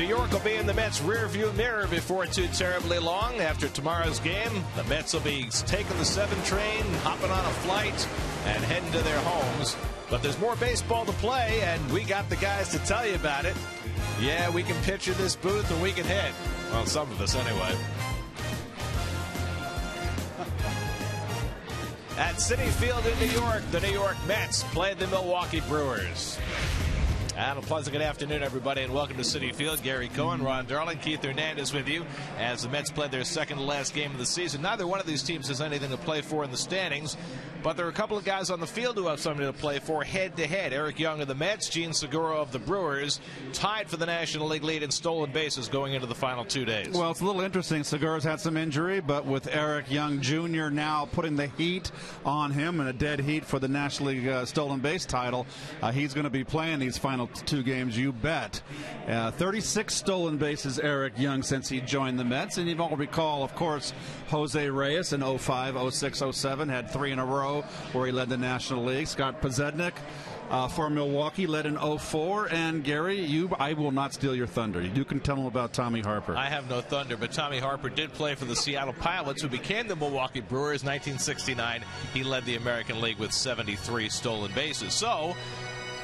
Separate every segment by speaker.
Speaker 1: New York will be in the Mets' rearview mirror before too terribly long. After tomorrow's game, the Mets will be taking the 7 train, hopping on a flight, and heading to their homes. But there's more baseball to play, and we got the guys to tell you about it. Yeah, we can pitch in this booth and we can hit. Well, some of us anyway. At Citi Field in New York, the New York Mets played the Milwaukee Brewers. And a pleasant good afternoon, everybody, and welcome to Citi Field. Gary Cohen, Ron Darling, Keith Hernandez with you as the Mets played their second to last game of the season. Neither one of these teams has anything to play for in the standings, but there are a couple of guys on the field who have something to play for head-to-head. Eric Young of the Mets, Gene Segura of the Brewers, tied for the National League lead in stolen bases going into the final 2 days. Well,
Speaker 2: it's a little interesting. Segura's had some injury, but with Eric Young Jr. now putting the heat on him and a dead heat for the National League stolen base title, he's going to be playing these final 2 games, you bet. 36 stolen bases, Eric Young, since he joined the Mets. And you all recall, of course, Jose Reyes in 05, 06, 07 had 3 in a row where he led the National League. Scott Pozednik for Milwaukee led in 04. And Gary, I will not steal your thunder. You can tell them about Tommy Harper.
Speaker 1: I have no thunder, but Tommy Harper did play for the Seattle Pilots, who became the Milwaukee Brewers. 1969, he led the American League with 73 stolen bases. So,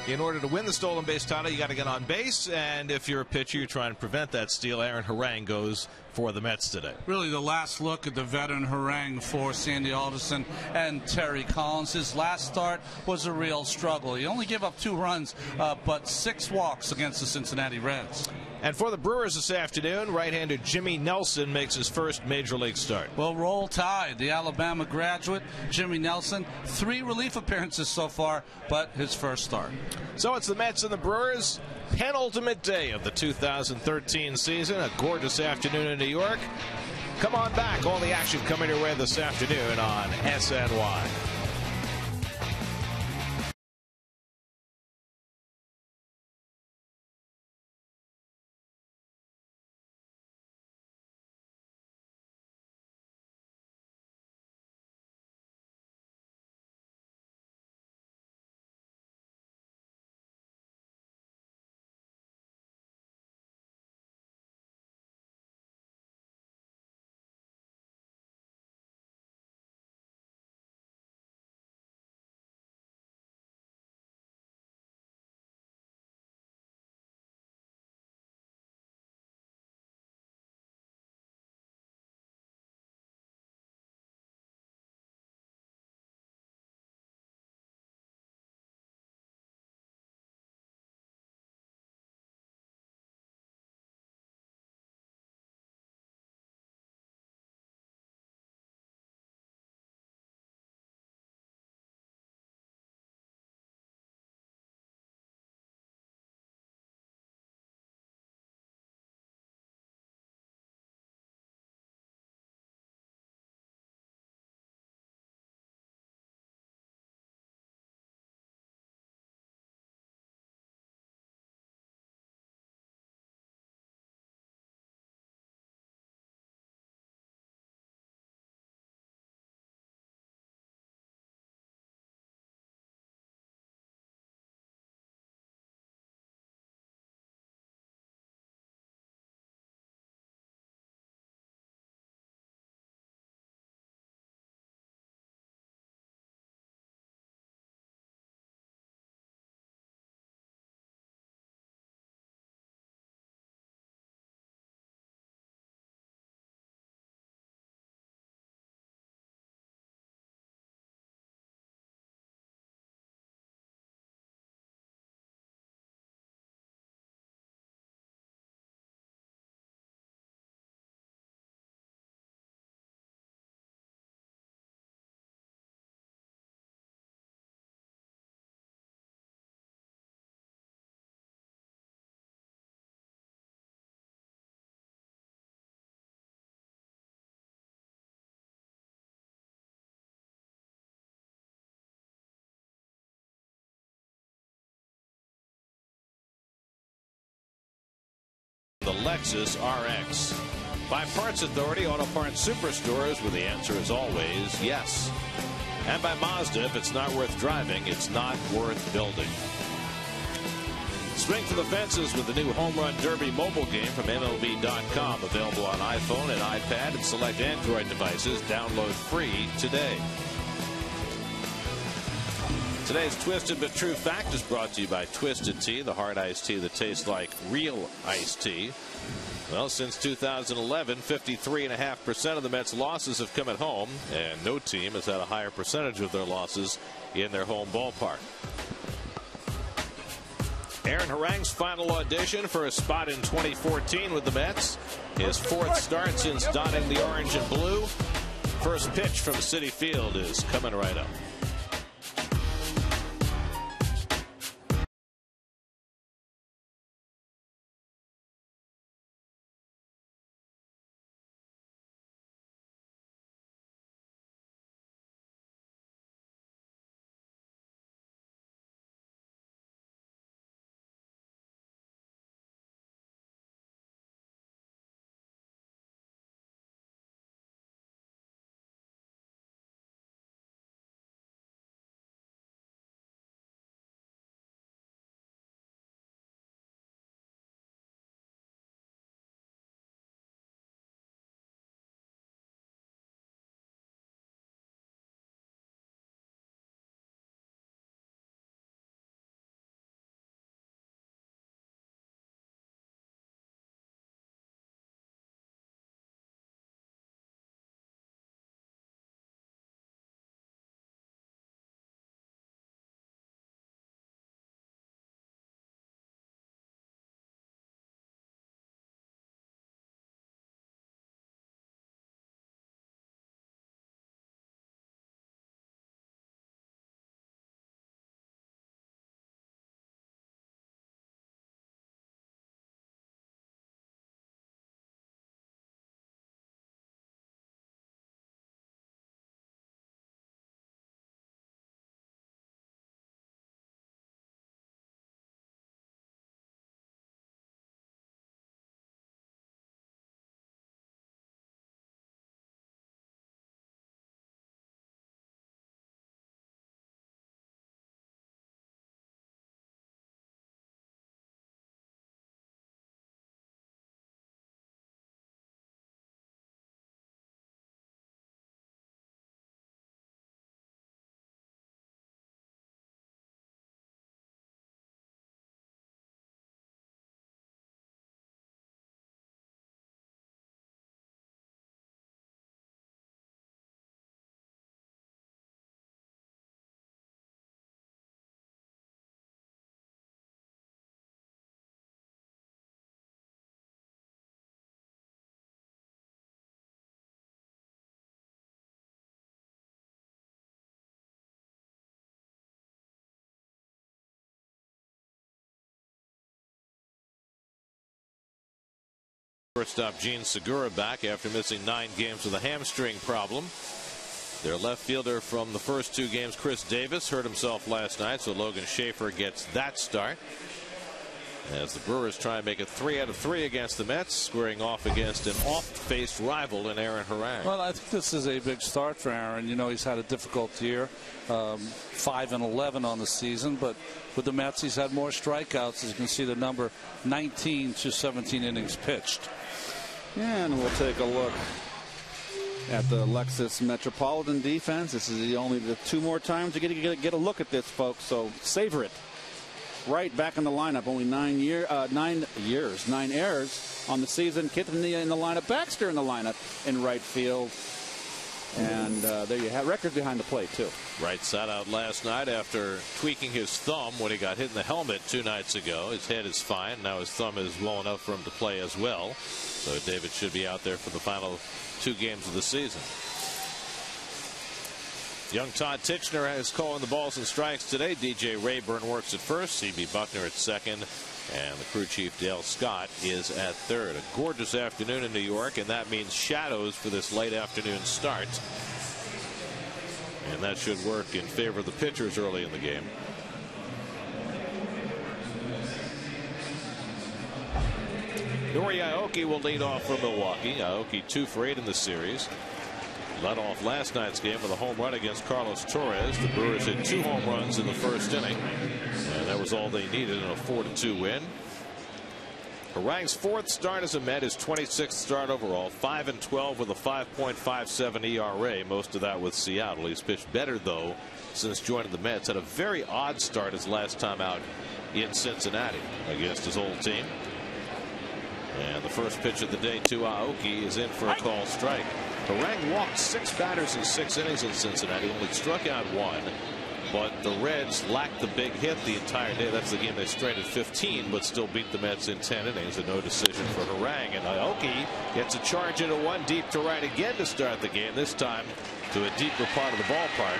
Speaker 1: in order to win the stolen base title, you got to get on base, and if you're a pitcher, you're trying to prevent that steal. Aaron Harang goes for the Mets today.
Speaker 3: Really the last look at the veteran Harang for Sandy Alderson and Terry Collins. His last start was a real struggle. He only gave up 2 runs, but 6 walks against the Cincinnati Reds.
Speaker 1: And for the Brewers this afternoon, right-hander Jimmy Nelson makes his first Major League start.
Speaker 3: Well, roll tide. The Alabama graduate, Jimmy Nelson, 3 relief appearances so far, but his first start.
Speaker 1: So it's the Mets and the Brewers, penultimate day of the 2013 season. A gorgeous afternoon in New York. Come on back. All the action coming your way this afternoon on SNY. The Lexus RX. By Parts Authority, Auto Parts Superstores, where the answer is always yes. And by Mazda, if it's not worth driving, it's not worth building. Swing for the fences with the new Home Run Derby mobile game from MLB.com. Available on iPhone and iPad and select Android devices. Download free today. Today's Twisted But True Fact is brought to you by Twisted Tea, the hard iced tea that tastes like real iced tea. Well, since 2011, 53.5% of the Mets' losses have come at home, and no team has had a higher percentage of their losses in their home ballpark. Aaron Harang's final audition for a spot in 2014 with the Mets. His fourth start since donning the orange and blue. First pitch from Citi Field is coming right up. Shortstop Gene Segura back after missing 9 games with a hamstring problem. Their left fielder from the first 2 games, Chris Davis, hurt himself last night, so Logan Schaefer gets that start. As the Brewers try and make it 3 out of 3 against the Mets, squaring off against an oft-faced rival in Aaron Harang.
Speaker 3: Well, I think this is a big start for Aaron. You know, he's had a difficult year, 5-11 on the season, but with the Mets, he's had more strikeouts. As you can see, the number 19 to 17 innings pitched.
Speaker 2: And we'll take a look at the Lexus Metropolitan defense. This is only the 2 more times you get a look at this, folks, so savor it. Wright back in the lineup, only 9 errors on the season. Kitney in the lineup, Baxter in the lineup in right field. And there you have records behind the plate, too.
Speaker 1: Wright sat out last night after tweaking his thumb when he got hit in the helmet 2 nights ago. His head is fine. Now his thumb is well enough for him to play as well. So David should be out there for the final 2 games of the season. Young Todd Tichenor is calling the balls and strikes today. DJ Rayburn works at first. CB Buckner at second. And the crew chief Dale Scott is at third. A gorgeous afternoon in New York, and that means shadows for this late afternoon start. And that should work in favor of the pitchers early in the game. Nori Aoki will lead off for Milwaukee. Aoki 2 for 8 in the series. Led off last night's game with a home run against Carlos Torres. The Brewers hit 2 home runs in the first inning, and that was all they needed in a 4-2 win. Harang's 4th start as a Met, his 26th start overall, 5-12 with a 5.57 ERA. Most of that with Seattle. He's pitched better though since joining the Mets. Had a very odd start his last time out in Cincinnati against his old team. And the first pitch of the day to Aoki is in for a called strike. Harang walked 6 batters in 6 innings in Cincinnati, only struck out 1. But the Reds lacked the big hit the entire day. That's the game they straightened 15, but still beat the Mets in 10 innings. A no decision for Harang. And Aoki gets a charge into 1 deep to right again to start the game, this time to a deeper part of the ballpark.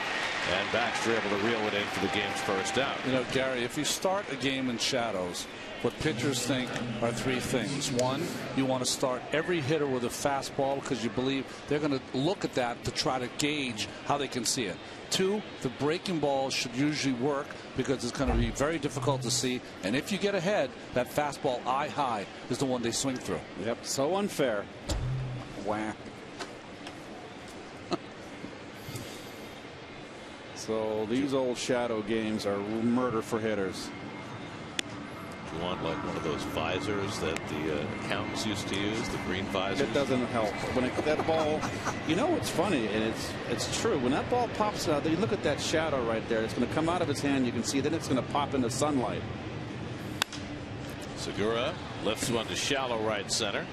Speaker 1: And Baxter able to reel it in for the game's first out.
Speaker 3: You know, Gary, if you start a game in shadows, what pitchers think are 3 things. 1, you want to start every hitter with a fastball because you believe they're going to look at that to try to gauge how they can see it. 2, the breaking ball should usually work because it's going to be very difficult to see. And if you get ahead, that fastball eye high is the one they swing through.
Speaker 4: Yep, so unfair. Wah. So these old shadow games are murder for hitters.
Speaker 1: You want like one of those visors that the accountants used to use, the green visors?
Speaker 4: It doesn't help. When that ball, you know what's funny, and it's true. When that ball pops out, you look at that shadow right there. It's going to come out of his hand. You can see. Then it's going to pop into sunlight.
Speaker 1: Segura lifts one to shallow right center.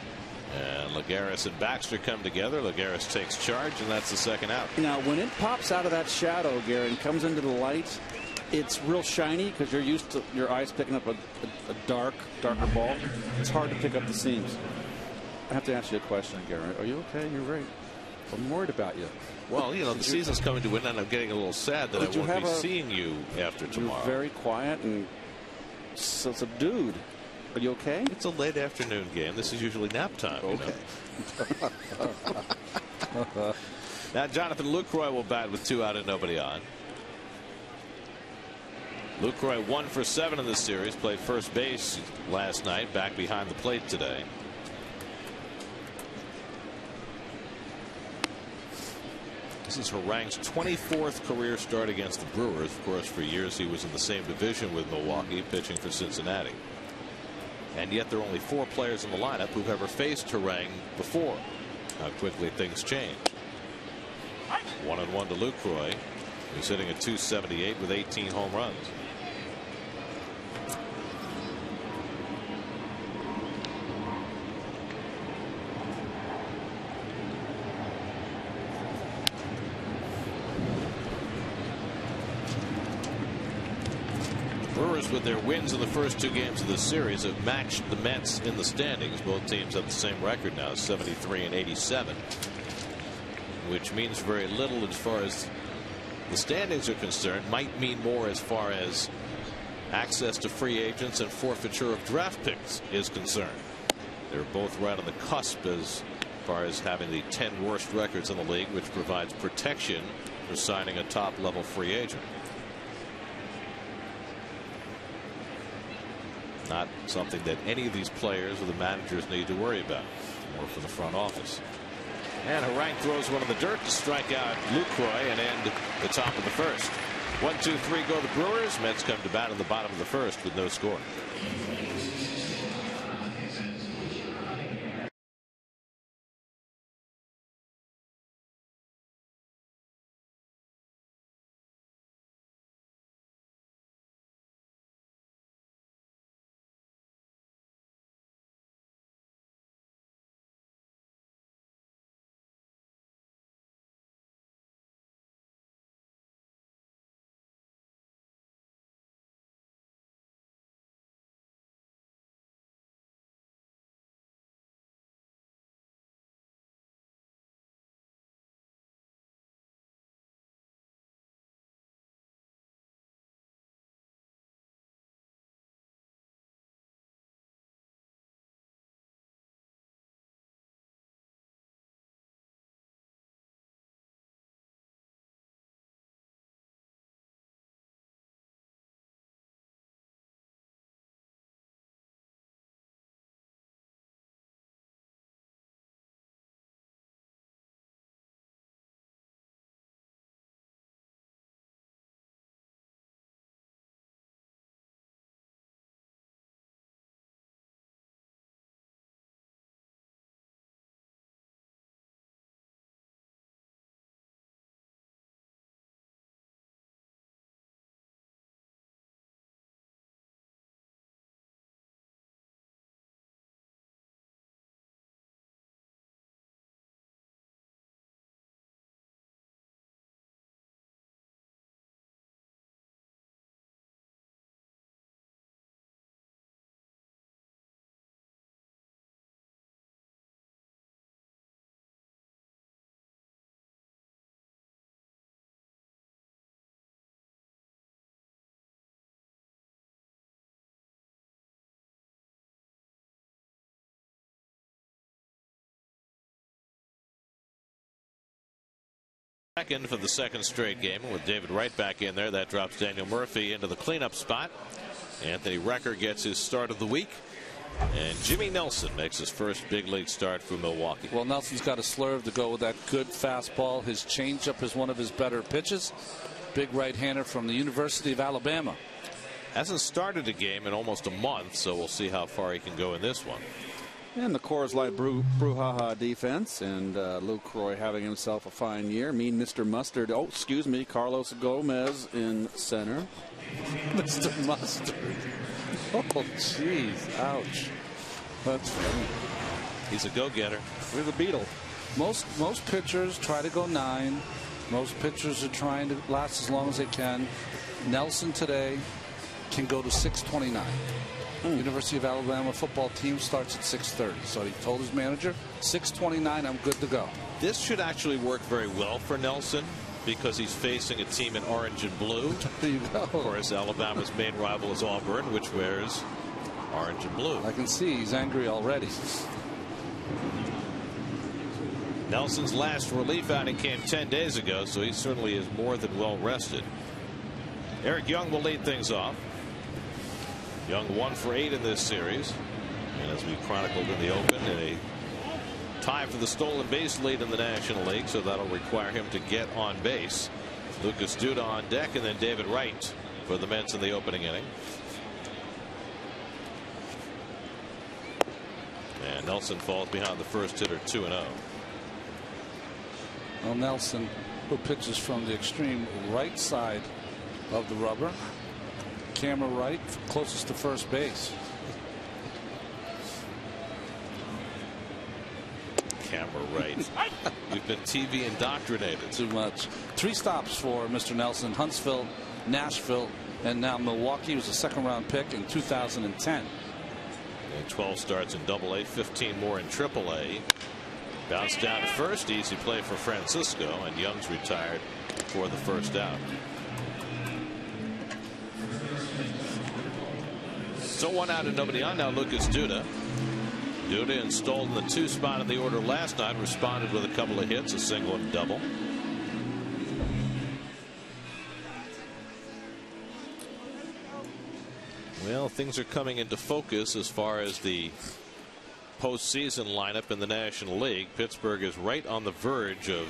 Speaker 1: And Lagares and Baxter come together. Lagares takes charge, and that's the second out.
Speaker 4: Now, when it pops out of that shadow, Gary, and comes into the light, it's real shiny because you're used to your eyes picking up a darker ball. It's hard to pick up the seams. I have to ask you a question, Gary. Are you okay? You're right. I'm worried about you.
Speaker 1: Well, you know, the season's coming to an end, and I'm getting a little sad that I won't be seeing you after tomorrow.
Speaker 4: You're very quiet and subdued. Are you okay?
Speaker 1: It's a late afternoon game. This is usually nap time.
Speaker 4: Okay.
Speaker 1: You know? Now Jonathan Lucroy will bat with 2 out and nobody on. Lucroy 1 for 7 in the series. Played first base last night. Back behind the plate today. This is Harang's 24th career start against the Brewers. Of course, for years he was in the same division with Milwaukee, pitching for Cincinnati. And yet there are only 4 players in the lineup who've ever faced Harang before. How quickly things change. 1-1 to Lucroy, who's hitting at .278 with 18 home runs. Brewers, with their wins in the first 2 games of the series, have matched the Mets in the standings. Both teams have the same record now, 73 and 87, which means very little as far as the standings are concerned. Might mean more as far as access to free agents and forfeiture of draft picks is concerned. They're both right on the cusp as far as having the 10 worst records in the league, which provides protection for signing a top level free agent. Not something that any of these players or the managers need to worry about. More for the front office. And Harang throws one in the dirt to strike out Lucroy and end the top of the first. 1-2-3 go the Brewers. Mets come to bat in the bottom of the first with no score. Second for the second straight game. With David Wright back in there, that drops Daniel Murphy into the cleanup spot. Anthony Recker gets his start of the week. And Jimmy Nelson makes his first big league start for Milwaukee.
Speaker 3: Well, Nelson's got a slurve to go with that good fastball. His changeup is one of his better pitches. Big right-hander from the University of Alabama.
Speaker 1: Hasn't started a game in almost a month, so we'll see how far he can go in this one.
Speaker 4: And the Coors Light brouhaha defense, and Luke Roy having himself a fine year. Mean Mr. Mustard. Oh, excuse me, Carlos Gomez in center.
Speaker 3: Mr. Mustard. Oh, jeez. Ouch. That's funny.
Speaker 1: He's a go-getter.
Speaker 4: We're the Beetle.
Speaker 3: Most pitchers try to go 9. Most pitchers are trying to last as long as they can. Nelson today can go to 6:29. University of Alabama football team starts at 6:30. So he told his manager, 6:29, I'm good to go.
Speaker 1: This should actually work very well for Nelson because he's facing a team in orange and blue.
Speaker 3: There you go.
Speaker 1: Of course, Alabama's main rival is Auburn, which wears orange and blue.
Speaker 3: I can see he's angry already.
Speaker 1: Nelson's last relief outing came 10 days ago, so he certainly is more than well rested. Eric Young will lead things off. Young 1 for 8 in this series, and as we chronicled in the open, a tie for the stolen base lead in the National League, so that'll require him to get on base. Lucas Duda on deck, and then David Wright for the Mets in the opening inning. And Nelson falls behind the first hitter 2-0.
Speaker 3: Well, Nelson, who pitches from the extreme right side of the rubber. Camera right, closest to first base.
Speaker 1: Camera right. We've been TV indoctrinated.
Speaker 3: Too much. 3 stops for Mr. Nelson. Huntsville, Nashville, and now Milwaukee. He was a second-round pick in 2010.
Speaker 1: And 12 starts in Double-A, 15 more in Triple-A. Bounced down to first. Easy play for Francisco, and Young's retired for the first out. So 1 out and nobody on. Now Lucas Duda. Duda installed in the 2 spot in the order last night. Responded with a couple of hits, a single and a double. Well, things are coming into focus as far as the postseason lineup in the National League. Pittsburgh is right on the verge of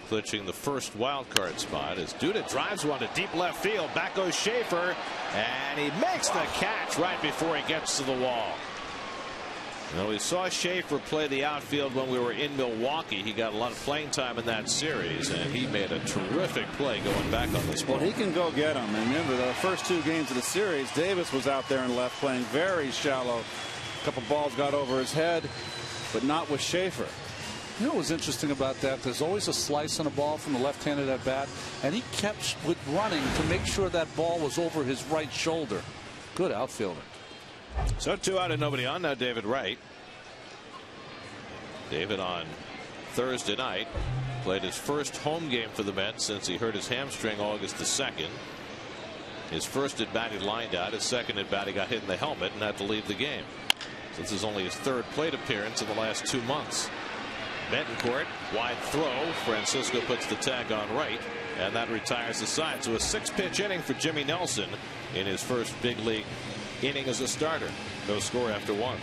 Speaker 1: clinching the first wild card spot as Duda drives one to deep left field. Back goes Schaefer, and he makes the catch right before he gets to the wall. Now, we saw Schaefer play the outfield when we were in Milwaukee. He got a lot of playing time in that series, and he made a terrific play going back on this ball.
Speaker 4: Well, he can go get him. And remember, the first 2 games of the series, Davis was out there in left playing very shallow. A couple balls got over his head, but not with Schaefer.
Speaker 3: You know what was interesting about that? There's always a slice on a ball from the left-handed at bat, and he kept running to make sure that ball was over his right shoulder. Good outfielder.
Speaker 1: So 2 out and nobody on. Now David Wright. David on Thursday night played his first home game for the Mets since he hurt his hamstring August the 2nd. His first at bat he lined out. His second at bat he got hit in the helmet and had to leave the game. So this is only his 3rd plate appearance in the last 2 months. Betancourt, wide throw. Francisco puts the tag on Wright, and that retires the side. So a 6-pitch inning for Jimmy Nelson in his first big league inning as a starter. No score after 1.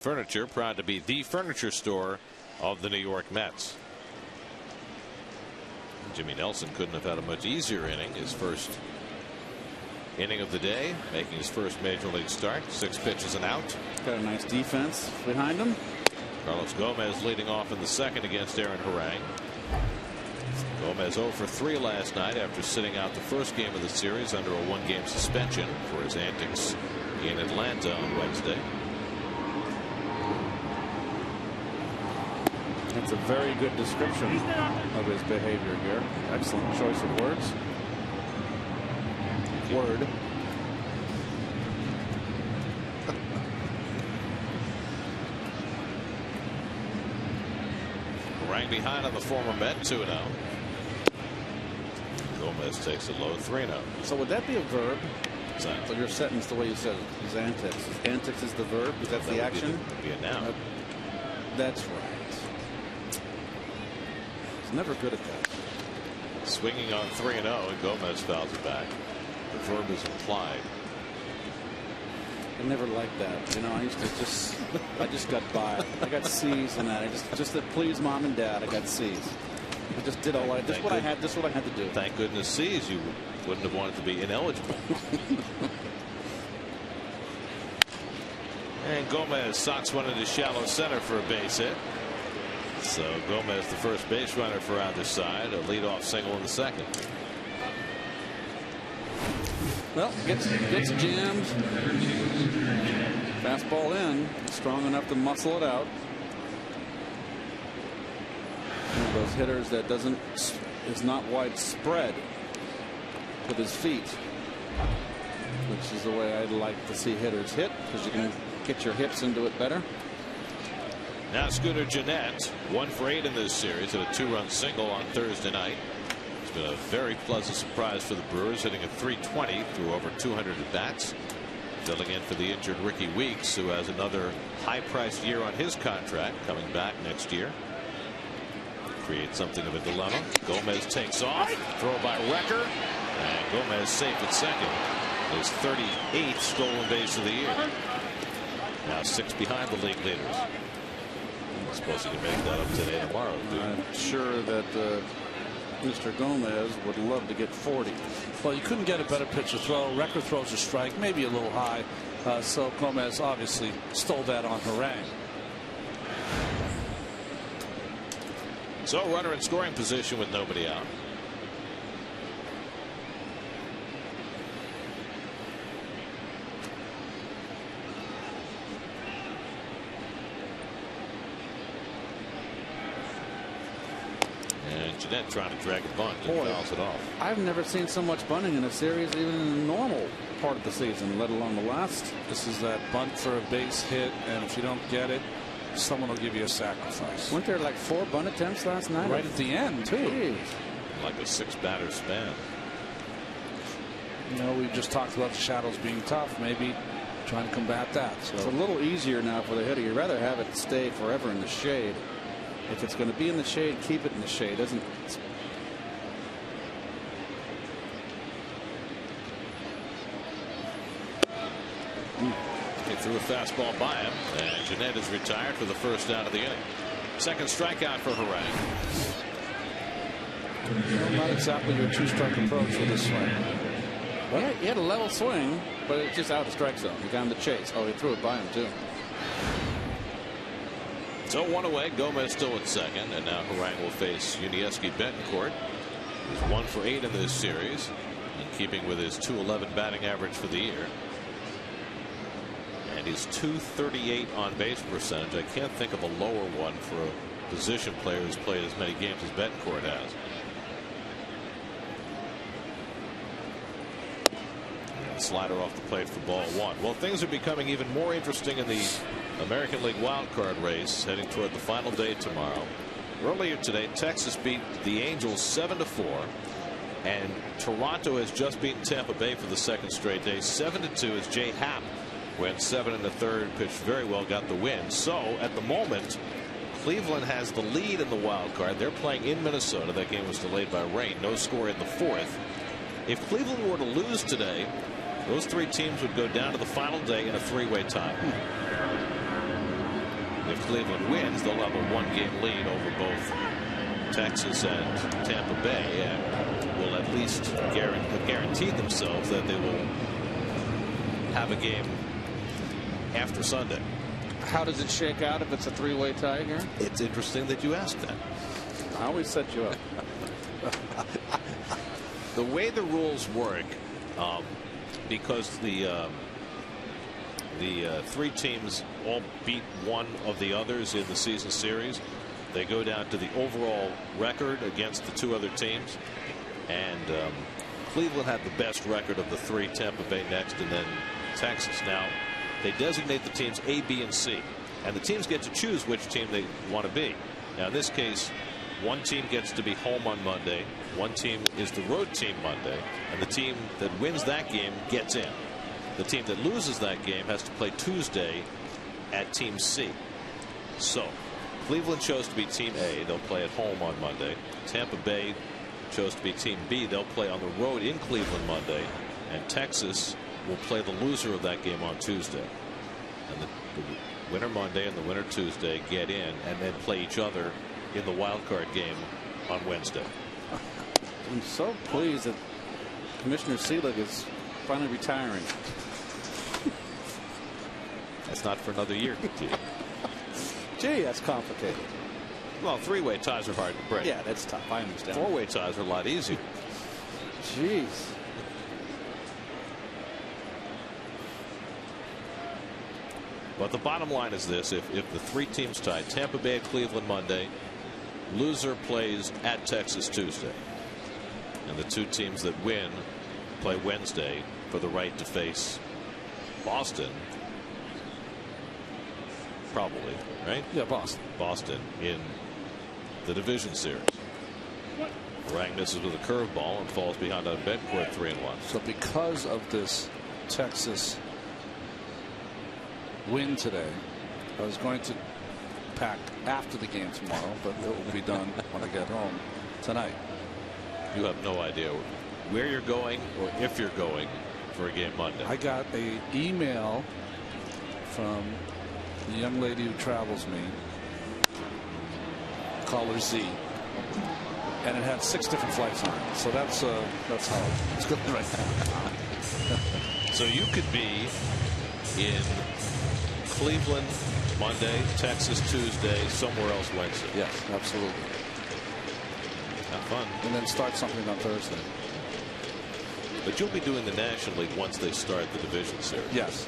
Speaker 1: Furniture, proud to be the furniture store of the New York Mets. Jimmy Nelson couldn't have had a much easier inning. His first inning of the day, making his first major league start. 6 pitches and out.
Speaker 4: Got a nice defense behind him.
Speaker 1: Carlos Gomez leading off in the second against Aaron Harang. Gomez 0 for 3 last night after sitting out the first game of the series under a 1-game suspension for his antics in Atlanta on Wednesday.
Speaker 4: That's a very good description of his behavior here. Excellent choice of words. Word.
Speaker 1: Rang behind on the former Met 2-0. Gomez takes it low 3-0.
Speaker 4: So would that be a verb?
Speaker 1: Exactly.
Speaker 4: So your sentence, the way you said it, his antics. His antics is the verb, because that's the action.
Speaker 1: Be a noun.
Speaker 4: That's right. He's never good at that.
Speaker 1: Swinging on 3-0, and Gomez fouls it back. The verb is implied.
Speaker 4: I never liked that. You know, I used to just, I just got by. I got C's and that. I just to please mom and dad, I got C's. I just did all right. This is what I had. This is what I had to do.
Speaker 1: Thank goodness C's. You wouldn't have wanted to be ineligible. And Gomez socks one into shallow center for a base hit. So Gomez, the first base runner for either side, a leadoff single in the second.
Speaker 4: Well, gets jammed. Fastball in, strong enough to muscle it out. One of those hitters that is not widespread with his feet, which is the way I'd like to see hitters hit, because you can get your hips into it better.
Speaker 1: Now Scooter Gennett, 1 for 8 in this series, at a 2-run single on Thursday night. It's been a very pleasant surprise for the Brewers, hitting a .320 through over 200 at bats. Filling in for the injured Ricky Weeks, who has another high-priced year on his contract coming back next year. Creates something of a dilemma. Gomez takes off. Throw by Recker. And Gomez safe at second. His 38th stolen base of the year. Now 6 behind the league leaders. I suppose he can make that up today, tomorrow.
Speaker 4: I'm sure that Mr. Gomez would love to get 40.
Speaker 3: Well, you couldn't get a better pitch to throw. Recker throws a strike, maybe a little high. So Gomez obviously stole that on Harang.
Speaker 1: So runner in scoring position with nobody out. And Gennett trying to drag a bunt and fouls it off.
Speaker 4: I've never seen so much bunting in a series, even in the normal part of the season, let alone the last.
Speaker 3: This is that bunt for a base hit, and if you don't get it, someone will give you a sacrifice.
Speaker 4: Weren't there like 4 bunt attempts last night?
Speaker 3: Right at the end, too.
Speaker 4: Jeez.
Speaker 1: Like a 6-batter span.
Speaker 3: You know, we just talked about the shadows being tough. Maybe trying to combat that. So
Speaker 4: it's a little easier now for the hitter. You'd rather have it stay forever in the shade. If it's going to be in the shade, keep it in the shade. Doesn't.
Speaker 1: He threw a fastball by him, and Gennett is retired for the first out of the inning. Second strikeout for Harang.
Speaker 3: not exactly your 2-strike approach with this swing.
Speaker 4: Well, he had a level swing, but it's just out of strike zone. He got him to chase. Oh, he threw it by him too.
Speaker 1: So 1 away. Gomez still at second, and now Harang will face Yuniesky Betancourt, who's 1 for 8 in this series, in keeping with his .211 batting average for the year. And his .238 on base percentage. I can't think of a lower one for a position player who's played as many games as Betancourt has. Slider off the plate for ball 1. Well, things are becoming even more interesting in the American League wild card race, heading toward the final day tomorrow. Earlier today, Texas beat the Angels 7-4, and Toronto has just beaten Tampa Bay for the second straight day 7-2 as Jay Happ went 7 1/3, pitched very well, got the win. So at the moment, Cleveland has the lead in the wild card. They're playing in Minnesota. That game was delayed by rain. No score in the 4th. If Cleveland were to lose today, those 3 teams would go down to the final day in a 3-way tie. If Cleveland wins, they'll have a 1-game lead over both Texas and Tampa Bay, and will at least guarantee themselves that they will have a game after Sunday.
Speaker 4: How does it shake out if it's a 3-way tie here?
Speaker 1: It's interesting that you asked that.
Speaker 4: I always set you up.
Speaker 1: The way the rules work, because the 3 teams all beat one of the others in the season series, they go down to the overall record against the 2 other teams, and Cleveland had the best record of the 3, Tampa Bay next, and then Texas. Now they designate the teams A, B, and C, and the teams get to choose which team they want to be. Now in this case, one team gets to be home on Monday, one team is the road team Monday, and the team that wins that game gets in. The team that loses that game has to play Tuesday at Team C. So Cleveland chose to be Team A. They'll play at home on Monday. Tampa Bay chose to be Team B. They'll play on the road in Cleveland Monday, and Texas will play the loser of that game on Tuesday. And the winner Monday and the winner Tuesday get in and then play each other in the wild card game on Wednesday.
Speaker 4: I'm so pleased that Commissioner Selig is finally retiring.
Speaker 1: That's not for another year.
Speaker 4: Gee, that's complicated.
Speaker 1: Well, 3-way ties are hard to break.
Speaker 4: Yeah, that's tough. I understand.
Speaker 1: 4-way ties are a lot easier.
Speaker 4: Jeez.
Speaker 1: But the bottom line is this: if the 3 teams tie, Tampa Bay at Cleveland Monday, loser plays at Texas Tuesday, and the 2 teams that win play Wednesday for the right to face Boston. Probably, right?
Speaker 3: Yeah, Boston.
Speaker 1: Boston in the division series. Rang misses with a curveball and falls behind on Bedcourt 3-1.
Speaker 3: So because of this Texas win today, I was going to pack after the game tomorrow, but it will be done when I get home tonight.
Speaker 1: You have no idea where you're going or if you're going for a game Monday.
Speaker 3: I got an email from the young lady who travels me, caller Z, and it had 6 different flights on it. So that's how it's going right now.
Speaker 1: So you could be in Cleveland Monday, Texas Tuesday, somewhere else Wednesday.
Speaker 3: Yes, absolutely.
Speaker 1: Have fun.
Speaker 3: And then start something on Thursday.
Speaker 1: But you'll be doing the National League once they start the division series.
Speaker 3: Yes.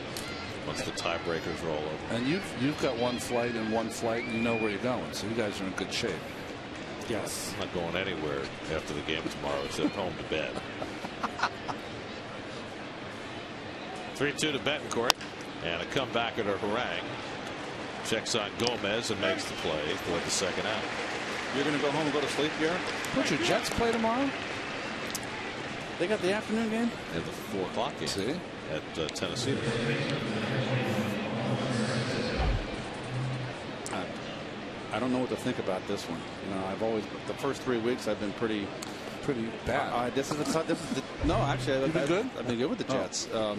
Speaker 1: Once the tiebreakers are all over.
Speaker 3: And you've got one flight and you know where you're going, so you guys are in good shape.
Speaker 4: Yes.
Speaker 1: I'm not going anywhere after the game tomorrow except home to bed. 3-2 to Betancourt, and a comebacker to Harang. Checks on Gomez and makes the play for the second out.
Speaker 4: You're going to go home and go to sleep, Garrett?
Speaker 3: Don't your Jets play tomorrow?
Speaker 4: They got the afternoon game?
Speaker 1: And the 4 o'clock game.
Speaker 3: See?
Speaker 1: At Tennessee.
Speaker 4: I don't know what to think about this one. You know, I've always the first 3 weeks I've been pretty
Speaker 3: bad.
Speaker 4: This is no, actually
Speaker 3: You've been good.
Speaker 4: I've been good with the Jets. I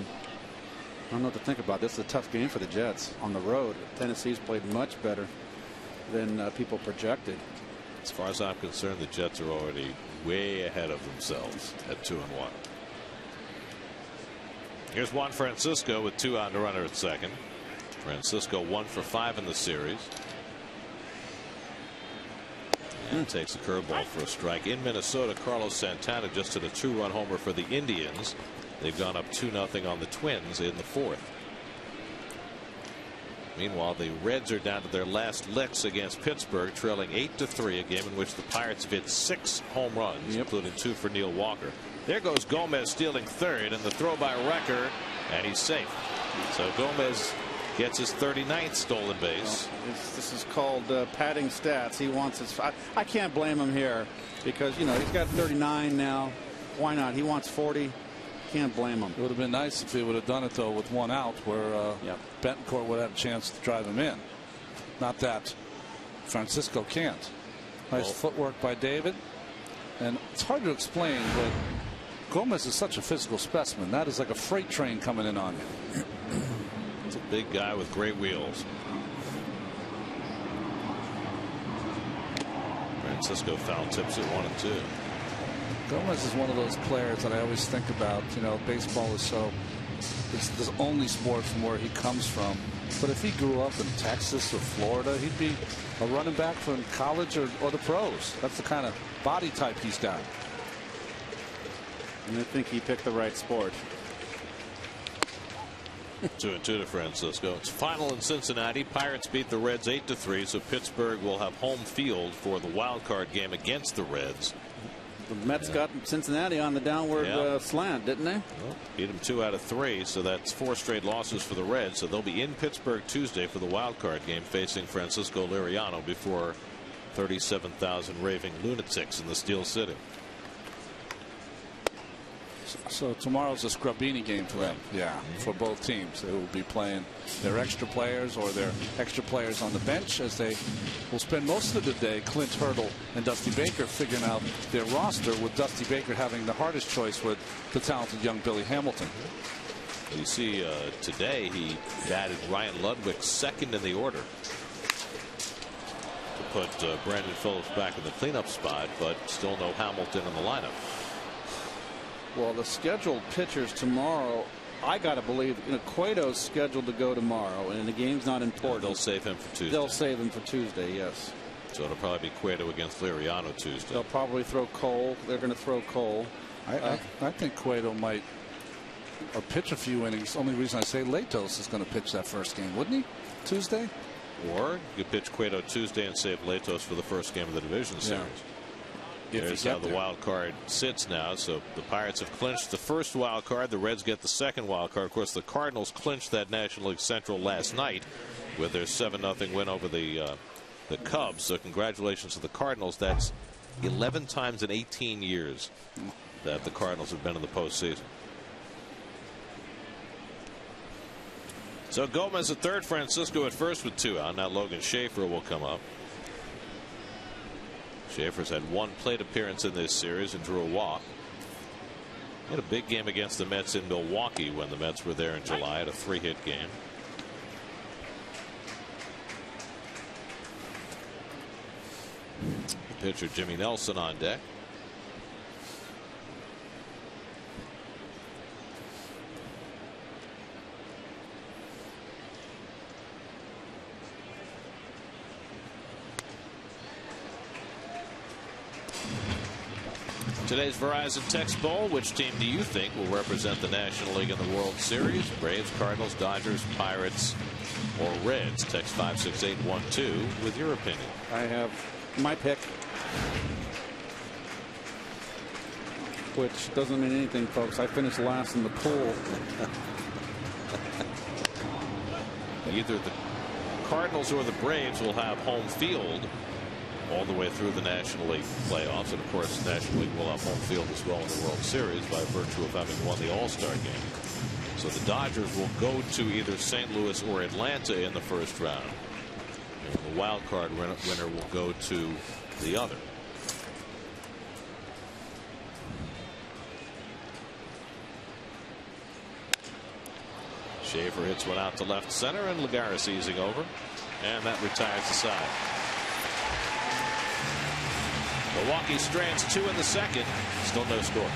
Speaker 4: don't know what to think about. This is a tough game for the Jets on the road. Tennessee's played much better than people projected.
Speaker 1: As far as I'm concerned, the Jets are already way ahead of themselves at 2-1. Here's Juan Francisco with 2 on the runner at second. Francisco 1 for 5 in the series. And takes a curveball for a strike. In Minnesota, Carlos Santana just hit a 2-run homer for the Indians. They've gone up 2-0 on the Twins in the 4th. Meanwhile, the Reds are down to their last licks against Pittsburgh, trailing 8-3, a game in which the Pirates have hit 6 home runs, including 2 for Neil Walker. There goes Gomez stealing third, and the throw by Recker, and he's safe. So Gomez gets his 39th stolen base.
Speaker 4: Well, this is called padding stats. He wants his. I can't blame him here because, you know, he's got 39 now. Why not? He wants 40. Can't blame him.
Speaker 3: It would have been nice if he would have done it, though, with 1 out where Betancourt would have a chance to drive him in. Not that Francisco can't. Nice footwork by David. And it's hard to explain, but Gomez is such a physical specimen. That is like a freight train coming in on him.
Speaker 1: It's a big guy with great wheels. Francisco foul tips at 1-2.
Speaker 3: Gomez is one of those players that I always think about. You know, baseball is it's the only sport from where he comes from. But if he grew up in Texas or Florida, he'd be a running back from college or the pros. That's the kind of body type he's got.
Speaker 4: And I think he picked the right sport.
Speaker 1: 2-2 to Francisco. It's final in Cincinnati. Pirates beat the Reds 8-3, so Pittsburgh will have home field for the wild card game against the Reds.
Speaker 4: The Mets got Cincinnati on the downward slant, didn't they?
Speaker 1: Well, beat them 2 out of 3, so that's 4 straight losses for the Reds. So they'll be in Pittsburgh Tuesday for the wild card game, facing Francisco Liriano before 37,000 raving lunatics in the Steel City.
Speaker 3: So tomorrow's a Scrubini game for them. Yeah, for both teams. They will be playing their extra players or their extra players on the bench, as they will spend most of the day, Clint Hurdle and Dusty Baker, figuring out their roster, with Dusty Baker having the hardest choice with the talented young Billy Hamilton.
Speaker 1: You see today he batted Ryan Ludwig second in the order to put Brandon Phillips back in the cleanup spot, but still no Hamilton in the lineup.
Speaker 4: Well, the scheduled pitchers tomorrow, I got to believe, Cueto's scheduled to go tomorrow, and the game's not important.
Speaker 1: They'll save him for Tuesday.
Speaker 4: They'll save him for Tuesday, yes.
Speaker 1: So it'll probably be Cueto against Liriano Tuesday.
Speaker 4: They'll probably throw Cole. They're going to throw Cole.
Speaker 3: I think Cueto might pitch a few innings. Only reason I say Latos is going to pitch that first game, wouldn't he? Tuesday?
Speaker 1: Or you pitch Cueto Tuesday and save Latos for the first game of the division series. There's how the wild card sits now. So the Pirates have clinched the first wild card. The Reds get the second wild card. Of course, the Cardinals clinched that National League Central last night with their 7-0 win over the Cubs. So congratulations to the Cardinals. That's 11 times in 18 years that the Cardinals have been in the postseason. So Gomez at third, Francisco at first with 2 out. Now Logan Schaefer will come up. Schaefer's had 1 plate appearance in this series and drew a walk. He had a big game against the Mets in Milwaukee when the Mets were there in July, at a 3-hit game. The pitcher Jimmy Nelson on deck. Today's Verizon Text Bowl. Which team do you think will represent the National League in the World Series? Braves, Cardinals, Dodgers, Pirates, or Reds? Text 56812 with your opinion.
Speaker 4: I have my pick, which doesn't mean anything, folks. I finished last in the pool.
Speaker 1: Either the Cardinals or the Braves will have home field all the way through the National League playoffs, and of course the National League will have home field as well in the World Series by virtue of having won the All-Star game. So the Dodgers will go to either St. Louis or Atlanta in the first round, and the wild card winner will go to the other. Schaefer hits one out to left center, and Lagares easing over, and that retires the side. Milwaukee strands 2 in the second. Still no score.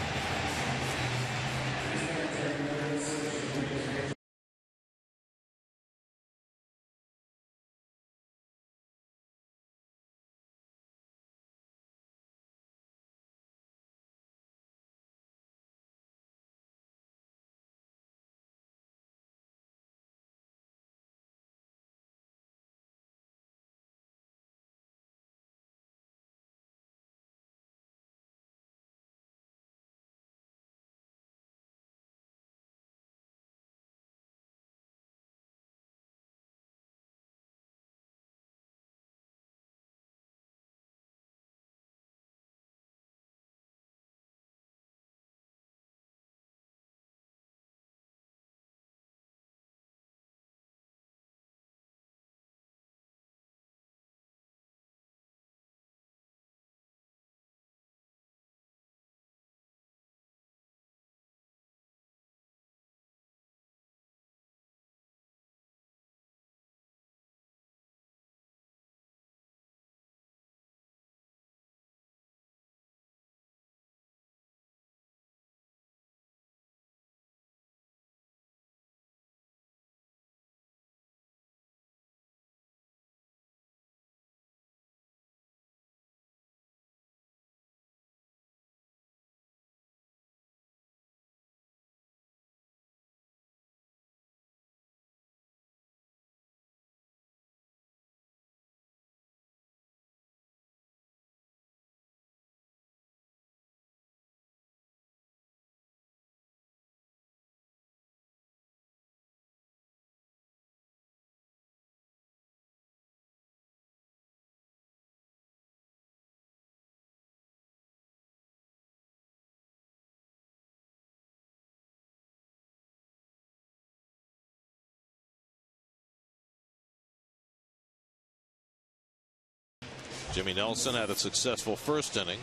Speaker 1: Jimmy Nelson had a successful first inning.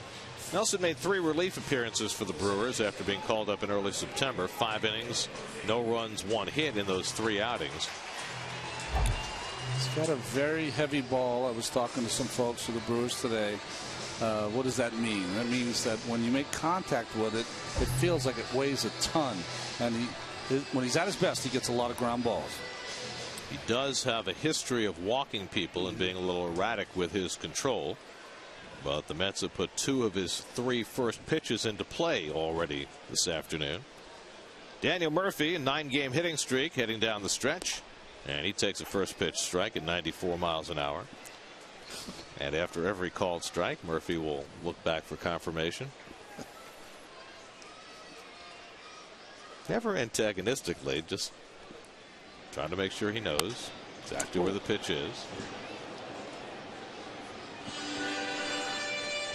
Speaker 1: Nelson made 3 relief appearances for the Brewers after being called up in early September. 5 innings, no runs, 1 hit in those 3 outings.
Speaker 3: He's got a very heavy ball. I was talking to some folks for the Brewers today. What does that mean? That means that when you make contact with it, it feels like it weighs a ton. And when he's at his best, he gets a lot of ground balls.
Speaker 1: He does have a history of walking people and being a little erratic with his control. But the Mets have put 2 of his 3 first pitches into play already this afternoon. Daniel Murphy, a 9-game hitting streak heading down the stretch. And he takes a first pitch strike at 94 miles an hour. And after every called strike, Murphy will look back for confirmation. Never antagonistically, just trying to make sure he knows exactly where the pitch is.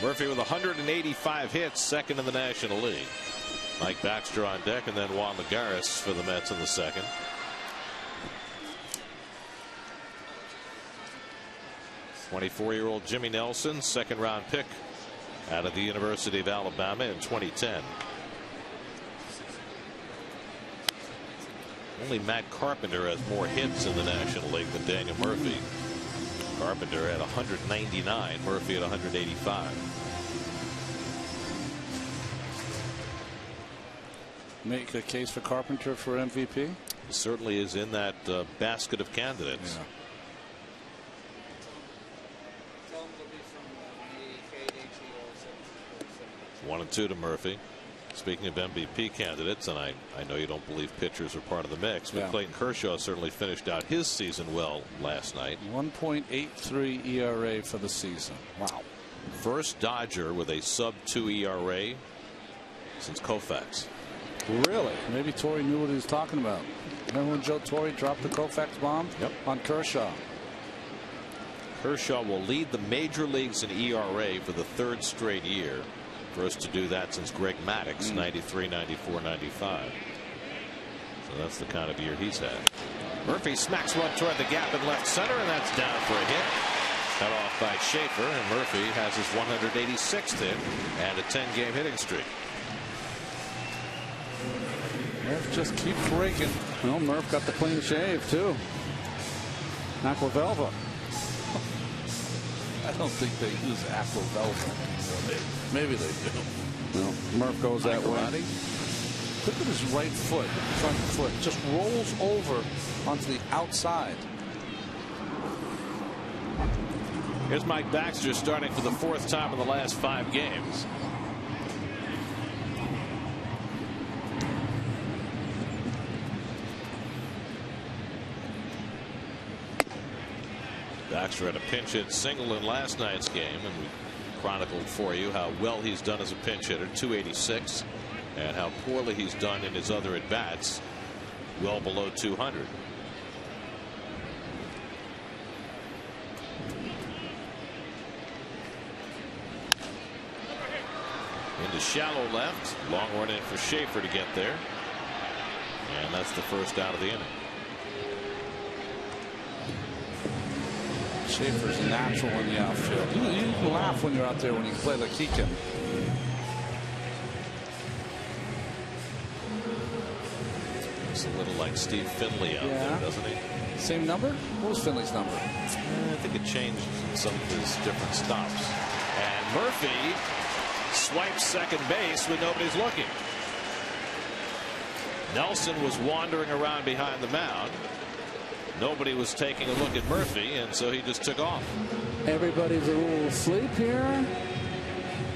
Speaker 1: Murphy with 185 hits, second in the National League. Mike Baxter on deck, and then Juan Lagares for the Mets in the second. '24-year-old Jimmy Nelson, second-round pick out of the University of Alabama in 2010. Only Matt Carpenter has more hits in the National League than Daniel Murphy. Carpenter at 199, Murphy at 185.
Speaker 3: Make a case for Carpenter for MVP?
Speaker 1: He certainly is in that basket of candidates.
Speaker 3: Yeah.
Speaker 1: 1-2 to Murphy. Speaking of MVP candidates, and I know you don't believe pitchers are part of the mix, but Clayton Kershaw certainly finished out his season well last night.
Speaker 3: 1.83 ERA for the season. Wow.
Speaker 1: First Dodger with a sub-2 ERA since Koufax.
Speaker 3: Really? Maybe Torre knew what he was talking about. Remember when Joe Torre dropped the Koufax bomb on Kershaw?
Speaker 1: Kershaw will lead the major leagues in ERA for the 3rd straight year. First to do that since Greg Maddux, 93, 94, 95. So that's the kind of year he's had. Murphy smacks one toward the gap in left center, and that's down for a hit. Cut off by Schaefer, and Murphy has his 186th hit and a 10-game hitting streak.
Speaker 3: Murph just keeps raking.
Speaker 4: Well, Murph got the clean shave, too. Aquavelva.
Speaker 3: I don't think they use Aquavelva. Maybe they do.
Speaker 4: No, Murph goes that way.
Speaker 3: Look at his right foot, front foot, just rolls over onto the outside.
Speaker 1: Here's Mike Baxter starting for the 4th time in the last 5 games. Baxter had a pinch hit single in last night's game, and we chronicled for you how well he's done as a pinch hitter, 286, and how poorly he's done in his other at bats, well below 200. Into shallow left, long run in for Schaefer to get there, and that's the first out of the inning.
Speaker 3: Schaefer's natural in the outfield. You laugh when you're out there when you play like he can.
Speaker 1: Looks a little like Steve Finley out there, doesn't he?
Speaker 3: Same number? What was Finley's number?
Speaker 1: I think it changed in some of his different stops. And Murphy swipes second base when nobody's looking. Nelson was wandering around behind the mound. Nobody was taking a look at Murphy, and so he just took off.
Speaker 4: Everybody's a little asleep here.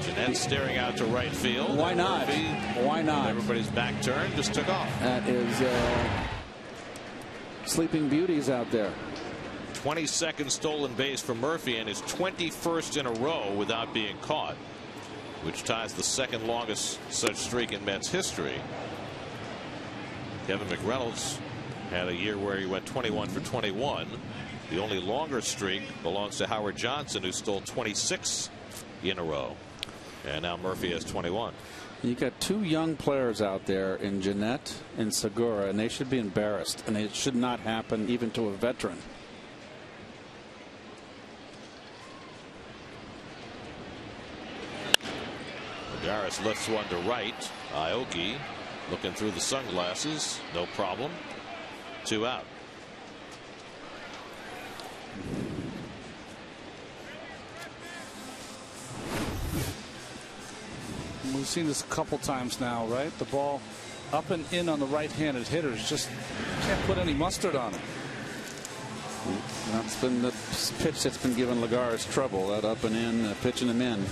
Speaker 1: Jeanette staring out to right field.
Speaker 4: Why not?
Speaker 1: Murphy,
Speaker 4: why not?
Speaker 1: Everybody's back turned, just took off.
Speaker 4: That is sleeping beauties out there.
Speaker 1: 22nd stolen base for Murphy, and his 21st in a row without being caught, which ties the 2nd longest such streak in Mets history. Kevin McReynolds had a year where he went 21 for 21. The only longer streak belongs to Howard Johnson, who stole 26 in a row. And now Murphy has 21.
Speaker 4: You got 2 young players out there in Jeanette and Segura, and they should be embarrassed, and it should not happen even to a veteran.
Speaker 1: Lagares lifts one to right. Aoki looking through the sunglasses. No problem. 2 out.
Speaker 3: We've seen this a couple times now, right? The ball up and in on the right-handed hitters just can't put any mustard on it.
Speaker 4: That's been the pitch that's been giving Lagares trouble. That up and in, pitching him in.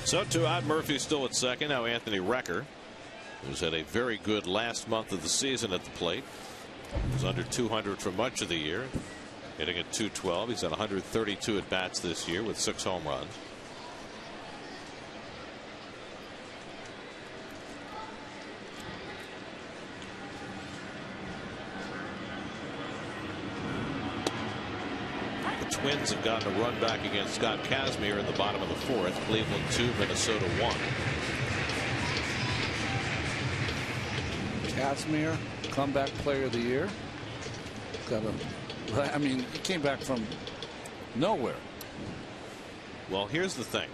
Speaker 1: So 2 out. Murphy still at second. Now Anthony Recker, who's had a very good last month of the season at the plate. He was under 200 for much of the year, hitting at 212. He's had 132 at bats this year with 6 home runs. Twins have gotten a run back against Scott Kazmir in the bottom of the 4th. Cleveland 2, Minnesota 1.
Speaker 3: Kazmir, comeback player of the year. I mean, he came back from nowhere.
Speaker 1: Well, here's the thing.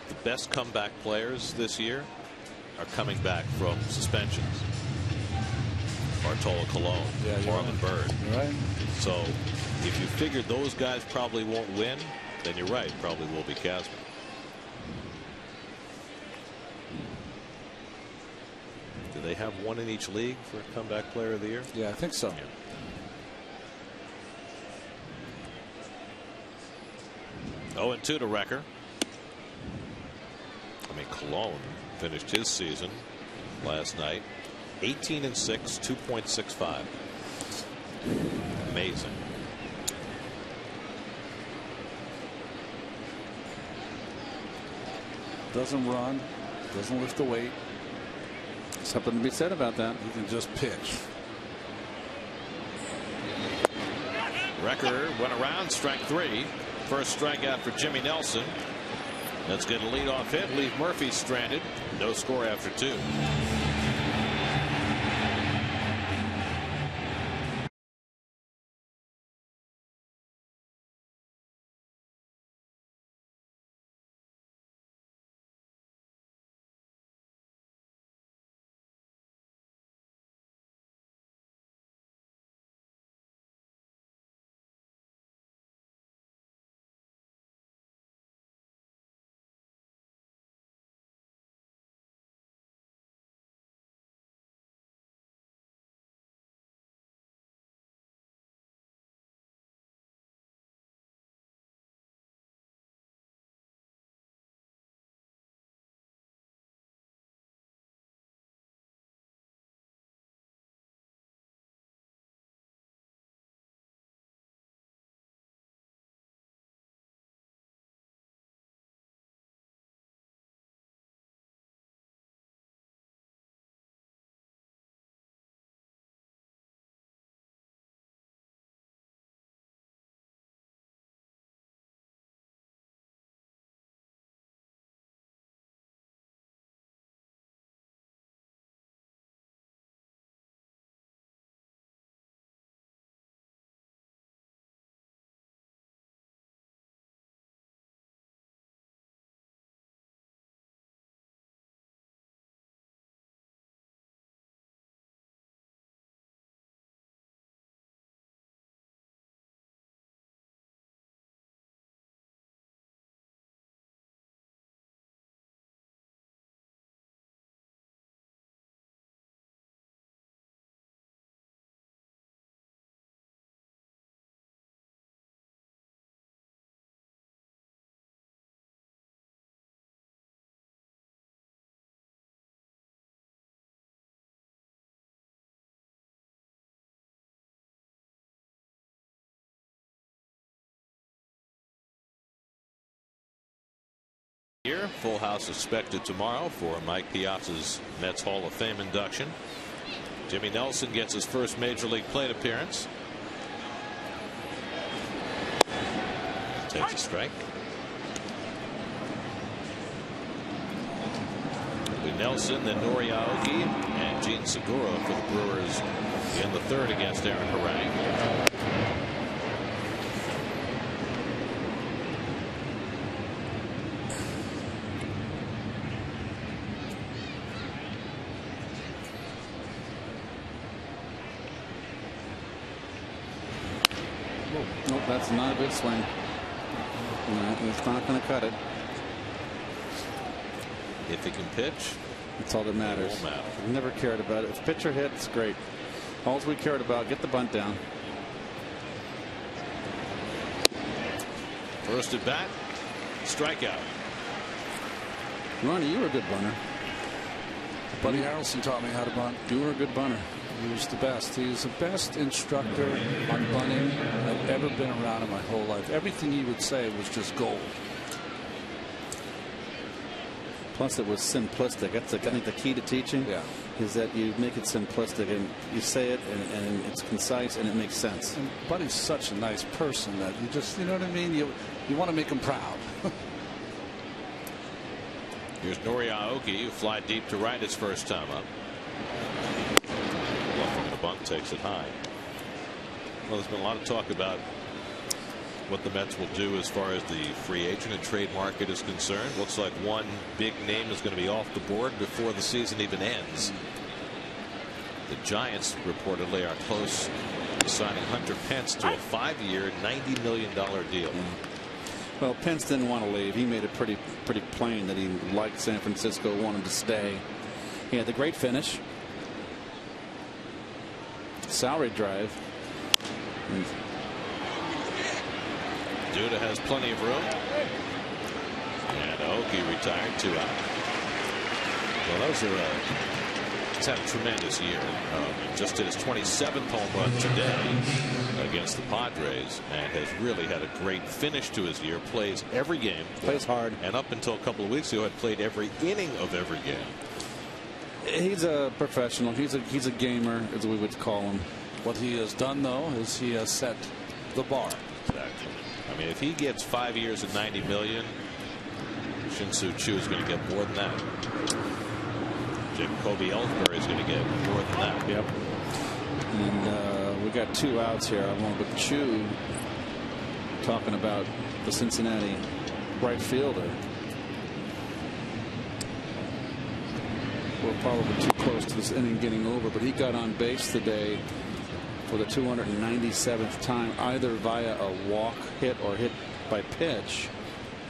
Speaker 1: The best comeback players this year are coming back from suspensions. Bartolo Colon, Marlon Byrd.
Speaker 3: Right.
Speaker 1: So if you figure those guys probably won't win, then you're right. Probably will be Kazmir. Do they have one in each league for comeback player of the year?
Speaker 3: Yeah, I think so.
Speaker 1: Yeah. 0-2 to Recker. I mean, Colon finished his season last night 18-6, 2.65. Amazing.
Speaker 3: Doesn't run, doesn't lift the weight.
Speaker 4: Something to be said about that.
Speaker 3: You can just pitch.
Speaker 1: Recker went around, strike 3. First strikeout for Jimmy Nelson. That's going to lead off hit, leave Murphy stranded. No score after 2. Here, full house expected tomorrow for Mike Piazza's Mets Hall of Fame induction. Jimmy Nelson gets his first major league plate appearance. Takes a strike. It'll be Nelson, then Nori Aoki, and Gene Segura for the Brewers in the 3rd against Aaron Harang.
Speaker 4: Nope, that's not a good swing. No, it's not going to cut it.
Speaker 1: If he can pitch,
Speaker 4: that's all that matters.
Speaker 1: It won't matter.
Speaker 4: I've never cared about it. If pitcher hits, great. All we cared about, get the bunt down.
Speaker 1: First at bat, strikeout.
Speaker 4: Ronnie, you were a good bunter.
Speaker 3: Buddy Harrelson taught me how to bunt.
Speaker 4: You were a good bunter.
Speaker 3: He was the best. He was the best instructor on bunting I've ever been around in my whole life. Everything he would say was just gold.
Speaker 4: Plus, it was simplistic. That's, I think, the key to teaching.
Speaker 3: Yeah.
Speaker 4: Is that you make it simplistic and you say it and it's concise and it makes sense.
Speaker 3: And Buddy's such a nice person that you just, you know what I mean? You want to make him proud.
Speaker 1: Here's Nori Aoki, who fly deep to right his first time up. Bluffing the bunt, takes it high. Well, there's been a lot of talk about what the Mets will do as far as the free agent and trade market is concerned. Looks like one big name is going to be off the board before the season even ends. The Giants reportedly are close to signing Hunter Pence to a 5-year, $90 million deal.
Speaker 4: Well, Pence didn't want to leave. He made it pretty plain that he liked San Francisco, wanted to stay. He had the great finish, salary drive.
Speaker 1: Duda has plenty of room. And Aoki retired, 2 out. Well, he's had a tremendous year. Just did his 27th home run today against the Padres and has really had a great finish to his year. Plays every game.
Speaker 4: Plays hard.
Speaker 1: And up until a couple of weeks ago had played every inning of every game.
Speaker 4: He's a professional. He's a gamer, as we would call him.
Speaker 3: What he has done, though, is he has set the bar.
Speaker 1: Exactly. I mean, if he gets 5 years and $90 million, Shin-Soo Choo is going to get more than that. Jacoby Ellsbury is going to get more than that.
Speaker 4: Yep. And we got 2 outs here. I want with Choo talking about the Cincinnati right fielder. We're probably too close to this inning getting over, but he got on base today for the 297th time, either via a walk, hit, or hit by pitch.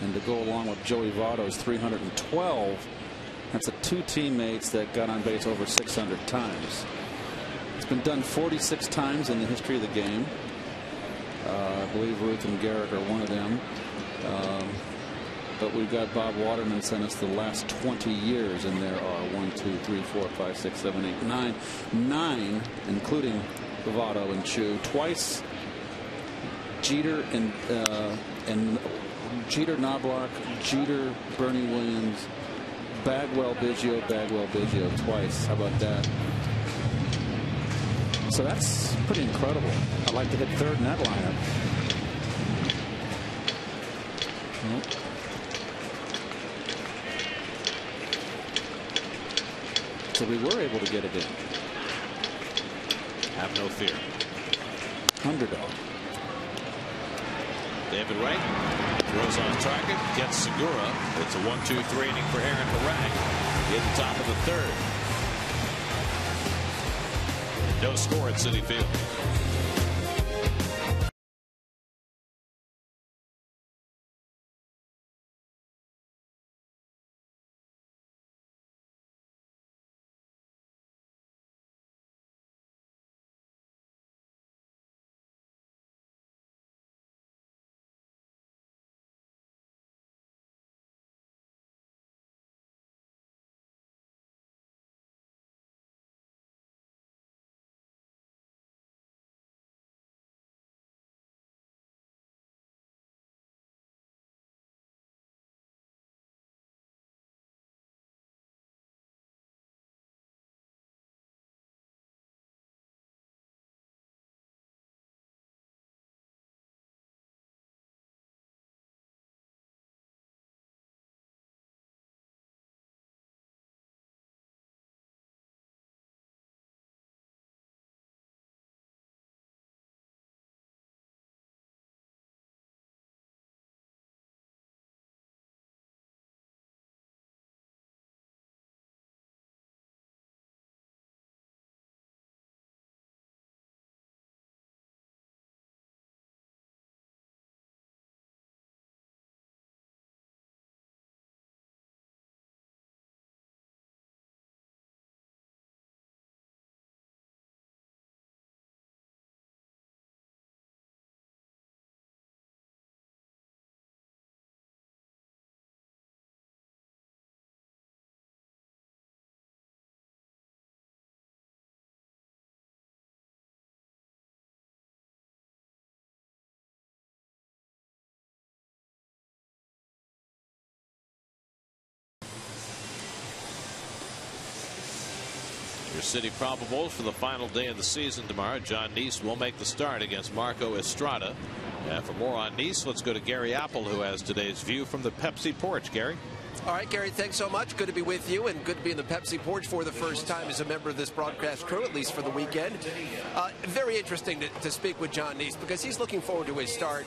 Speaker 4: And to go along with Joey Votto's 312, that's the 2 teammates that got on base over 600 times. It's been done 46 times in the history of the game. I believe Ruth and Garrett are one of them. But we've got Bob Waterman sent us the last 20 years, and there are 1, 2, 3, 4, 5, 6, 7, 8, 9. 9, including Votto and Choo. Twice Jeter and Jeter Knobloch, Jeter, Bernie Williams, Bagwell Biggio twice. How about that? So that's pretty incredible. I'd like to hit third in that lineup. Nope. So we were able to get it in.
Speaker 1: Have no fear.
Speaker 4: Underdog.
Speaker 1: David Wright throws on target, gets Segura. It's a 1-2-3 inning for Aaron Harang in the top of the 3rd. No score at Citi Field. Your city probables for the final day of the season tomorrow. John Neese will make the start against Marco Estrada. And for more on Neese, let's go to Gary Apple, who has today's view from the Pepsi porch. Gary.
Speaker 5: All right, Gary, thanks so much. Good to be with you, and good to be in the Pepsi porch for the first time as a member of this broadcast crew, at least for the weekend. Very interesting to speak with John Neese because he's looking forward to his start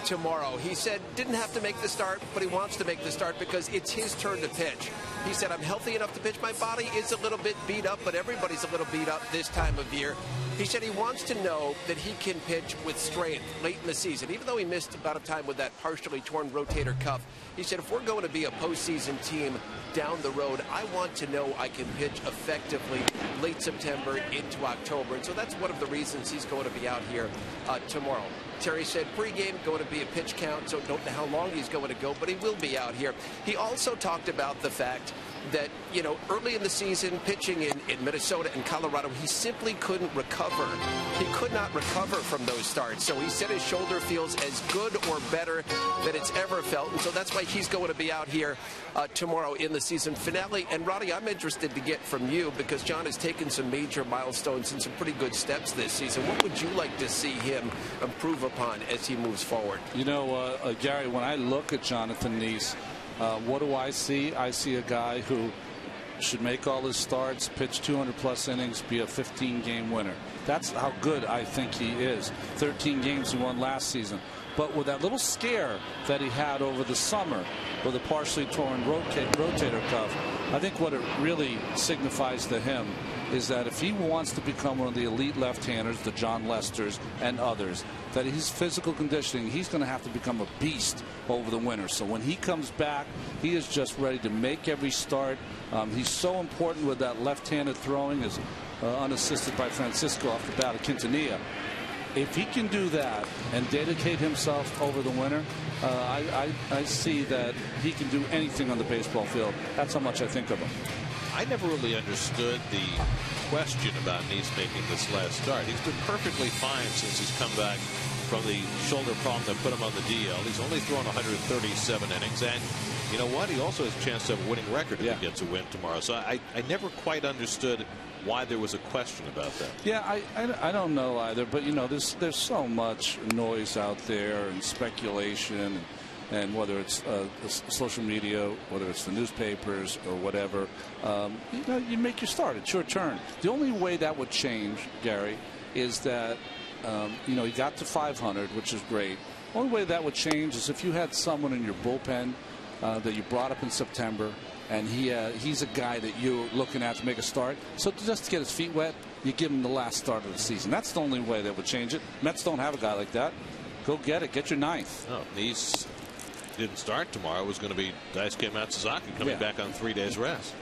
Speaker 5: tomorrow. He said didn't have to make the start, but he wants to make the start because it's his turn to pitch. He said, I'm healthy enough to pitch. My body is a little bit beat up, but everybody's a little beat up this time of year. He said he wants to know that he can pitch with strength late in the season, even though he missed a lot of time with that partially torn rotator cuff. He said, if we're going to be a postseason team down the road, I want to know I can pitch effectively late September into October. And so that's one of the reasons he's going to be out here tomorrow. Terry said pregame going to be a pitch count, so don't know how long he's going to go, but he will be out here. He also talked about the fact that, you know, early in the season, pitching in Minnesota and Colorado, he simply couldn't recover. He could not recover from those starts. So he said his shoulder feels as good or better than it's ever felt. And so that's why he's going to be out here tomorrow in the season finale. And Roddy, I'm interested to get from you because John has taken some major milestones and some pretty good steps this season. What would you like to see him improve upon as he moves forward?
Speaker 3: You know, Gary, when I look at Jonathan Neese, what do I see? I see a guy who should make all his starts, pitch 200+ innings, be a 15-game winner. That's how good I think he is. 13 games he won last season. But with that little scare that he had over the summer with a partially torn rotator cuff, I think what it really signifies to him is that if he wants to become one of the elite left-handers, the John Lesters and others, that his physical conditioning, he's going to have to become a beast over the winter. So when he comes back, he is just ready to make every start. He's so important with that left-handed throwing, is unassisted by Francisco off the bat of Quintanilla. If he can do that and dedicate himself over the winter, I see that he can do anything on the baseball field. That's how much I think of him.
Speaker 1: I never really understood the question about Neese making this last start. He's been perfectly fine since he's come back from the shoulder problem that put him on the DL. He's only thrown 137 innings, and you know what? He also has a chance to have a winning record if he gets a win tomorrow. So I never quite understood why there was a question about that.
Speaker 3: Yeah, I don't know either, but you know, there's so much noise out there and speculation, and whether it's social media, whether it's the newspapers or whatever, you know, you make your start. It's your turn. The only way that would change, Gary, is that you know, he got to 500, which is great. The only way that would change is if you had someone in your bullpen that you brought up in September, and he's a guy that you're looking at to make a start. So just to get his feet wet, you give him the last start of the season. That's the only way that would change it. Mets don't have a guy like that. Go get it. Get your ninth.
Speaker 1: Oh, Neese didn't start tomorrow. It was going to be Daisuke Matsuzaki coming back on 3 days rest.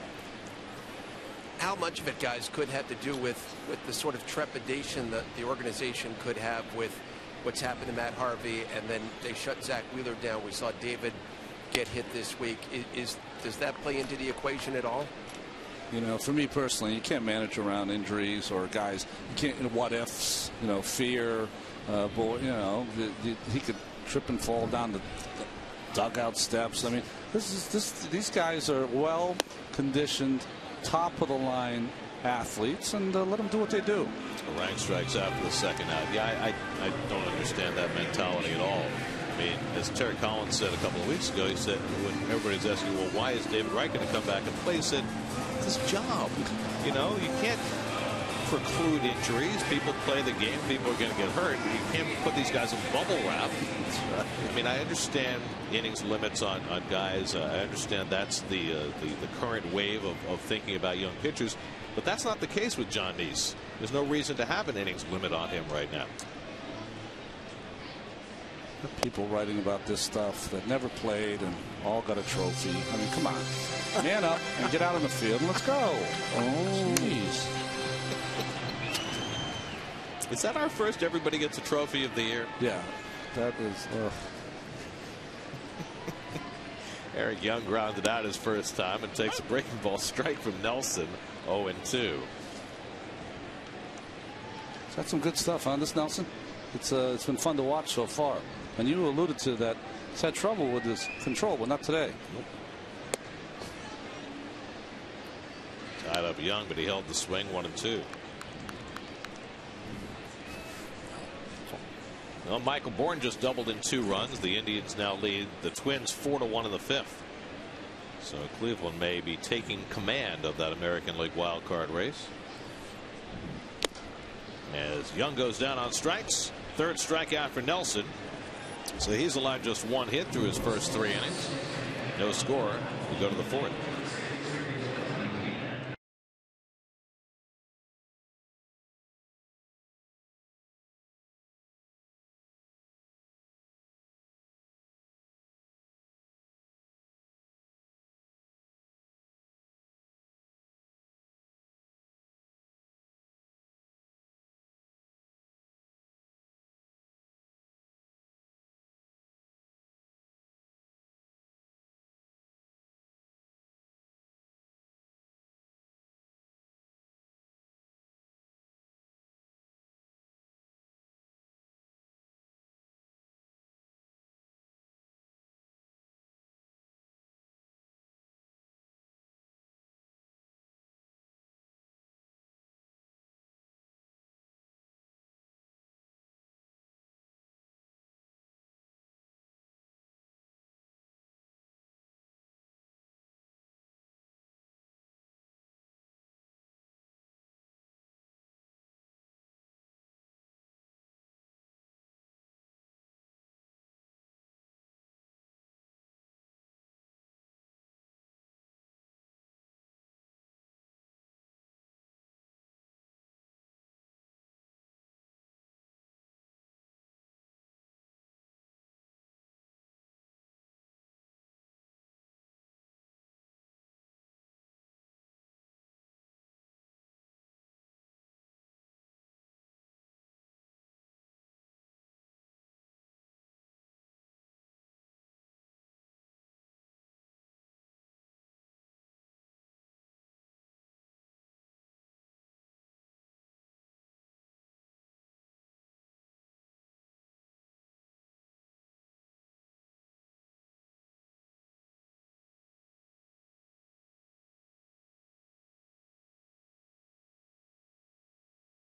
Speaker 5: How much of it, guys, could have to do with the sort of trepidation that the organization could have with what's happened to Matt Harvey, and then they shut Zach Wheeler down. We saw David get hit this week. Does that play into the equation at all?
Speaker 3: You know, for me personally, you can't manage around injuries or guys. You can't, what ifs, you know, fear. Boy, you know, he could trip and fall down the dugout steps. I mean, these guys are well conditioned, top of the line athletes, and let them do what they do.
Speaker 1: Rank strikes out for the second out. Yeah, I don't understand that mentality at all. I mean, as Terry Collins said a couple of weeks ago, he said when everybody's asking, well, why is David Wright going to come back and play? He said, it's his job. You know, you can't preclude injuries. People play the game. People are going to get hurt. You can't put these guys in bubble wrap. I mean, I understand innings limits on guys. I understand that's the current wave of thinking about young pitchers. But that's not the case with John Neese. There's no reason to have an innings limit on him right now.
Speaker 3: People writing about this stuff that never played and all got a trophy. I mean, come on. Man up and get out on the field and let's go. Oh, jeez.
Speaker 1: Is that our first everybody gets a trophy of the year?
Speaker 3: Yeah, that is.
Speaker 1: Eric Young grounded out his first time and takes a breaking ball strike from Nelson. 0-2.
Speaker 3: That's some good stuff, huh, this Nelson? It's been fun to watch so far. And you alluded to that he's had trouble with his control, but not today.
Speaker 1: Nope. tied up Young, but he held the swing 1-2. Well, Michael Bourne just doubled in 2 runs. The Indians now lead the Twins 4-1 in the 5th. So Cleveland may be taking command of that American League wild card race. As Young goes down on strikes, 3rd strikeout for Nelson. So he's allowed just 1 hit through his first 3 innings. No score. We go to the 4th.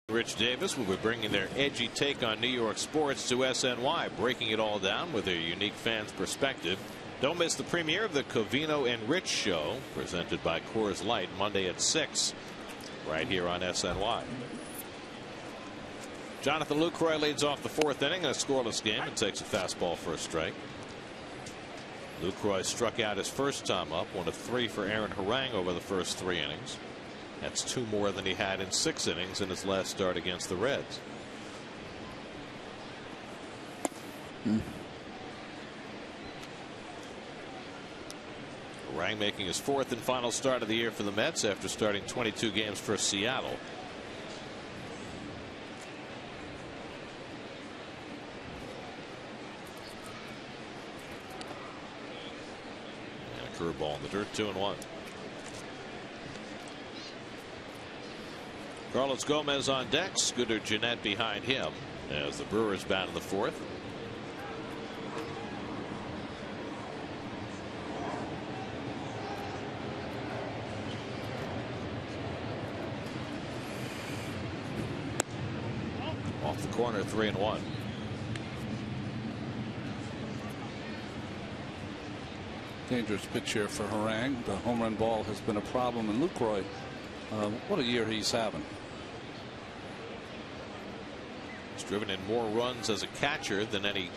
Speaker 1: Rich Davis will be bringing their edgy take on New York sports to SNY, breaking it all down with their unique fans' perspective. Don't miss the premiere of the Covino and Rich Show, presented by Coors Light, Monday at 6, right here on SNY. Jonathan Lucroy leads off the 4th inning in a scoreless game and takes a fastball for a strike. Lucroy struck out his first time up, 1 of 3 for Aaron Harang over the first 3 innings. That's 2 more than he had in 6 innings in his last start against the Reds. Harang making his 4th and final start of the year for the Mets after starting 22 games for Seattle. And a curveball in the dirt, 2-1. Carlos Gomez on deck. Scooter Gennett behind him as the Brewers bat in the 4th. Off the corner, 3-1.
Speaker 3: Dangerous pitch here for Harang. The home run ball has been a problem, and Lucroy, what a year he's having.
Speaker 1: He's driven in more runs as a catcher than any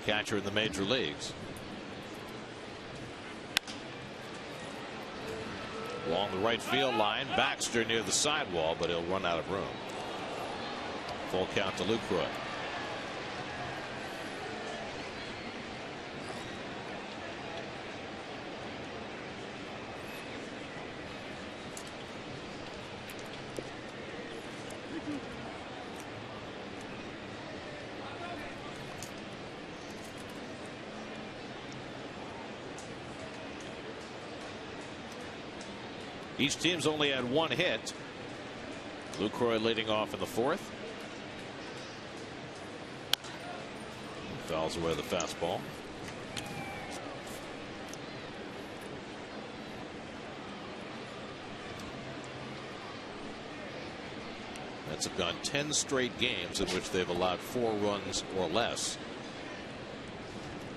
Speaker 1: catcher in the major leagues. Along the right field line, Baxter near the sidewall, but he'll run out of room. Full count to Lucroy. Each team's only had 1 hit. Lucroy leading off in the 4th. Fouls away the fastball. Mets have gone 10 straight games in which they've allowed 4 runs or less.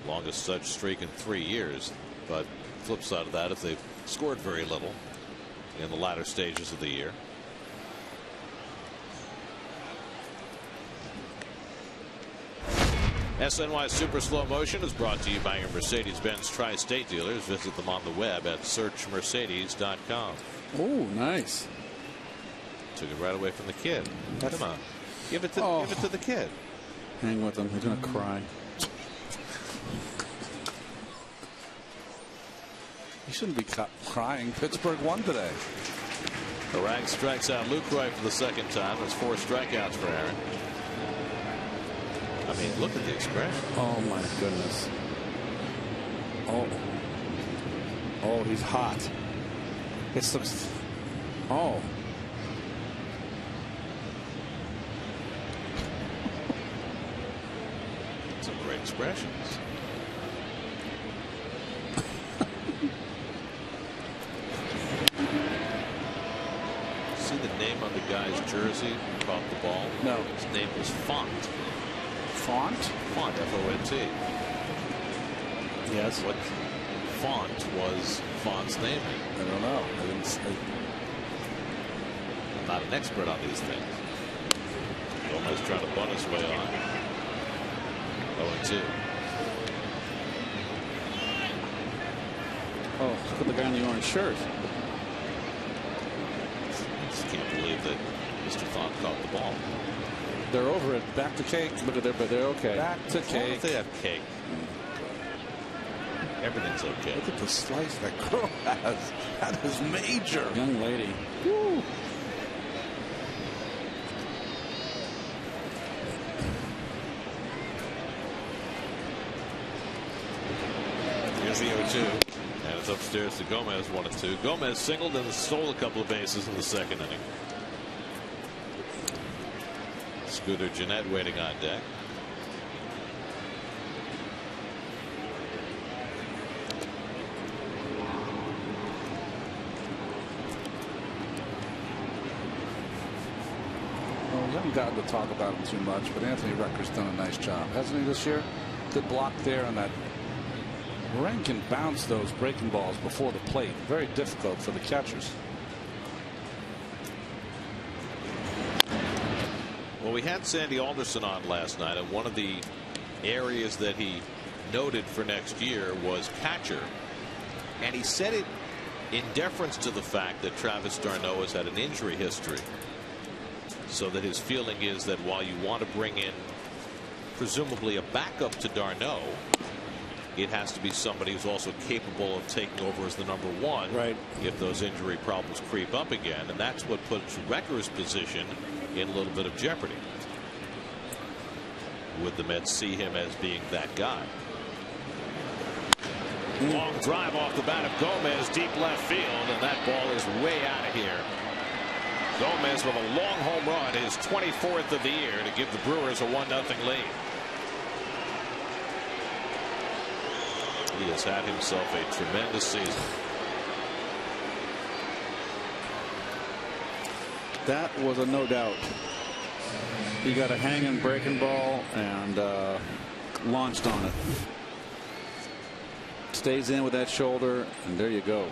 Speaker 1: Longest such streak in 3 years. But flip side of that is they've scored very little in the latter stages of the year. SNY Super Slow Motion is brought to you by your Mercedes-Benz Tri-State dealers. Visit them on the web at searchmercedes.com.
Speaker 4: Oh, nice.
Speaker 1: Took it right away from the kid. Come on. Give it to the kid.
Speaker 4: Hang with him. He's going to cry.
Speaker 3: You shouldn't be crying. Pittsburgh won today.
Speaker 1: Harang strikes out Lucroy for the second time. That's 4 strikeouts for Aaron. I mean, look at the expression.
Speaker 4: Oh, my goodness. Oh. Oh, he's hot. It looks. Oh.
Speaker 1: Some great expressions. See the name on the guy's jersey who caught the ball?
Speaker 4: No.
Speaker 1: His name was Font.
Speaker 4: Font?
Speaker 1: Font, F-O-N-T.
Speaker 4: Yes.
Speaker 1: What font was Font's name?
Speaker 4: I don't know. I didn't say.
Speaker 1: I'm not an expert on these things. Gomez trying to bunt his way on. 0-2.
Speaker 4: Oh, look at the guy in the orange shirt.
Speaker 1: Just can't believe that Mr. Font caught the ball.
Speaker 4: They're over it. Back to cake. Look at but they're okay.
Speaker 3: Back to cake.
Speaker 1: They have cake. Everything's okay.
Speaker 3: Look at the slice that girl has. That is major.
Speaker 4: Young lady. Woo.
Speaker 1: Here's the 0-2. And it's upstairs to Gomez, 1-2. Gomez singled and stole a couple of bases in the second inning. Scooter Gennett waiting on deck.
Speaker 3: Well, we haven't gotten to talk about him too much, but Anthony Recker's done a nice job, hasn't he, this year? Good block there, and that Moran can bounce those breaking balls before the plate. Very difficult for the catchers.
Speaker 1: Well, we had Sandy Alderson on last night, and one of the areas that he noted for next year was catcher. And he said it in deference to the fact that Travis d'Arnaud has had an injury history. So that his feeling is that while you want to bring in presumably a backup to d'Arnaud, it has to be somebody who's also capable of taking over as the #1
Speaker 4: right.
Speaker 1: if those injury problems creep up again. And that's what puts Recker's position in a little bit of jeopardy. Would the Mets see him as being that guy? Long drive off the bat of Gomez, deep left field, and that ball is way out of here. Gomez with a long home run, his 24th of the year, to give the Brewers a 1-0 lead. He has had himself a tremendous season.
Speaker 4: That was a no doubt. He got a hanging breaking ball and launched on it. Stays in with that shoulder, and there you go.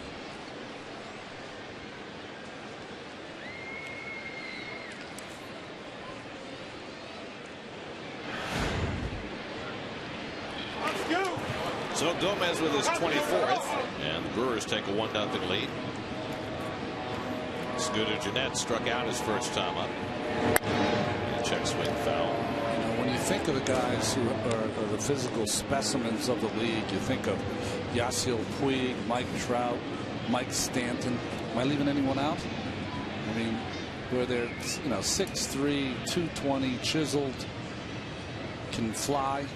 Speaker 1: So Gomez with his 24th, and the Brewers take a 1-0 lead. Scooter Gennett struck out his first time up. And check swing foul.
Speaker 3: When you think of the guys who are the physical specimens of the league, you think of Yasiel Puig, Mike Trout, Mike Stanton. Am I leaving anyone out? I mean, where they're 6'3", 220, chiseled, can fly.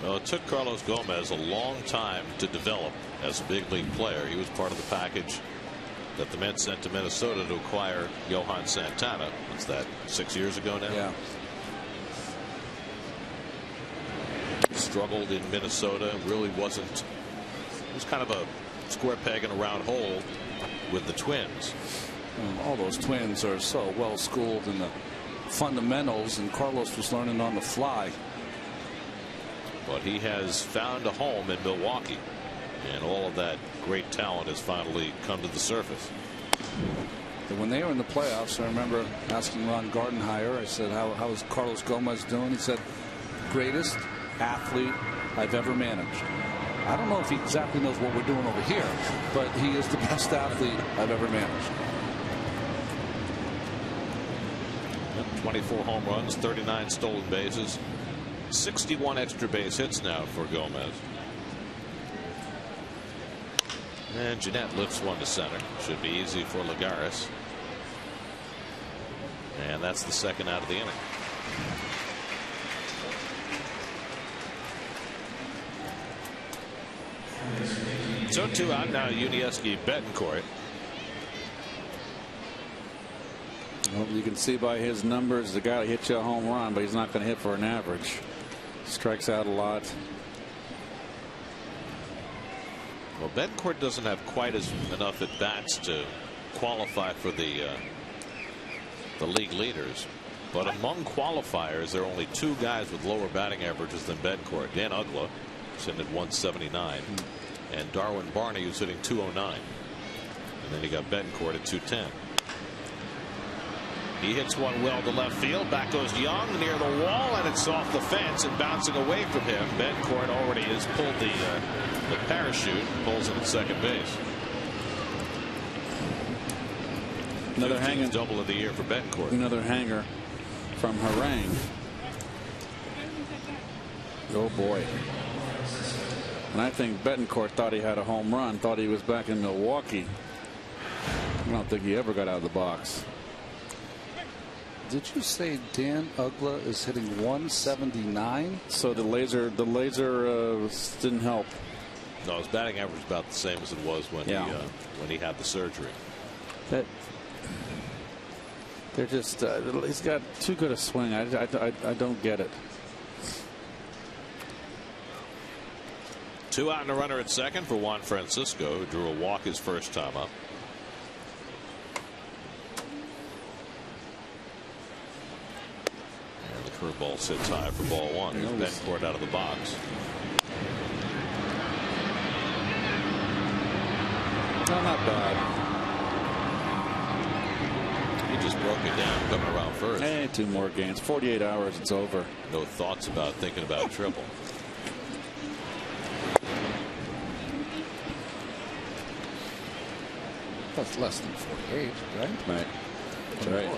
Speaker 1: Well, it took Carlos Gomez a long time to develop as a big league player. He was part of the package that the Mets sent to Minnesota to acquire Johan Santana. What's that, 6 years ago now?
Speaker 3: Yeah.
Speaker 1: Struggled in Minnesota. Really wasn't. It was kind of a square peg in a round hole with the Twins.
Speaker 3: All those Twins are so well schooled in the fundamentals, and Carlos was learning on the fly.
Speaker 1: But he has found a home in Milwaukee, and all of that great talent has finally come to the surface.
Speaker 3: When they were in the playoffs, I remember asking Ron Gardenhire, I said, how is Carlos Gomez doing? He said, greatest athlete I've ever managed. I don't know if he exactly knows what we're doing over here, but he is the best athlete I've ever managed.
Speaker 1: 24 home runs, 39 stolen bases, 61 extra base hits now for Gomez. And Jeanette lifts one to center. Should be easy for Lagares. And that's the second out of the inning. So 2 out now. Yuniesky Betancourt.
Speaker 4: Well, you can see by his numbers the guy hit you a home run, but he's not going to hit for an average. Strikes out a lot.
Speaker 1: Well, Betancourt doesn't have quite enough at bats to qualify for the league leaders, but among qualifiers there are only 2 guys with lower batting averages than Betancourt. Dan Uggla, sitting at 179, and Darwin Barney, who's hitting 209, and then you got Betancourt at 210. He hits one well to left field. Back goes Young near the wall, and it's off the fence and bouncing away from him. Betancourt already has pulled the parachute, pulls it at second base.
Speaker 4: Another hanging
Speaker 1: double of the year for Betancourt.
Speaker 4: Another hanger from Harang. Oh boy. And I think Betancourt thought he had a home run, thought he was back in Milwaukee. I don't think he ever got out of the box.
Speaker 3: Did you say Dan Uggla is hitting 179?
Speaker 4: So the laser didn't help.
Speaker 1: No, his batting average is about the same as it was when he had the surgery.
Speaker 4: They're just he's got too good a swing. I don't get it.
Speaker 1: 2 out and a runner at second for Juan Francisco, who drew a walk his first time up. And the curveball sits high for ball 1. Here's Betancourt out of the box.
Speaker 4: No, not bad.
Speaker 1: He just broke it down coming around first.
Speaker 4: Hey, 2 more games. 48 hours, it's over.
Speaker 1: No thoughts about thinking about triple.
Speaker 3: That's less than 48, right?
Speaker 4: Right. That's right.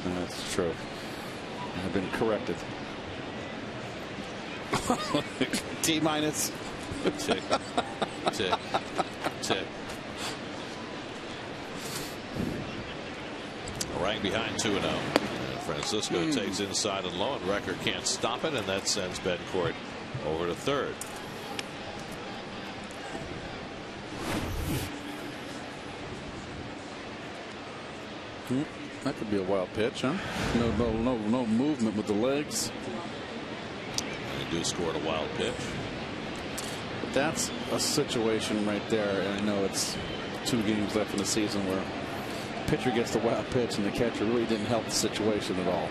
Speaker 4: That's true. I've been corrected. T minus.
Speaker 1: Tick. Tick. Tick. Right behind 2-0. Francisco takes inside and low, and Recker can't stop it, and that sends Betancourt over to third.
Speaker 4: That could be a wild pitch, huh? No movement with the legs.
Speaker 1: They do score a wild pitch.
Speaker 4: But that's a situation right there, and I know it's 2 games left in the season where pitcher gets the wild pitch and the catcher really didn't help the situation at all.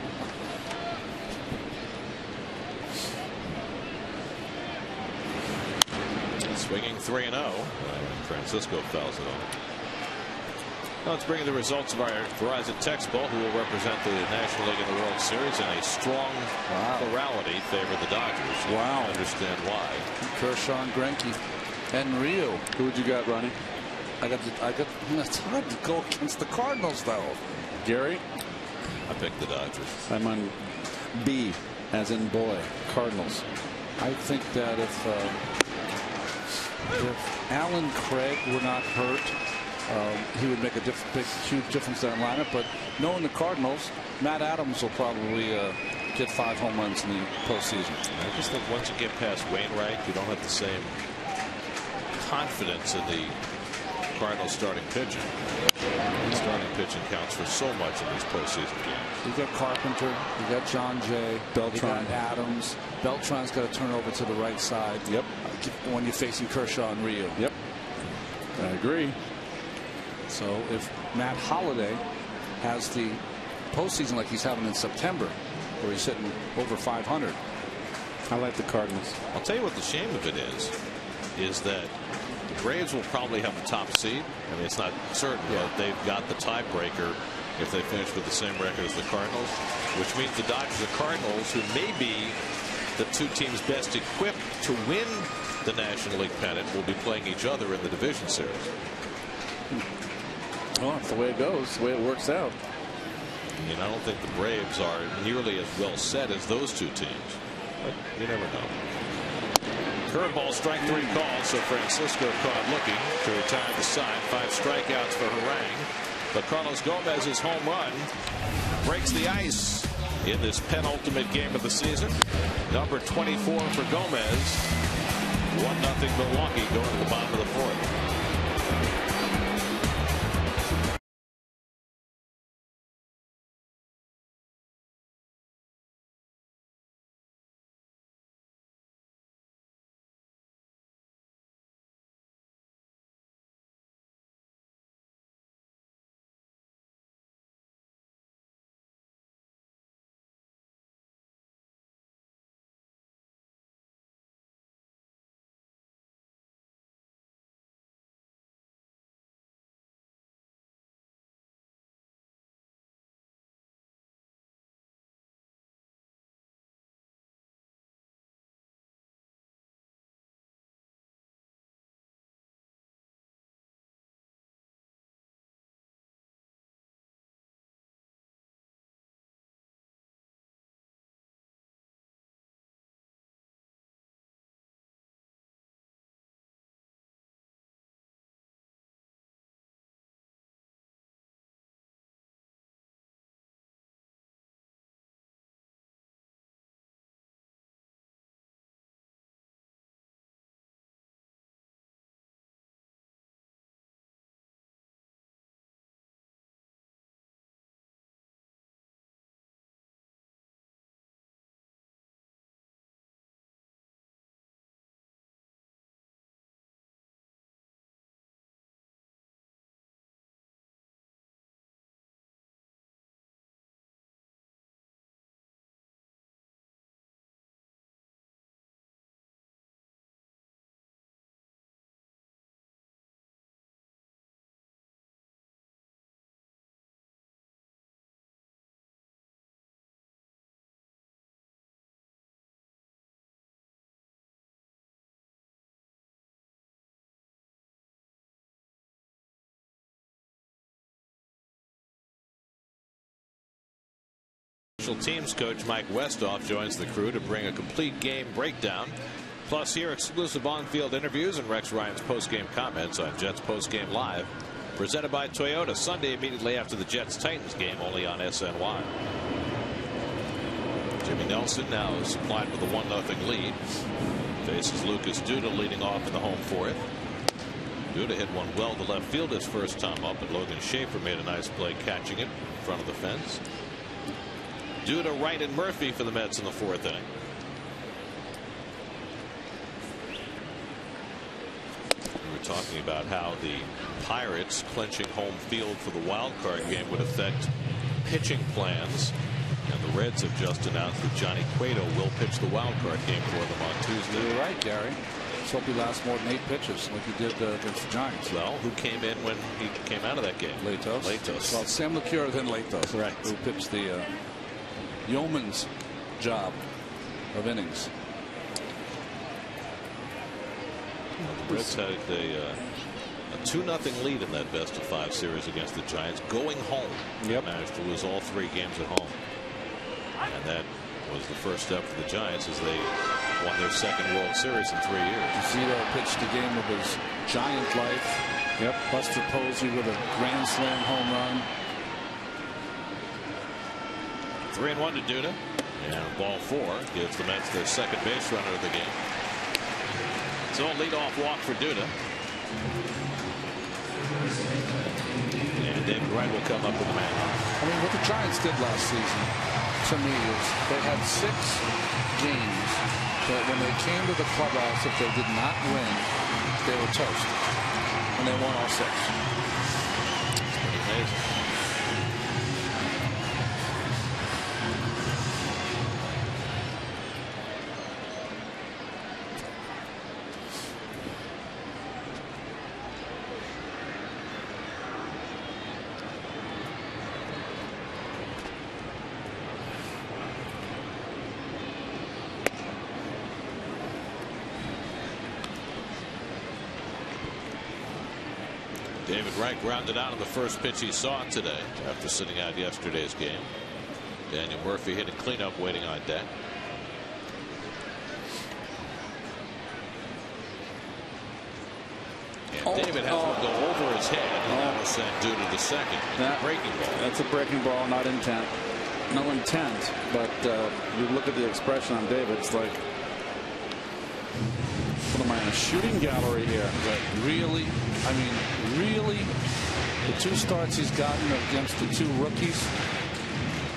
Speaker 1: Swinging 3-0. Francisco fouls it off. Now let's bring you the results of our Verizon Text Bowl, who will represent the National League in the World Series, and a strong plurality favor the Dodgers.
Speaker 4: Wow.
Speaker 1: I understand why.
Speaker 3: Kershaw and Greinke and Rio.
Speaker 4: Who would you got, Ronnie?
Speaker 3: I got. It's hard to go against the Cardinals, though.
Speaker 4: Gary?
Speaker 1: I picked the Dodgers.
Speaker 4: I'm on B, as in boy, Cardinals.
Speaker 3: I think that if Alan Craig were not hurt, he would make a huge difference in that lineup. But knowing the Cardinals, Matt Adams will probably get 5 home runs in the postseason.
Speaker 1: I just think once you get past Wainwright, you don't have the same confidence in the Cardinals starting pitching. Starting pitching counts for so much in these postseason games.
Speaker 3: You got Carpenter, you got John Jay,
Speaker 4: Beltran.
Speaker 3: You got Adams. Beltran's got to turn over to the right side.
Speaker 4: Yep.
Speaker 3: When you're facing Kershaw and Rio.
Speaker 4: Yep. I agree.
Speaker 3: So if Matt Holliday has the postseason like he's having in September, where he's hitting over 500.
Speaker 4: I like the Cardinals.
Speaker 1: I'll tell you what the shame of it is that the Braves will probably have the top seed. I mean, it's not certain, but they've got the tiebreaker if they finish with the same record as the Cardinals, which means the Dodgers and Cardinals, who may be the two teams best equipped to win the National League pennant, will be playing each other in the division series.
Speaker 4: Well, that's the way it goes, the way it works out.
Speaker 1: I mean, I don't think the Braves are nearly as well set as those two teams, but you never know. Curveball, strike 3 call, so Francisco caught looking to retire the side. 5 strikeouts for Harang. But Carlos Gomez's home run breaks the ice in this penultimate game of the season. Number 24 for Gomez. 1-0 Milwaukee going to the bottom of the 4th. Teams coach Mike Westhoff joins the crew to bring a complete game breakdown. Plus, hear exclusive on-field interviews and Rex Ryan's post-game comments on Jets Post-Game Live. Presented by Toyota, Sunday immediately after the Jets-Titans game, only on SNY. Jimmy Nelson now is supplied with a 1-0 lead. Faces Lucas Duda leading off in the home 4th. Duda hit one well to left field his first time up, and Logan Schaefer made a nice play catching it in front of the fence. Duda, Wright, and Murphy for the Mets in the 4th inning. We were talking about how the Pirates clinching home field for the wild card game would affect pitching plans. And the Reds have just announced that Johnny Cueto will pitch the wild card game for them on Tuesday.
Speaker 3: You're right, Gary. Let's hope he lasts more than 8 pitches like he did against the Giants.
Speaker 1: Well, who came in when he came out of that game?
Speaker 3: Latos.
Speaker 1: Latos.
Speaker 3: Well, Sam LeCure, then Latos.
Speaker 1: Right.
Speaker 3: Who pitched the yeoman's job of innings.
Speaker 1: The Reds had a 2-0 lead in that best-of-5 series against the Giants going home.
Speaker 3: Yep.
Speaker 1: Managed to lose all 3 games at home. And that was the first step for the Giants as they won their 2nd World Series in 3 years.
Speaker 3: Zito pitched the game of his Giant life.
Speaker 4: Yep.
Speaker 3: Buster Posey with a grand slam home run.
Speaker 1: 3-1 to Duda. And ball 4 gives the Mets their 2nd base runner of the game. So a leadoff walk for Duda. And David Wright will come up with the man.
Speaker 3: I mean, what the Giants did last season to me is they had 6 games that when they came to the clubhouse, if they did not win, they were toast. I and they won all 6.
Speaker 1: It's pretty amazing. David Wright grounded out on the first pitch he saw today after sitting out yesterday's game. Daniel Murphy hit a cleanup waiting on deck. And David has one go over his head, and that was sent due to the second. Breaking ball.
Speaker 4: That's a breaking ball, not intent. No intent, but you look at the expression on David, it's like, what am I in a shooting gallery here?
Speaker 3: But really, I mean, really, the 2 starts he's gotten against the 2 rookies,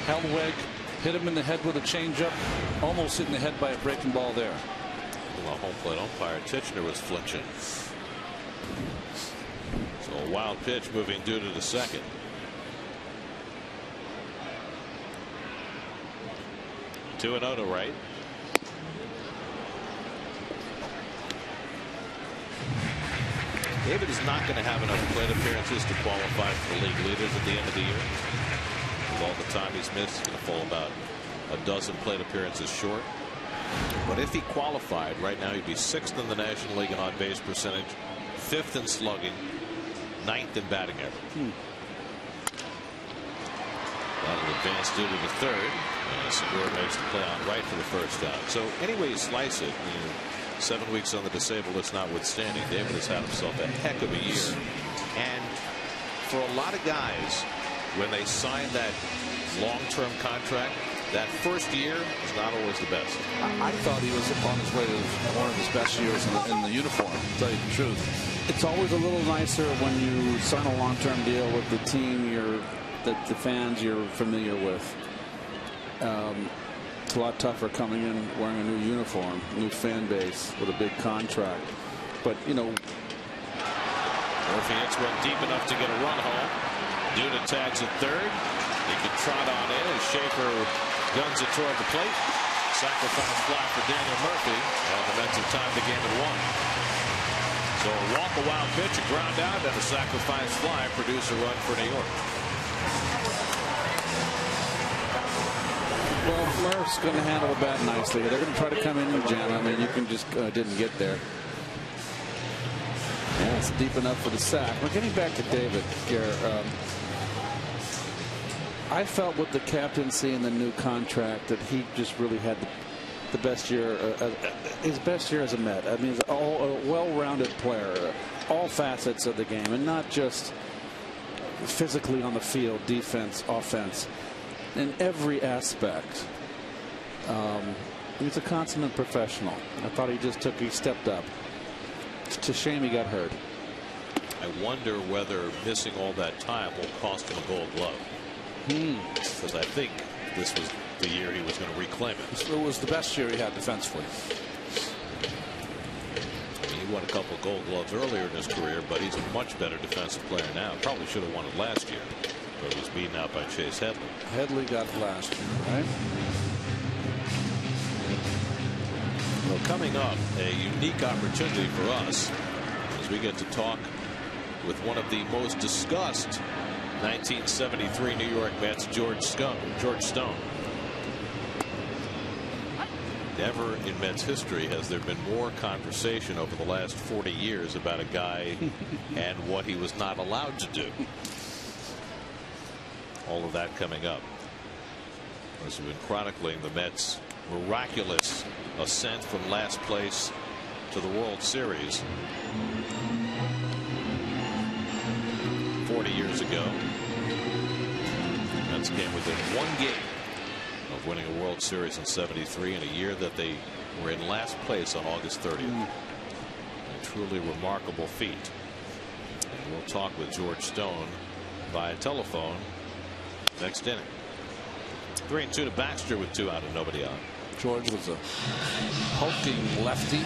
Speaker 3: Hellweg hit him in the head with a changeup, almost hit in the head by a breaking ball there.
Speaker 1: Well, home plate umpire Titchener was flinching. So a wild pitch moving due to the second. Two and 0 to Wright. David is not going to have enough plate appearances to qualify for the league leaders at the end of the year. With all the time he's missed, he's going to fall about a dozen plate appearances short. But if he qualified right now, he'd be 6th in the National League in on-base percentage, 5th in slugging, 9th in batting average. That'll advance due to the third. And Segura makes the play on right for the first out. So any way you slice it, 7 weeks on the disabled list notwithstanding, David has had himself a heck of a year. And for a lot of guys, when they sign that long-term contract, that first year is not always the best.
Speaker 3: I thought he was on his way to one of his best years in the uniform, to tell you the truth.
Speaker 4: It's always a little nicer when you sign a long-term deal with the team the fans you're familiar with. It's a lot tougher coming in wearing a new uniform, new fan base with a big contract. But Murphy
Speaker 1: hits one deep enough to get a run home. Duda tags at third. He can trot on in as Schaefer guns it toward the plate. Sacrifice fly for Daniel Murphy, and the Mets have tied the game at 1. So a walk, a wild pitch, a ground out, and a sacrifice fly produce a run for New York.
Speaker 4: Well, Murph's going to handle the bat nicely. They're going to try to come in and jam him, and you can just didn't get there. Yeah, it's deep enough for the sack. We're getting back to David here. I felt with the captaincy and the new contract that he just really had the best year, his best year as a Met. I mean, he's a well-rounded player, all facets of the game, and not just physically on the field, defense, offense. In every aspect. He's a consummate professional. I thought he stepped up. It's a shame he got hurt.
Speaker 1: I wonder whether missing all that time will cost him a Gold Glove. Because I think this was the year he was going to reclaim it.
Speaker 3: It was the best year he had defensively.
Speaker 1: He won a couple of Gold Gloves earlier in his career, but he's a much better defensive player now. Probably should have won it last year. But he was beaten out by Chase Headley.
Speaker 3: Headley got it last year, right?
Speaker 1: Well, coming up, a unique opportunity for us as we get to talk with one of the most discussed 1973 New York Mets, George Stone. Never in Mets history has there been more conversation over the last 40 years about a guy and what he was not allowed to do. All of that coming up as we've been chronicling the Mets' miraculous ascent from last place to the World Series 40 years ago. The Mets came within 1 game of winning a World Series in '73 in a year that they were in last place on August 30th. A truly remarkable feat. And we'll talk with George Stone via telephone next inning. 3-2 to Baxter with 2 out and nobody out.
Speaker 3: George was a hulking lefty.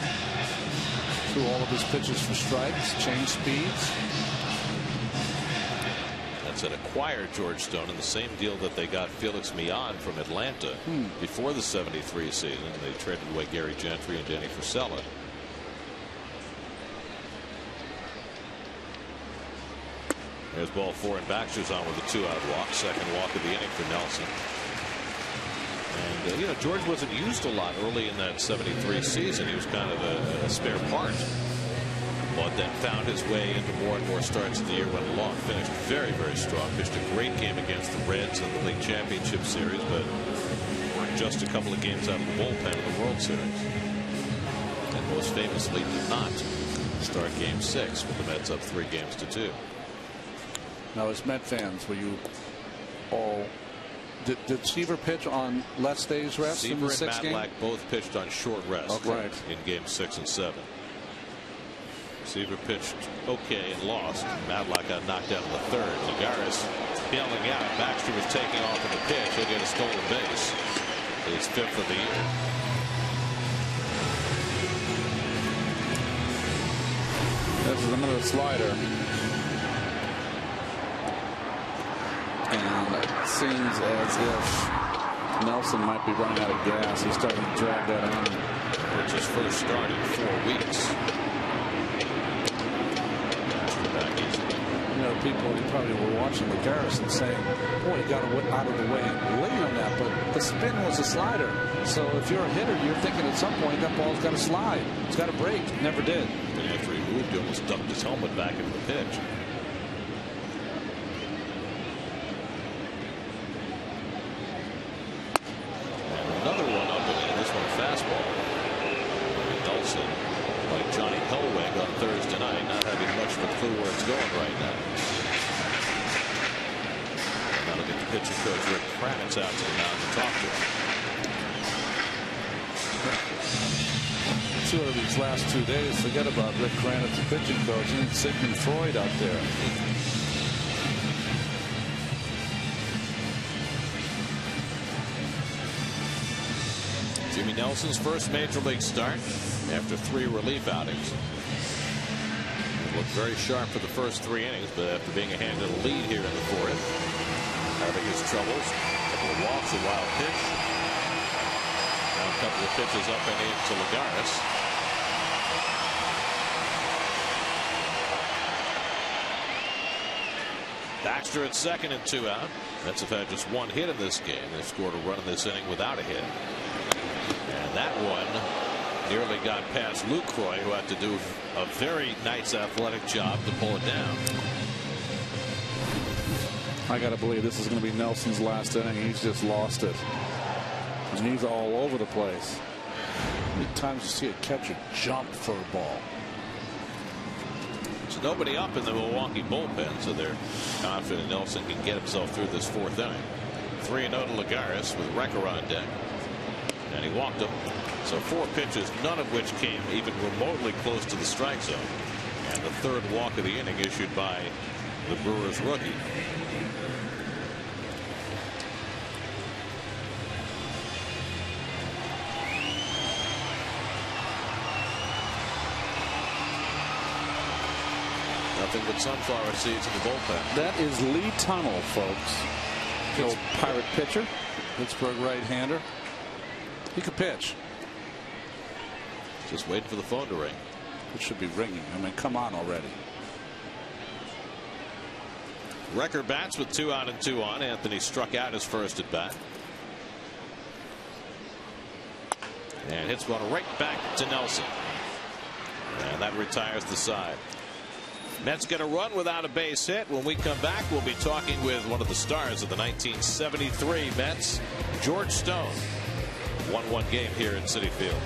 Speaker 3: through all of his pitches for strikes, change speeds.
Speaker 1: That's an acquired George Stone in the same deal that they got Felix Millan from Atlanta before the '73 season. They traded away Gary Gentry and Danny Frisella. There's ball 4 and Baxter's on with a 2-out walk. Second walk of the inning for Nelson. And you know, George wasn't used a lot early in that '73 season. He was kind of a spare part, but then found his way into more and more starts as the year went along. Finished very, very strong. Pitched a great game against the Reds in the League Championship Series, but just a couple of games out of the bullpen in the World Series. And most famously did not start Game 6 with the Mets up 3-2.
Speaker 3: Now, as Met fans, were you all? Did Seaver pitch on less days rest?
Speaker 1: Seaver
Speaker 3: in the
Speaker 1: and
Speaker 3: sixth game?
Speaker 1: Matlack both pitched on short rest in Game 6 and 7. Seaver pitched okay and lost. Matlack got knocked out in the third. Lagares bailing out. Baxter was taking off in the pitch. He'll get a stolen base. His 5th of the year.
Speaker 4: This is another slider. And it seems as if Nelson might be running out of gas. He's starting to drag that on.
Speaker 1: Which his first start in 4 weeks.
Speaker 3: You know, people probably were watching Lagares and saying, boy, he got out of the way late on that, but the spin was a slider. So if you're a hitter, you're thinking at some point that ball's got to slide. It's got to break. Never did.
Speaker 1: And after he moved, he almost dumped his helmet back into the pitch. And another one up and in. This one a fastball. Nelson, like Johnny Hellweg on Thursday night, not having much of a clue where it's going right now. And that'll get the pitching coach Rick Kranitz out to the mound to talk to him.
Speaker 3: 2 of these last 2 days, forget about Rick Kranitz, the pitching coach, and Sigmund Freud out there.
Speaker 1: Jimmy Nelson's first major league start after 3 relief outings. He looked very sharp for the first 3 innings, but after being a hand in the lead here in the 4th, having his troubles. A couple of walks, a wild pitch. Now a couple of pitches up and in to Lagares. Baxter at second and 2 out. Mets have had just 1 hit in this game. They've scored a run in this inning without a hit. And that one nearly got past Lucroy, who had to do a very nice athletic job to pull it down.
Speaker 4: I got to believe this is going to be Nelson's last inning. He's just lost it. And he's all over the place.
Speaker 3: How many times you see a catcher jump for a ball?
Speaker 1: There's nobody up in the Milwaukee bullpen, so they're confident Nelson can get himself through this 4th inning. 3-0 to Lagares with Recker on deck. And he walked him. So 4 pitches, none of which came even remotely close to the strike zone. And the 3rd walk of the inning issued by the Brewers rookie. Nothing but sunflower seeds in the bullpen.
Speaker 4: That is Lee Tunnell, folks. The old Pirate pitcher.
Speaker 3: Pittsburgh right-hander. He could pitch.
Speaker 1: Just waiting for the phone to ring.
Speaker 3: It should be ringing. I mean, come on already.
Speaker 1: Recker bats with 2 out and 2 on. Anthony struck out his first at bat. And hits one right back to Nelson. And that retires the side. Mets get a run without a base hit. When we come back, we'll be talking with one of the stars of the 1973 Mets, George Stone. 1-1 game here in Citi Field.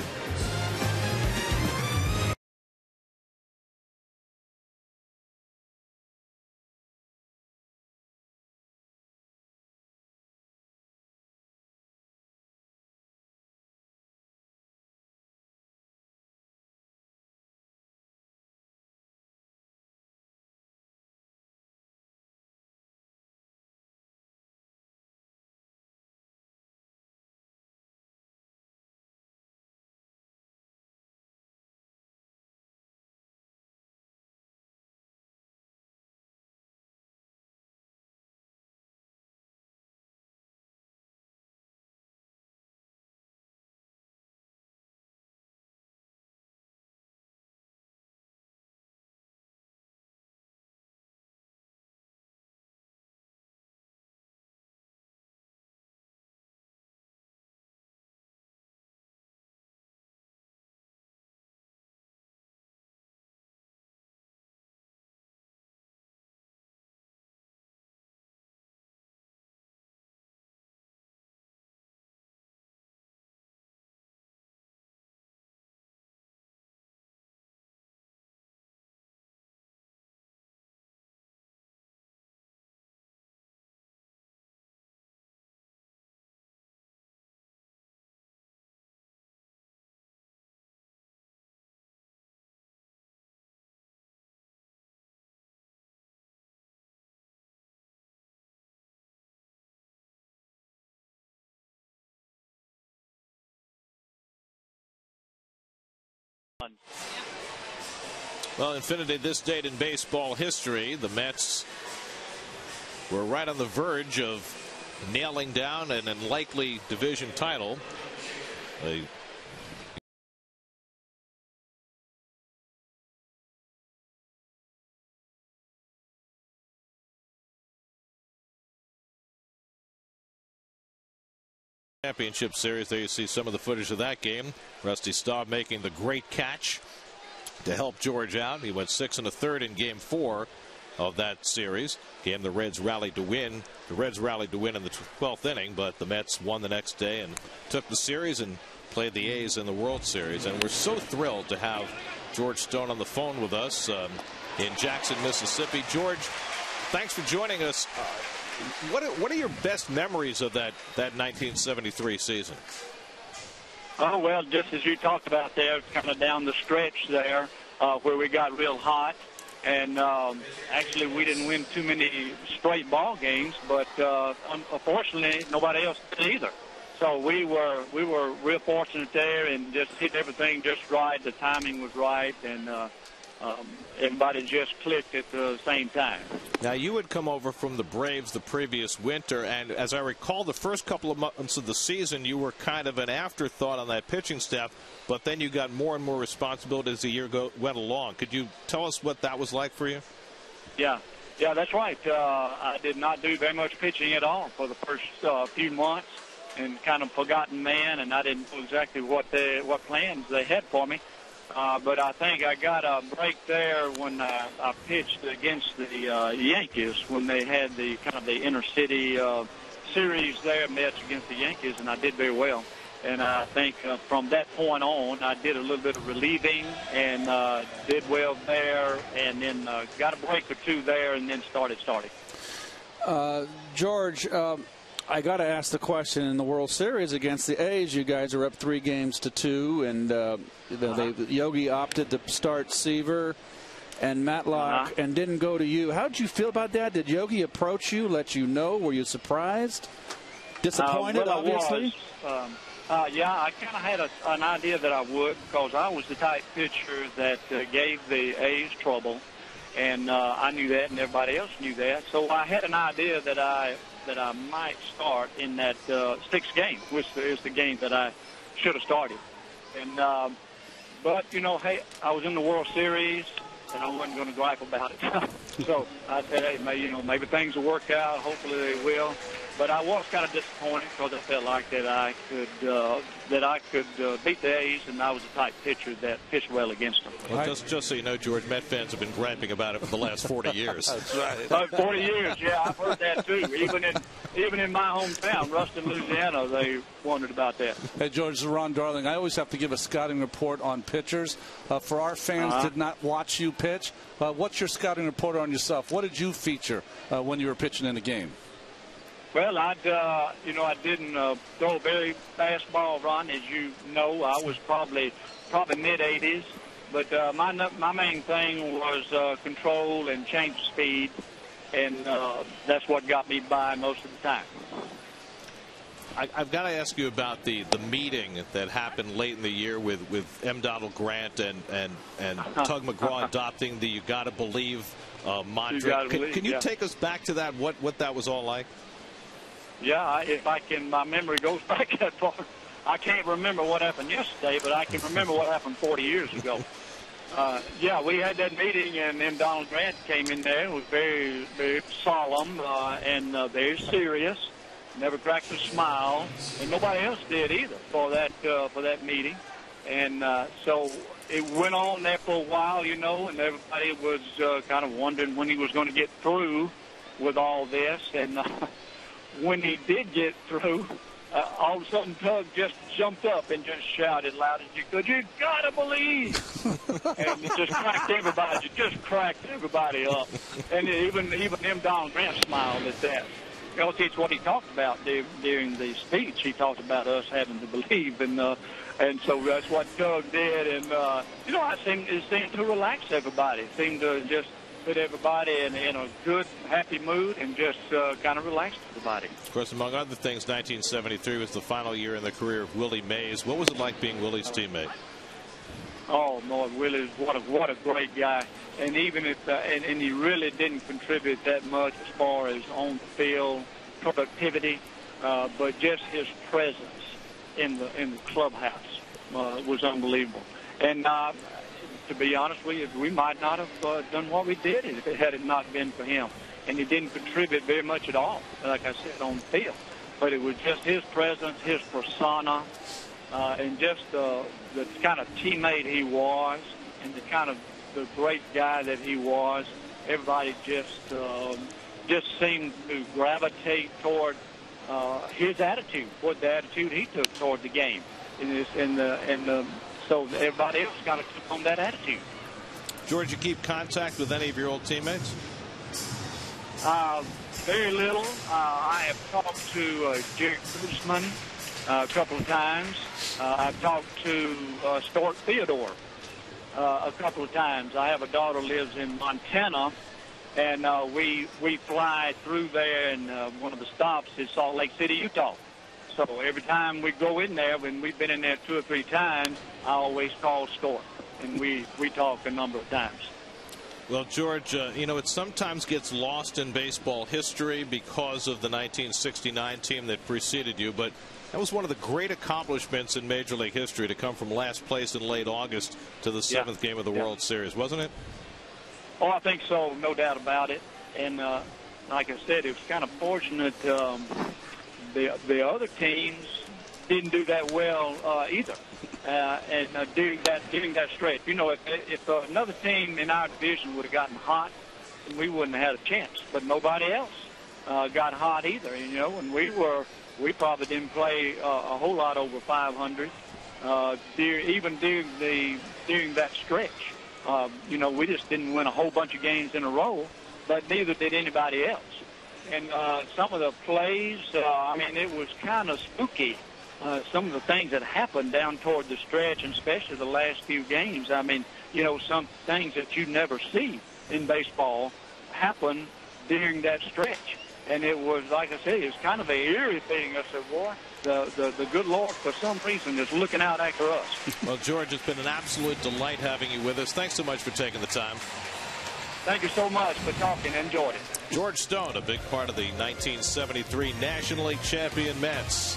Speaker 1: Well, Infinity, this date in baseball history, the Mets were right on the verge of nailing down an unlikely division title. Championship series. There you see some of the footage of that game. Rusty Staub making the great catch to help George out. He went 6 1/3 in Game 4 of that series. Game the Reds rallied to win. The Reds rallied to win in the 12th inning, but the Mets won the next day and took the series and played the A's in the World Series. And we're so thrilled to have George Stone on the phone with us in Jackson, Mississippi. George, thanks for joining us. What are your best memories of that 1973 season?
Speaker 6: Oh, well, just as you talked about there, kind of down the stretch there where we got real hot. And actually, we didn't win too many straight ball games, but unfortunately, nobody else did either. So we were real fortunate there and just hit everything just right. The timing was right, and everybody just clicked at the same time.
Speaker 1: Now, you had come over from the Braves the previous winter, and as I recall, the first couple of months of the season, you were kind of an afterthought on that pitching staff, but then you got more and more responsibility as the year went along. Could you tell us what that was like for you?
Speaker 6: Yeah, that's right. I did not do very much pitching at all for the first few months, and kind of forgotten man, and I didn't know exactly what plans they had for me. But I think I got a break there when I pitched against the Yankees when they had the kind of the inter-city series there, Mets against the Yankees, and I did very well. And I think from that point on, I did a little bit of relieving and did well there, and then got a break or two there, and then started.
Speaker 4: George, I got to ask the question. In the World Series against the A's, you guys are up 3-2, and Yogi opted to start Seaver and Matlock and didn't go to you. How did you feel about that? Did Yogi approach you, let you know? Were you surprised? Disappointed,
Speaker 6: well,
Speaker 4: obviously?
Speaker 6: Yeah, I kind of had an idea that I would, because I was the type pitcher that gave the A's trouble, and I knew that, and everybody else knew that. So I had an idea that I might start in that sixth game, which is the game that I should have started. And but hey, I was in the World Series, and I wasn't going to gripe about it. So I said, hey, maybe things will work out. Hopefully they will. But I was kind of disappointed because I felt like that I could beat the A's, and I was the type pitcher that pitched well against them.
Speaker 1: Well, just so you know, George, Met fans have been griping about it for the last 40 years.
Speaker 6: That's right. 40 years, yeah, I've heard that too. Even in my hometown, Ruston, Louisiana, they wondered about that.
Speaker 3: Hey, George, Ron Darling, I always have to give a scouting report on pitchers. For our fans did not watch you pitch, what's your scouting report on yourself? What did you feature when you were pitching in a game?
Speaker 6: Well, I didn't throw a very fast ball, Ron. As you know, I was probably mid-80s. But my main thing was control and change of speed, and that's what got me by most of the time.
Speaker 1: I've got to ask you about the meeting that happened late in the year with M. Donald Grant and Tug McGraw adopting the "You Gotta Believe" mantra. Can you take us back to that? What that was all like?
Speaker 6: Yeah, if I can, my memory goes back that far. I can't remember what happened yesterday, but I can remember what happened 40 years ago. Yeah, we had that meeting, and then Donald Grant came in there. It was very, very solemn and very serious. Never cracked a smile, and nobody else did either for that meeting. And so it went on there for a while, and everybody was kind of wondering when he was going to get through with all this. And when he did get through, all of a sudden Tug just jumped up and just shouted loud as you could, "You gotta believe!" And it just cracked everybody. It just cracked everybody up. And even M. Donald Grant smiled at that. It's what he talked about during the speech. He talked about us having to believe, and so that's what Tug did. And it seemed to relax everybody. It seemed to just put everybody in a good, happy mood and just kind of relaxed everybody.
Speaker 1: Of course, among other things, 1973 was the final year in the career of Willie Mays. What was it like being Willie's teammate?
Speaker 6: Oh, Lord, Willie, what a great guy. And even if and he really didn't contribute that much as far as on the field productivity, but just his presence in the clubhouse was unbelievable. And to be honest with you, we might not have done what we did if it had it not been for him. And he didn't contribute very much at all, like I said, on the field. But it was just his presence, his persona, and just the kind of teammate he was, and the kind of the great guy that he was. Everybody just seemed to gravitate toward his attitude, what the attitude he took toward the game, so everybody else got to took on that attitude.
Speaker 1: George, you keep contact with any of your old teammates?
Speaker 6: Very little. I have talked to Jerry Kuzman a couple of times. I've talked to Stuart Theodore a couple of times. I have a daughter who lives in Montana, and we fly through there, and one of the stops is Salt Lake City, Utah. So every time we go in there, when we've been in there 2 or 3 times, I always call Stuart, and we talk a number of times.
Speaker 1: Well, George, it sometimes gets lost in baseball history because of the 1969 team that preceded you, but that was one of the great accomplishments in Major League history to come from last place in late August to the 7th game of the World Series, wasn't it?
Speaker 6: Oh, I think so, no doubt about it. And like I said, it was kind of fortunate the other teams didn't do that well either. And during that stretch, if another team in our division would have gotten hot, we wouldn't have had a chance. But nobody else got hot either. And we probably didn't play a whole lot over 500 even during that stretch. We just didn't win a whole bunch of games in a row, but neither did anybody else. And some of the plays, it was kind of spooky. Some of the things that happened down toward the stretch, and especially the last few games. Some things that you never see in baseball happen during that stretch. And it was, like I said, it was kind of an eerie thing. I said, boy, the good Lord, for some reason, is looking out after us.
Speaker 1: Well, George, it's been an absolute delight having you with us. Thanks so much for taking the time.
Speaker 6: Thank you so much for talking. Enjoyed it.
Speaker 1: George Stone, a big part of the 1973 National League champion Mets,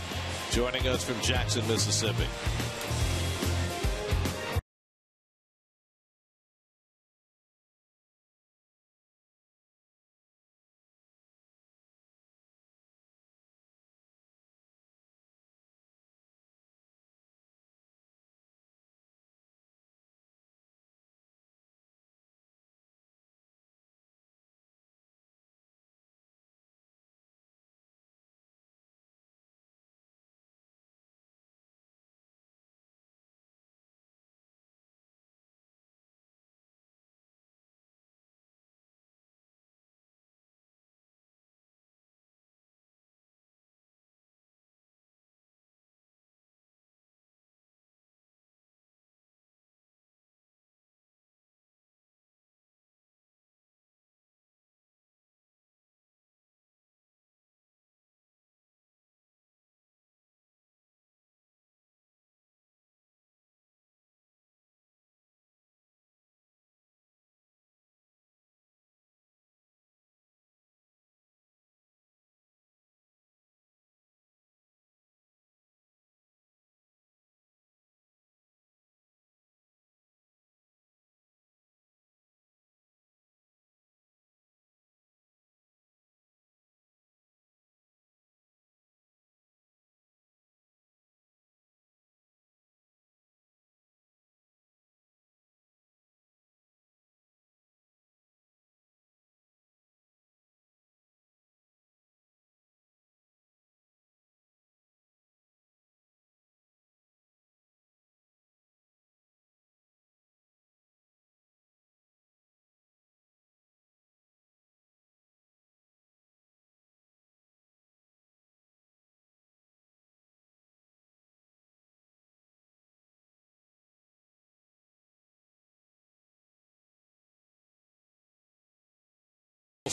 Speaker 1: joining us from Jackson, Mississippi.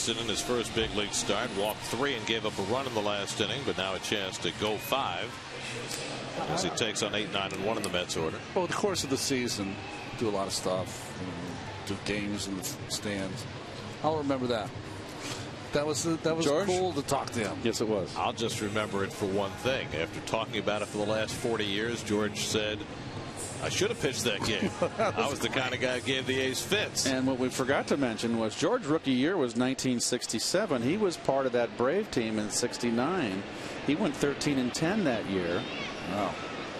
Speaker 1: In his first big league start, walked 3 and gave up a run in the last inning, but now a chance to go 5 as he takes on 8, 9, and 1 in the Mets order.
Speaker 3: Over the course of the season, do a lot of stuff, do games in the stands. I'll remember that. That was
Speaker 4: George?
Speaker 3: cool to talk to him.
Speaker 4: Yes, it was.
Speaker 1: I'll just remember it for one thing. After talking about it for the last 40 years, George said, I should have pitched that game. I was the kind of guy who gave the A's fits.
Speaker 4: And what we forgot to mention was George's rookie year was 1967. He was part of that Brave team in '69. He went 13-10 that year.
Speaker 3: Wow.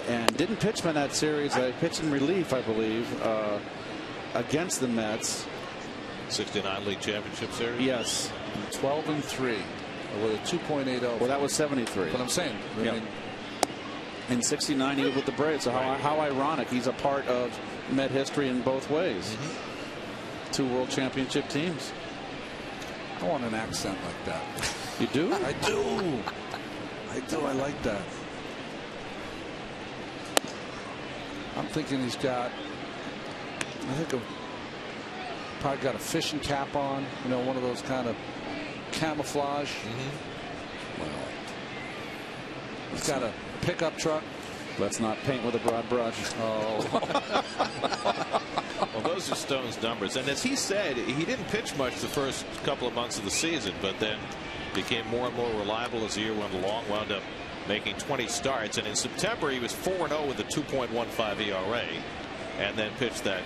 Speaker 4: And didn't pitch in that series. I pitched in relief, I believe, against the Mets.
Speaker 1: 69 League Championship Series?
Speaker 4: Yes.
Speaker 3: 12-3 with a 2.80.
Speaker 4: Well, that was 73.
Speaker 3: But I'm saying, I mean,
Speaker 4: in '69, he was with the Braves. So how ironic. He's a part of Met history in both ways. 2 World Championship teams.
Speaker 3: I want an accent like that.
Speaker 4: You do?
Speaker 3: I do. I like that. I'm thinking he's got, probably got a fishing cap on, one of those kind of camouflage. Well, he's got a pickup truck.
Speaker 4: Let's not paint with a broad brush.
Speaker 3: Oh.
Speaker 1: Well, those are Stone's numbers. And as he said, he didn't pitch much the first couple of months of the season, but then became more and more reliable as the year went along, wound up making 20 starts. And in September, he was 4-0 with a 2.15 ERA, and then pitched that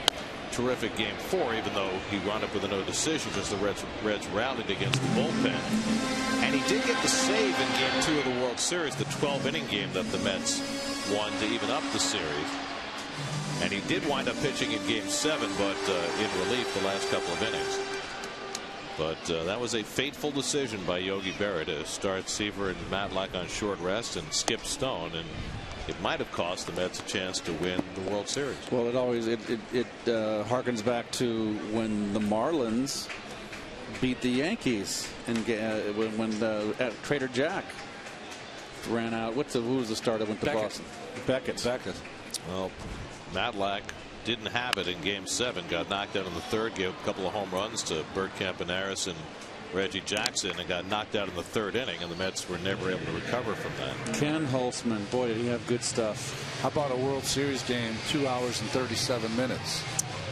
Speaker 1: terrific Game 4, even though he wound up with a no decision as the Reds rallied against the bullpen. And he did get the save in Game 2 of the World Series, the 12-inning game that the Mets won to even up the series. And he did wind up pitching in Game 7, but in relief the last couple of innings. But that was a fateful decision by Yogi Berra to start Seaver and Matlack on short rest and skip Stone, and it might have cost the Mets a chance to win the World Series.
Speaker 4: Well, it always harkens back to when the Marlins beat the Yankees and when Trader Jack ran out. Who was the starter that went to Boston? Beckett.
Speaker 1: Well, Matlack didn't have it in Game 7. Got knocked out in the third. Gave a couple of home runs to Bert Campaneris and Reggie Jackson, and got knocked out in the third inning, and the Mets were never able to recover from that.
Speaker 4: Ken Holtzman, boy, did he have good stuff.
Speaker 3: How about a World Series game, 2 hours and 37 minutes?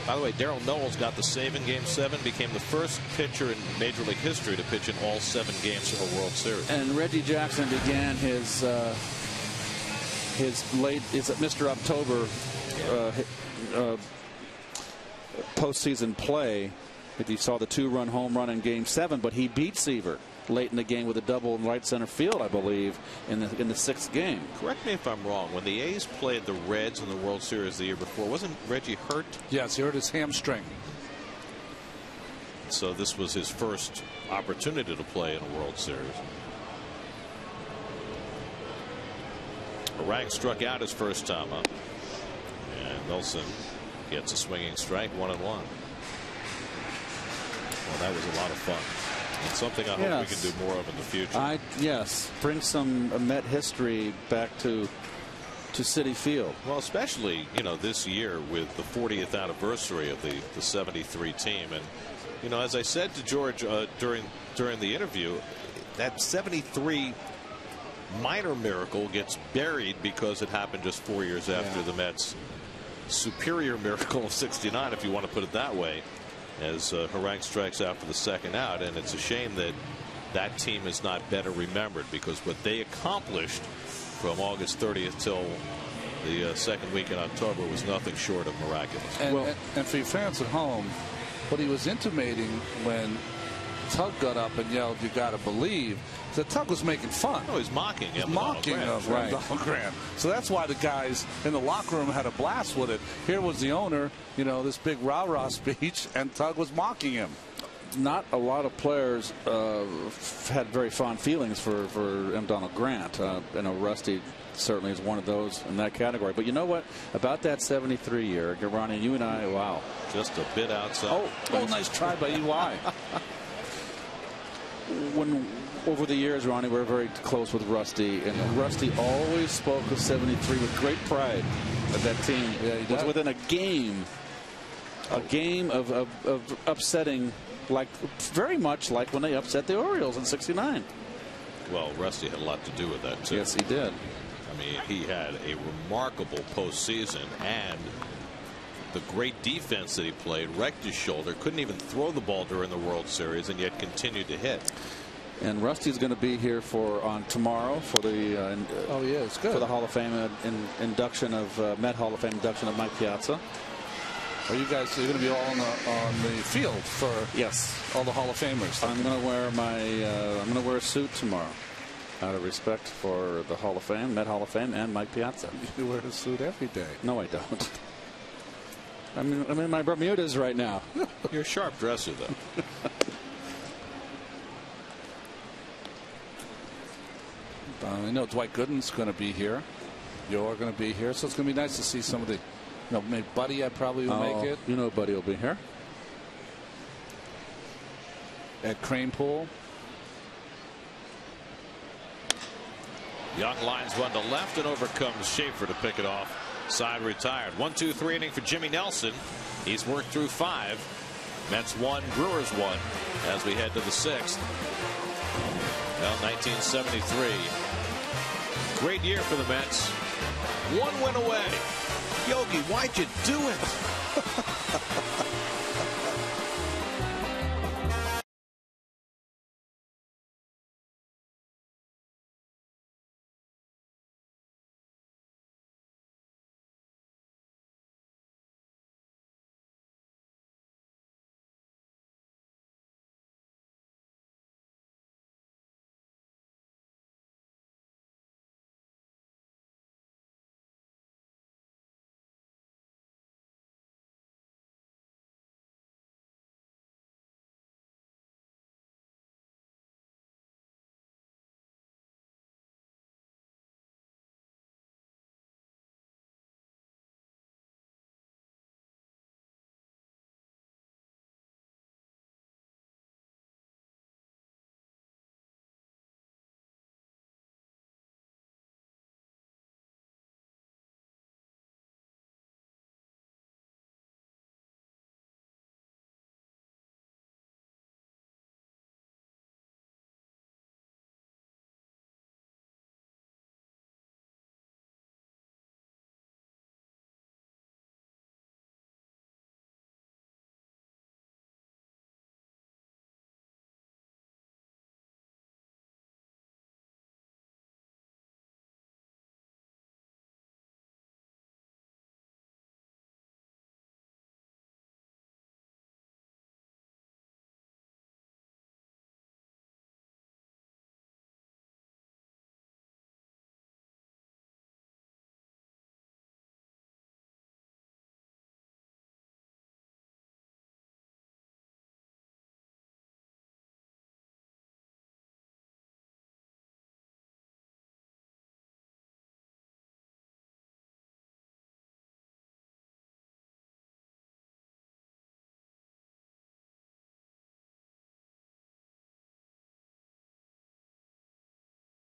Speaker 1: By the way, Darryl Knowles got the save in Game 7, became the first pitcher in Major League history to pitch in all 7 games of a World Series.
Speaker 4: And Reggie Jackson began his late Mr. October postseason play. If you saw the 2-run home run in Game 7, but he beat Seaver late in the game with a double in right center field, I believe, in the 6th game.
Speaker 1: Correct me if I'm wrong. When the A's played the Reds in the World Series the year before, wasn't Reggie hurt?
Speaker 3: Yes, he hurt his hamstring.
Speaker 1: So this was his first opportunity to play in a World Series. Orang struck out his first time up, and Nelson gets a swinging strike, 1-1. Well, that was a lot of fun, and something I hope we can do more of in the future.
Speaker 4: Yes, bring some Met history back to Citi Field.
Speaker 1: Well, especially this year with the 40th anniversary of the 73 team, and as I said to George during the interview, that 73 minor miracle gets buried because it happened just 4 years after the Mets' superior miracle of '69, if you want to put it that way, as Harang strikes out for the second out. And it's a shame that that team is not better remembered, because what they accomplished from August 30th till the second week in October was nothing short of miraculous.
Speaker 3: And for your fans at home, what he was intimating when Tug got up and yelled, "You got to believe," that Tug was making fun.
Speaker 1: No, he's mocking him.
Speaker 3: He's mocking of Donald Grant. So that's why the guys in the locker room had a blast with it. Here was the owner, this big rah-rah speech, and Tug was mocking him.
Speaker 4: Not a lot of players had very fond feelings for M. Donald Grant. Rusty certainly is one of those in that category. But you know what? About that 73 year, Ronnie, you and I, wow.
Speaker 1: Just a bit outside.
Speaker 4: Oh, nice try by EY. Over the years, Ronnie, we're very close with Rusty, and Rusty always spoke of 73 with great pride of that team.
Speaker 3: Yeah, he
Speaker 4: was within a game of upsetting, very much like when they upset the Orioles in '69.
Speaker 1: Well, Rusty had a lot to do with that, too.
Speaker 4: Yes, he did.
Speaker 1: I mean, he had a remarkable postseason, and the great defense that he played, wrecked his shoulder, couldn't even throw the ball during the World Series, and yet continued to hit.
Speaker 4: And Rusty's going to be here on tomorrow for the
Speaker 3: it's good
Speaker 4: for the Hall of Fame induction of Met Hall of Fame induction of Mike Piazza.
Speaker 3: Are you guys going to be all on the field for all the Hall of Famers?
Speaker 4: I'm going to wear I'm going to wear a suit tomorrow, out of respect for the Hall of Fame, Met Hall of Fame, and Mike Piazza.
Speaker 3: You wear a suit every day.
Speaker 4: No, I don't. I'm in my Bermudas right now.
Speaker 1: You're a sharp dresser, though.
Speaker 3: I know Dwight Gooden's going to be here. You're going to be here, so it's going to be nice to see some of the. Maybe Buddy, I probably will make it.
Speaker 4: You know, Buddy will be here.
Speaker 3: At Cranepool.
Speaker 1: Young lines one to left and overcomes Schaefer to pick it off. Side retired. 1-2-3 inning for Jimmy Nelson. He's worked through 5. Mets 1, Brewers 1 as we head to the 6th. Well, 1973. Great year for the Mets. 1 win away. Yogi, why'd you do it?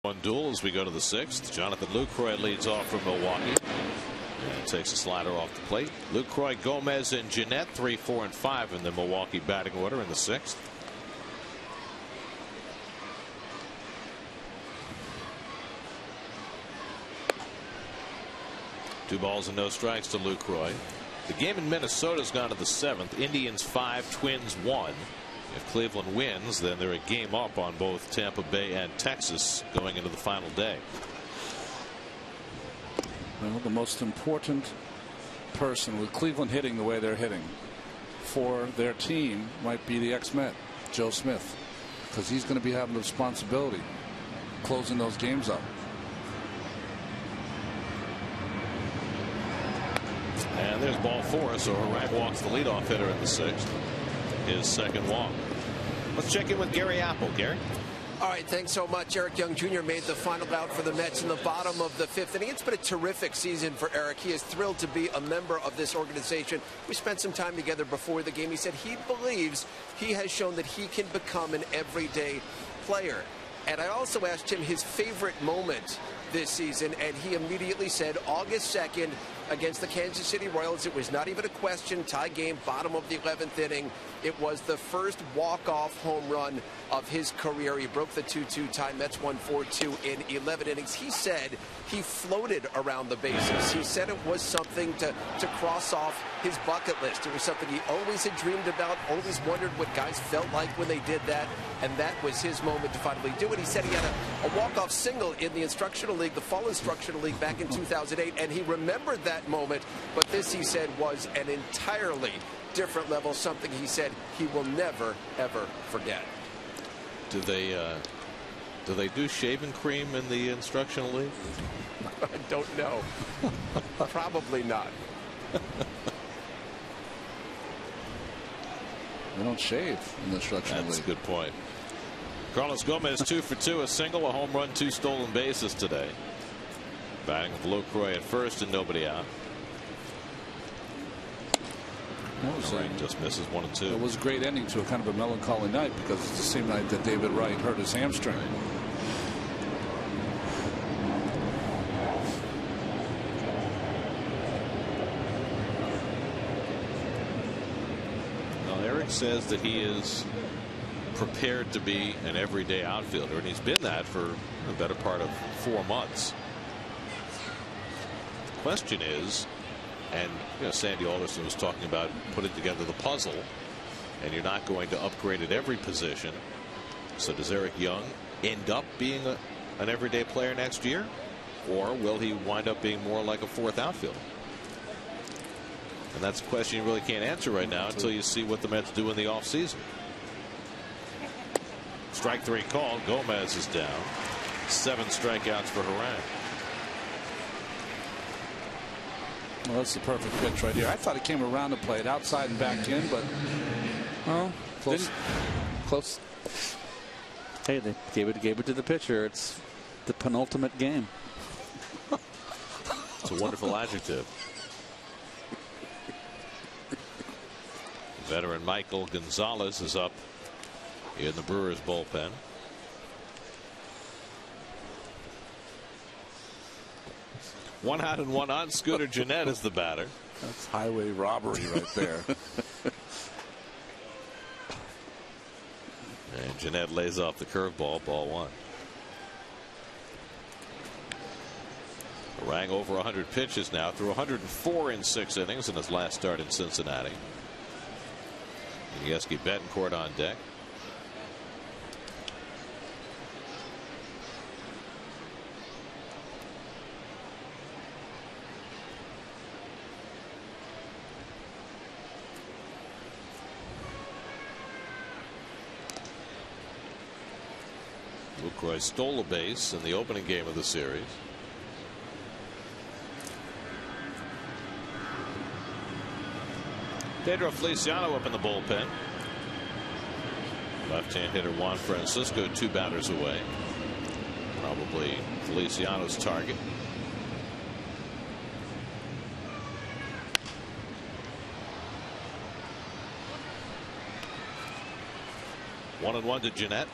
Speaker 1: One duel as we go to the 6th. Jonathan Lucroy leads off from Milwaukee and takes a slider off the plate. Lucroy, Gomez, and Jeanette 3, 4, and 5 in the Milwaukee batting order in the 6th. Two balls and no strikes to Lucroy. The game in Minnesota has gone to the 7th. Indians 5, Twins 1. If Cleveland wins, then they're a game up on both Tampa Bay and Texas going into the final day.
Speaker 3: Well, the most important person with Cleveland hitting the way they're hitting for their team might be the ex-Met, Joe Smith, because he's going to be having the responsibility closing those games up.
Speaker 1: And there's ball 4, so Harang walks the leadoff hitter in the 6th. His second walk. Let's check in with Gary Apple. Gary.
Speaker 5: All right, thanks so much. Eric Young Jr. made the final out for the Mets in the bottom of the 5th inning. It's been a terrific season for Eric. He is thrilled to be a member of this organization. We spent some time together before the game. He said he believes he has shown that he can become an everyday player. And I also asked him his favorite moment this season, and he immediately said August 2nd against the Kansas City Royals. It was not even a question. Tie game, bottom of the 11th inning. It was the first walk-off home run of his career. He broke the 2-2 tie. Mets won 4-2 in 11 innings. He said he floated around the bases. He said it was something to cross off his bucket list. It was something he always had dreamed about, always wondered what guys felt like when they did that, and that was his moment to finally do it. He said he had a walk-off single in the Instructional League, the Fall Instructional League, back in 2008, and he remembered that moment, but this, he said, was an entirely different level, something he said he will never, ever forget.
Speaker 1: Do they do shaving cream in the Instructional League?
Speaker 5: I don't know. Probably not.
Speaker 3: They don't shave in the Instructional League.
Speaker 1: That's a good point. Carlos Gomez 2 for 2, a single, a home run, 2 stolen bases today. Batting with Lucroy at first and nobody out. Just misses 1 and 2.
Speaker 3: It was a great ending to a kind of a melancholy night, because it's the same night that David Wright hurt his hamstring.
Speaker 1: Well, Eric says that he is prepared to be an everyday outfielder, and he's been that for the better part of 4 months. The question is, and Sandy Alderson was talking about putting together the puzzle, and you're not going to upgrade at every position. So does Eric Young end up being an everyday player next year, or will he wind up being more like a 4th outfielder? And that's a question you really can't answer right now until you see what the Mets do in the offseason. Strike 3 called. Gomez is down. 7 strikeouts for Harang.
Speaker 3: Well, that's the perfect pitch right here. I thought it came around to play it outside and back in, but close.
Speaker 4: Close. Hey, they gave it to the pitcher. It's the penultimate game.
Speaker 1: It's a wonderful adjective. Veteran Michael Gonzalez is up in the Brewers bullpen. One out and one on. Scooter Gennett is the batter.
Speaker 3: That's highway robbery right there.
Speaker 1: And Gennett lays off the curveball, ball 1. Harang over 100 pitches now, threw 104 in 6 innings in his last start in Cincinnati. Yesky Betancourt on deck. Lucroy stole a base in the opening game of the series. Pedro Feliciano up in the bullpen. Left-hand hitter Juan Francisco 2 batters away. Probably Feliciano's target. One and one to Gennett.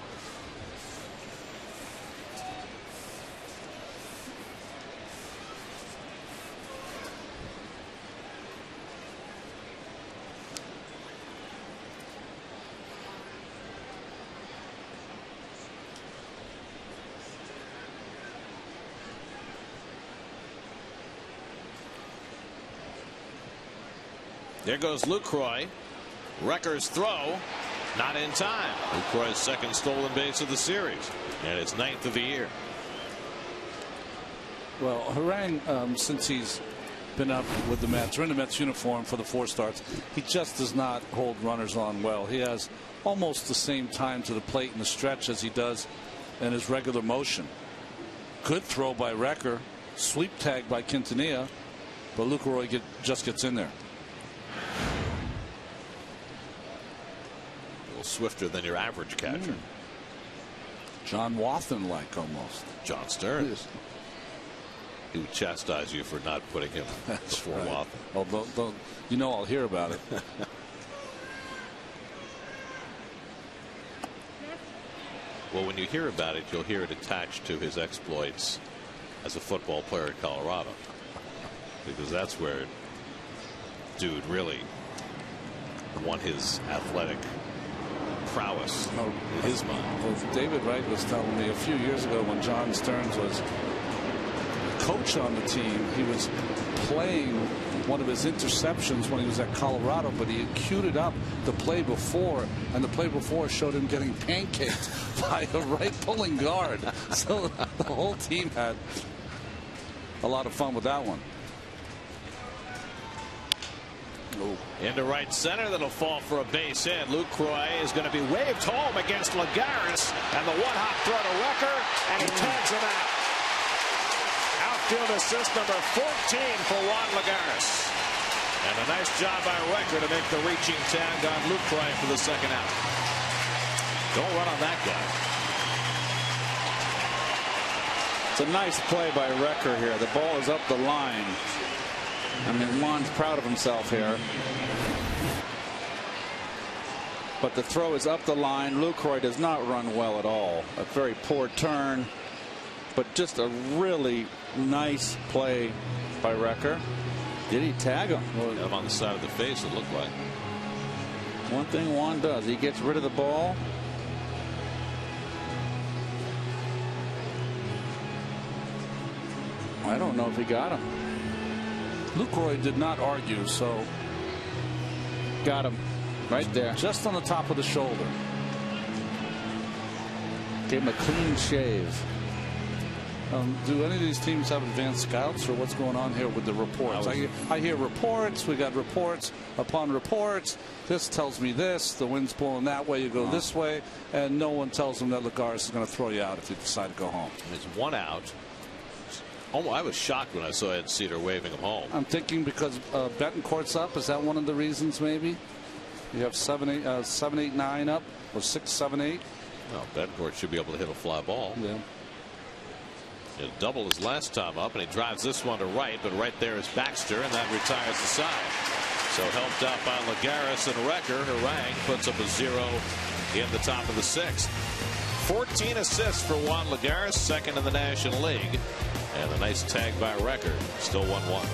Speaker 1: There goes Lucroy. Recker's throw, not in time. Lucroy's 2nd stolen base of the series, and it's 9th of the year.
Speaker 3: Well, Harang, since he's been up with the Mets, or in the Mets uniform for the 4 starts, he just does not hold runners on well. He has almost the same time to the plate in the stretch as he does in his regular motion. Good throw by Recker, sweep tag by Quintanilla, but Lucroy just gets in there.
Speaker 1: A little swifter than your average catcher.
Speaker 3: John Wathan-like almost.
Speaker 1: John Stearns. He would chastise you for not putting him before
Speaker 3: right.
Speaker 1: Wathan.
Speaker 3: Although, you know, I'll hear about it.
Speaker 1: Well, when you hear about it, you'll hear it attached to his exploits as a football player at Colorado, because that's where dude really won his athletic prowess in his mind.
Speaker 3: Well, David Wright was telling me a few years ago when John Stearns was coach on the team, he was playing one of his interceptions when he was at Colorado, but he had queued it up the play before, and the play before showed him getting pancaked by a right pulling guard. So the whole team had a lot of fun with that one.
Speaker 1: Into right center, that'll fall for a base hit. Lucroy is going to be waved home against Lagares, and the one-hop throw to Recker, and he tags him out. Outfield assist number 14 for Juan Lagares. And a nice job by Recker to make the reaching tag on Lucroy for the second out. Don't run on that guy.
Speaker 4: It's a nice play by Recker here. The ball is up the line. I mean, Juan's proud of himself here. But the throw is up the line. Lucroy does not run well at all. A very poor turn. But just a really nice play by Recker. Did he tag him?
Speaker 1: Got him on the side of the face, it looked like.
Speaker 4: One thing Juan does, he gets rid of the ball. I don't know if he got him.
Speaker 3: Lucroy did not argue, so
Speaker 4: got him right there,
Speaker 3: just on the top of the shoulder.
Speaker 4: Gave him a clean shave.
Speaker 3: Do any of these teams have advanced scouts, or what's going on here with the reports? I hear reports. We got reports upon reports. This tells me this. The wind's blowing that way. You go this way, and no one tells them that Lagares is going to throw you out if you decide to go home.
Speaker 1: There's one out. Oh, I was shocked when I saw Ed Cedar waving him home.
Speaker 3: I'm thinking because Betancourt's up. Is that one of the reasons? Maybe you have 7, 8, 9 up, or 6, 7, 8.
Speaker 1: Well, Betancourt should be able to hit a fly ball.
Speaker 3: Yeah.
Speaker 1: It doubled his last time up, and he drives this one to right, but right there is Baxter, and that retires the side. So helped out by Lagares and Recker, Harang puts up a 0 in the top of the 6th. 14 assists for Juan Lagares, second in the National League. And a nice tag by Recker. Still 1-1.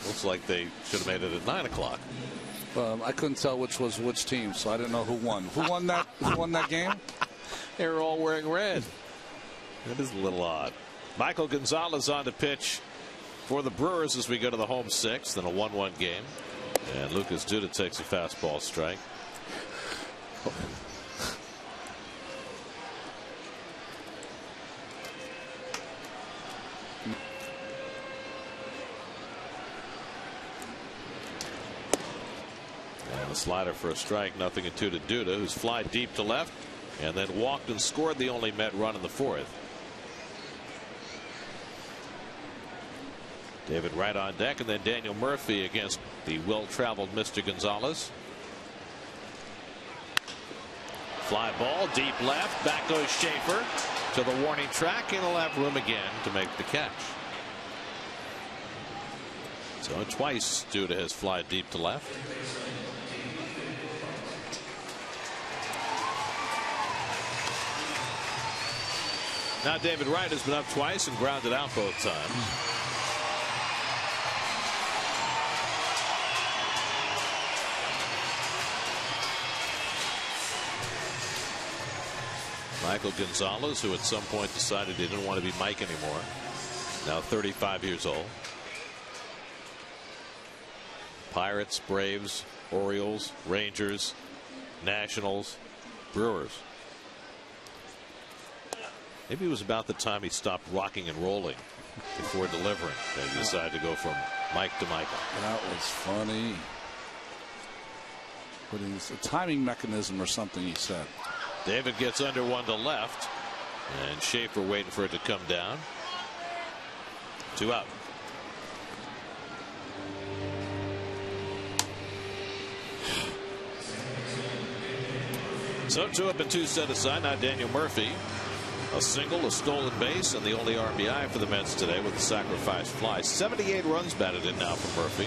Speaker 1: Looks like they should have made it at 9 o'clock.
Speaker 3: I couldn't tell which was which team, so I didn't know who won. Who won that? Who won that game?
Speaker 1: They were all wearing red. That is a little odd. Michael Gonzalez on to pitch for the Brewers as we go to the home sixth in a 1-1 game. And Lucas Duda takes a fastball strike. And a slider for a strike, 0-2 to Duda, who's fly deep to left and then walked and scored the only Met run in the fourth. David Wright on deck, and then Daniel Murphy against the well-traveled Mr. Gonzalez. Fly ball deep left, back goes Schaefer to the warning track, and he'll have room again to make the catch. So twice Duda has fly deep to left. Now David Wright has been up twice and grounded out both times. Michael Gonzalez, who at some point decided he didn't want to be Mike anymore, now 35 years old. Pirates, Braves, Orioles, Rangers, Nationals, Brewers. Maybe it was about the time he stopped rocking and rolling before delivering that he decided to go from Mike to Michael.
Speaker 3: That was funny. But it's a timing mechanism or something, he said.
Speaker 1: David gets under one to left, and Schaefer waiting for it to come down. 2 out. So 2 up and 2 set aside. Now Daniel Murphy. A single, a stolen base, and the only RBI for the Mets today with the sacrifice fly. 78 runs batted in now for Murphy.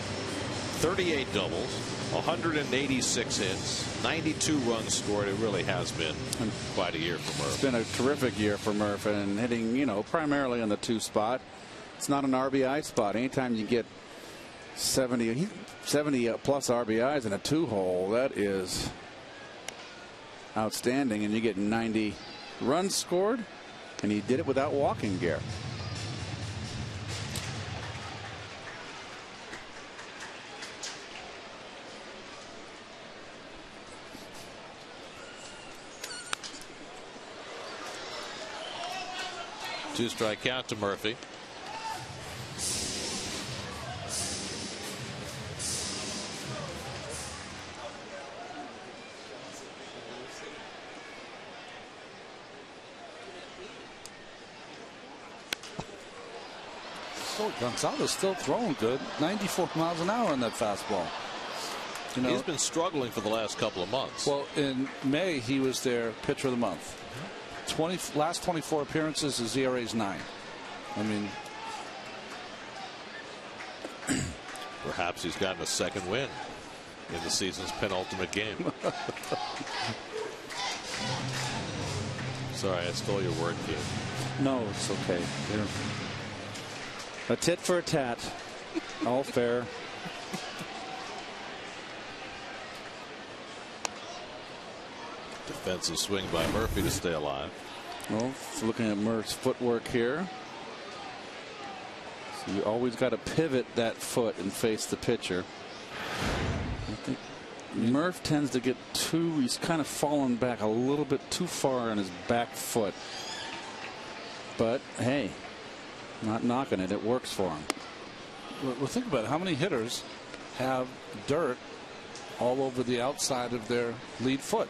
Speaker 1: 38 doubles, 186 hits, 92 runs scored. It really has been quite a year for Murphy.
Speaker 4: It's been a terrific year for Murphy, and hitting, you know, primarily on the 2 spot. It's not an RBI spot. Anytime you get 70 plus RBIs in a 2-hole, that is outstanding, and you get 90 runs scored, and he did it without walking gear.
Speaker 1: Two-strike count to Murphy.
Speaker 3: Gonzalez still throwing good. 94 miles an hour on that fastball. You know,
Speaker 1: he's been struggling for the last couple of months.
Speaker 3: Well, in May he was their pitcher of the month. Last 24 appearances, his ERA is 9. I mean,
Speaker 1: perhaps he's gotten a second win in the season's penultimate game. Sorry, I stole your word, kid.
Speaker 4: No, it's okay. A tit for a tat. All fair.
Speaker 1: Defensive swing by Murphy to stay alive.
Speaker 4: Well, looking at Murph's footwork here. So you always got to pivot that foot and face the pitcher. I think Murph tends to get he's kind of fallen back a little bit too far on his back foot. But hey, not knocking it. It works for him.
Speaker 3: Well, think about it. How many hitters have dirt all over the outside of their lead foot?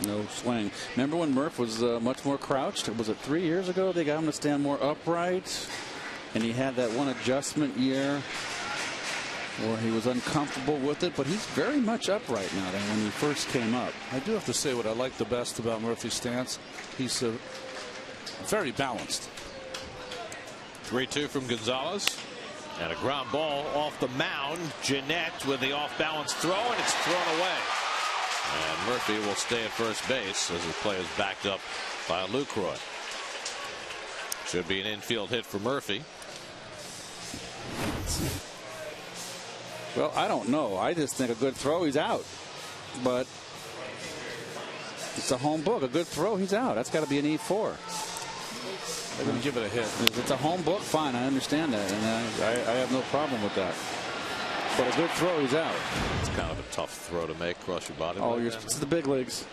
Speaker 4: No swing. Remember when Murph was much more crouched? Was it 3 years ago they got him to stand more upright? And he had that one adjustment year where he was uncomfortable with it, but he's very much upright now than when he first came up.
Speaker 3: I do have to say what I like the best about Murphy's stance. He's very balanced.
Speaker 1: 3-2 from Gonzalez. And a ground ball off the mound. Jeanette with the off-balance throw, and it's thrown away. And Murphy will stay at first base as the play is backed up by Lucroy. Should be an infield hit for Murphy.
Speaker 4: Well, I don't know. I just think a good throw, he's out. But it's a home book. A good throw, he's out. That's got to be an E4.
Speaker 3: They're going to give it a hit.
Speaker 4: If it's a home book, fine. I understand that, and I have no problem with that. But a good throw, he's out.
Speaker 1: It's kind of a tough throw to make across your body.
Speaker 4: Oh, it's the big leagues.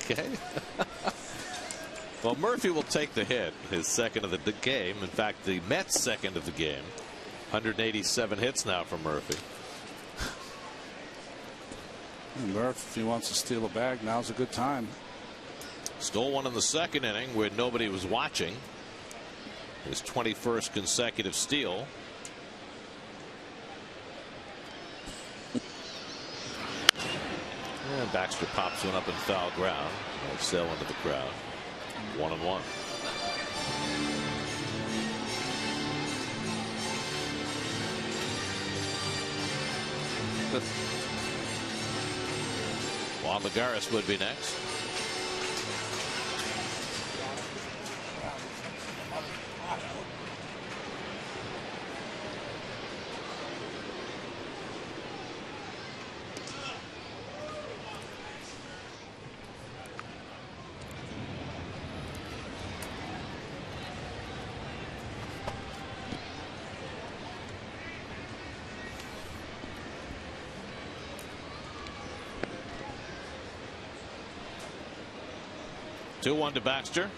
Speaker 1: Okay. Well, Murphy will take the hit, his second of the game. In fact, the Mets' second of the game. 187 hits now from Murphy.
Speaker 3: Murphy, if he wants to steal a bag, now's a good time.
Speaker 1: Stole one in the second inning where nobody was watching. His 21st consecutive steal. And Baxter pops one up in foul ground. I'll sail into the crowd. 1-1. Juan Lagares would be next. Two-one to Baxter,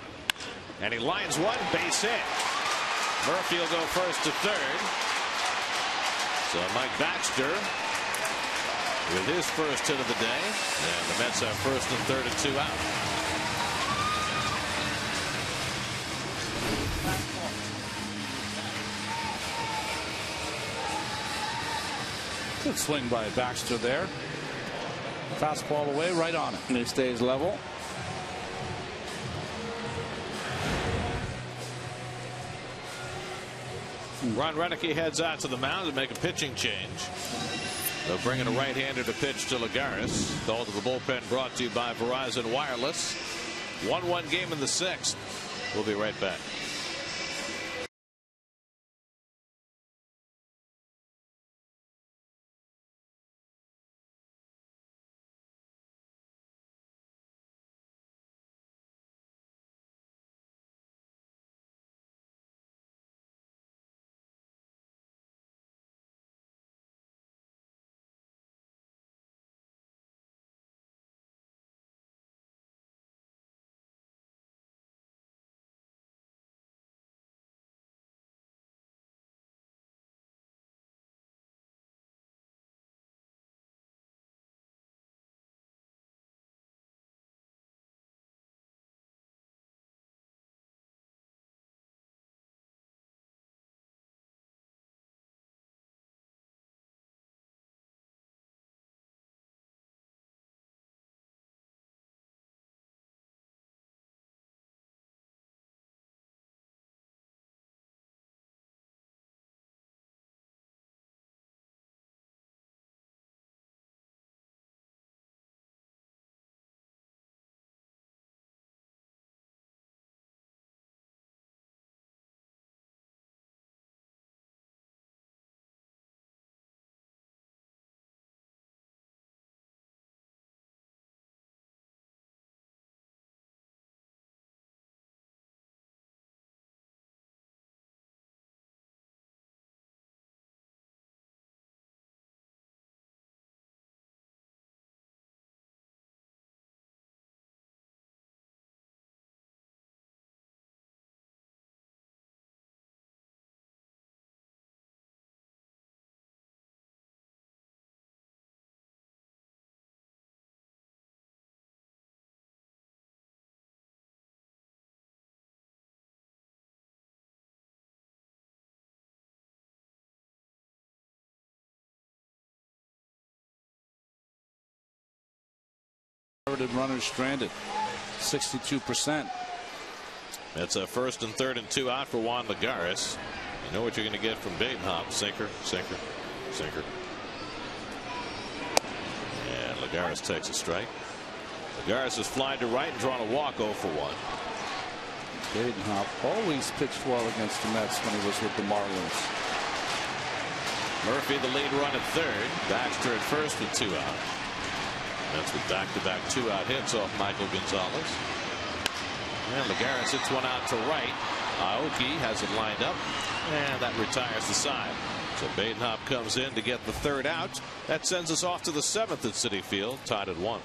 Speaker 1: and he lines one, base hit. Murphy will go first to third. So Mike Baxter with his first hit of the day, and the Mets have first and third and 2 out.
Speaker 3: Good swing by Baxter there. Fastball away, right on it.
Speaker 4: And he stays level.
Speaker 1: Ron Renicky heads out to the mound to make a pitching change. They'll bring in a right-hander to pitch to Lagares. Call to the bullpen brought to you by Verizon Wireless. 1-1 game in the 6th. We'll be right back.
Speaker 3: Runners stranded, 62%.
Speaker 1: That's a first and third and 2 out for Juan Lagares. You know what you're going to get from Batenhop. Sinker, sinker, sinker. And Lagares takes a strike. Lagares is flying to right and drawn a walk 0 for 1.
Speaker 4: Badenhop always pitched well against the Mets when he was with the Marlins.
Speaker 1: Murphy the lead run at third. Baxter at first with 2 out. That's with back-to-back 2-out hits off Michael Gonzalez. And Lagares hits one out to right. Aoki has it lined up, and that retires the side. So Badenhop comes in to get the 3rd out. That sends us off to the 7th at Citi Field, tied at 1.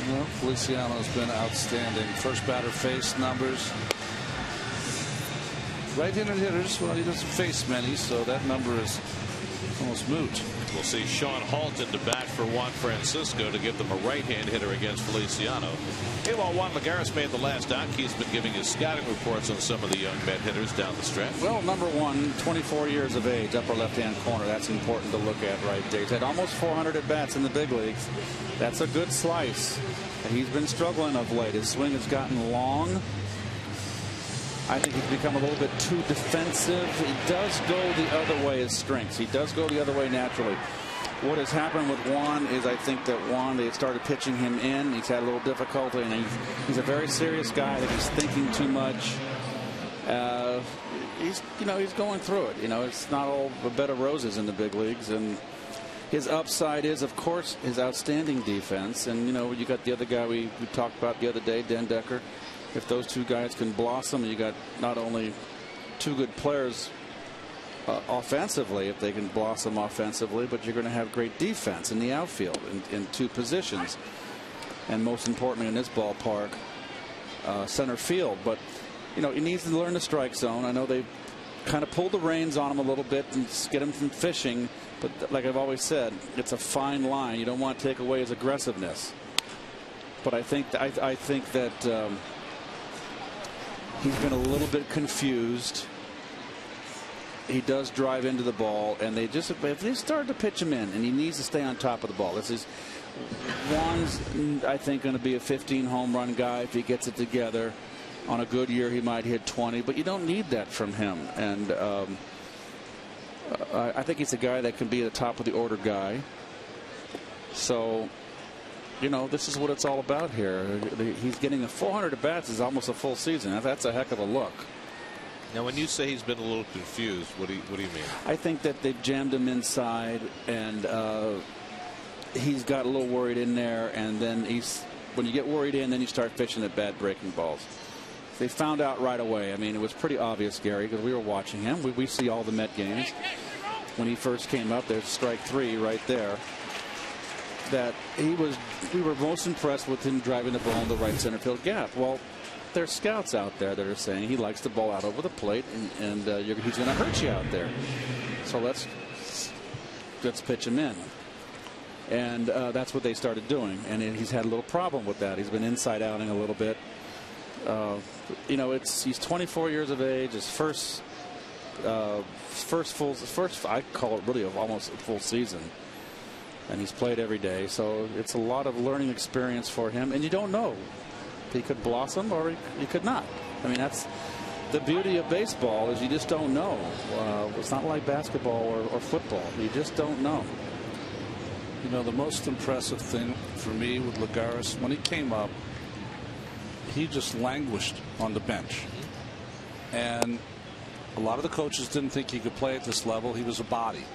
Speaker 3: Well, Feliciano's been outstanding. First batter face numbers. Right-handed hitters, well, he doesn't face many, so that number is almost moot.
Speaker 1: We'll see Sean Halton to bat for Juan Francisco to give them a right-hand hitter against Feliciano. Meanwhile, Juan Lagares made the last out. He's been giving his scouting reports on some of the young Met hitters down the stretch.
Speaker 4: Well, number one, 24 years of age, upper left-hand corner. That's important to look at right there. He's had almost 400 at-bats in the big leagues. That's a good slice. And he's been struggling of late. His swing has gotten long. I think he's become a little bit too defensive. He does go the other way as strengths. He does go the other way naturally. What has happened with Juan is I think that Juan, they started pitching him in. He's had a little difficulty, and he's a very serious guy. I think he's thinking too much. He's going through it. It's not all a bed of roses in the big leagues. And his upside is, of course, his outstanding defense. And you got the other guy we talked about the other day, Den Decker. If those two guys can blossom, you got not only two good players offensively, if they can blossom offensively, but you're going to have great defense in the outfield in two positions. And most importantly in this ballpark, center field. But, he needs to learn the strike zone. I know they kind of pulled the reins on him a little bit and get him from fishing. But like I've always said, it's a fine line. You don't want to take away his aggressiveness. But I think that he's been a little bit confused. He does drive into the ball, and if they start to pitch him in, and he needs to stay on top of the ball. Juan's, I think, going to be a 15 home run guy if he gets it together. On a good year, he might hit 20, but you don't need that from him. And I think he's a guy that can be a top of the order guy. So, this is what it's all about here. He's getting 400 at bats is almost a full season. That's a heck of a look.
Speaker 1: Now, when you say he's been a little confused, what do you mean?
Speaker 4: I think that they've jammed him inside, and he's got a little worried in there. And then when you get worried in, then you start fishing at bad breaking balls. they found out right away. I mean, it was pretty obvious, Gary, because we were watching him. We see all the Met games. When he first came up, there's strike 3 right there. That we were most impressed with him driving the ball in the right center field gap. Well, there's scouts out there that are saying he likes the ball out over the plate, and he's going to hurt you out there. So let's pitch him in. And that's what they started doing. And he's had a little problem with that. He's been inside outing a little bit. You know, he's 24 years of age. His first I call it really almost a full season. And he's played every day, so it's a lot of learning experience for him. And you don't know. He could blossom or he could not. I mean, that's the beauty of baseball, is you just don't know. It's not like basketball or football. You just don't know.
Speaker 3: You know, the most impressive thing for me with Lagares, when he came up, he just languished on the bench. And a lot of the coaches didn't think he could play at this level. He was a body.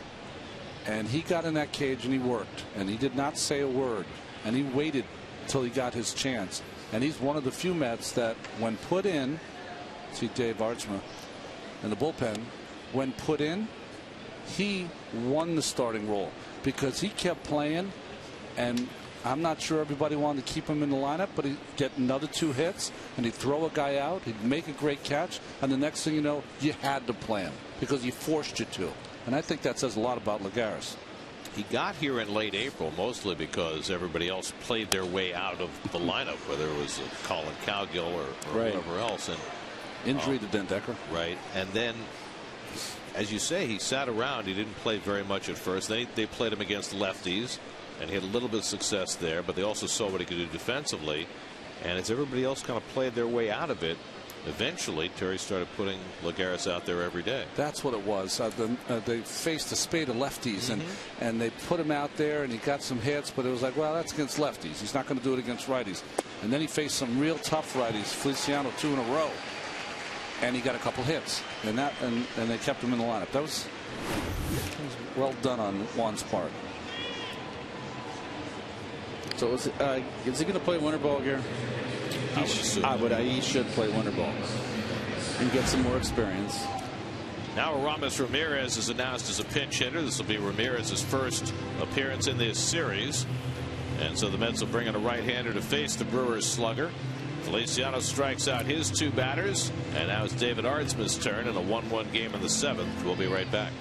Speaker 3: And he got in that cage and he worked. And he did not say a word. And he waited till he got his chance. And he's one of the few Mets that, when put in, see Dave Archma in the bullpen, when put in, he won the starting role because he kept playing. And I'm not sure everybody wanted to keep him in the lineup, but he'd get another 2 hits and he'd throw a guy out. He'd make a great catch. And the next thing you know, you had to play him because he forced you to. And I think that says a lot about Lagares.
Speaker 1: He got here in late April mostly because everybody else played their way out of the lineup, whether it was Colin Cowgill or whoever else. And
Speaker 3: injury to Dendecker.
Speaker 1: Right. And then, as you say, he sat around. He didn't play very much at first. They played him against lefties, and he had a little bit of success there, but they also saw what he could do defensively. And as everybody else kind of played their way out of it, eventually Terry started putting Lagares out there every day.
Speaker 3: That's what it was. They faced a spade of lefties, and they put him out there, and he got some hits, but it was like, well, that's against lefties. He's not going to do it against righties. And then he faced some real tough righties, Feliciano 2 in a row, and he got a couple hits, and they kept him in the lineup. That was well done on Juan's part.
Speaker 4: So is he going to play winter ball, Gary? He should play winter ball and get some more experience.
Speaker 1: Now Aramis Ramirez is announced as a pinch hitter. This will be Ramirez's first appearance in this series. And so the Mets will bring in a right-hander to face the Brewers slugger. Feliciano strikes out his 2 batters. And now it's David Ardsman's turn in a 1-1 game in the 7th. We'll be right back.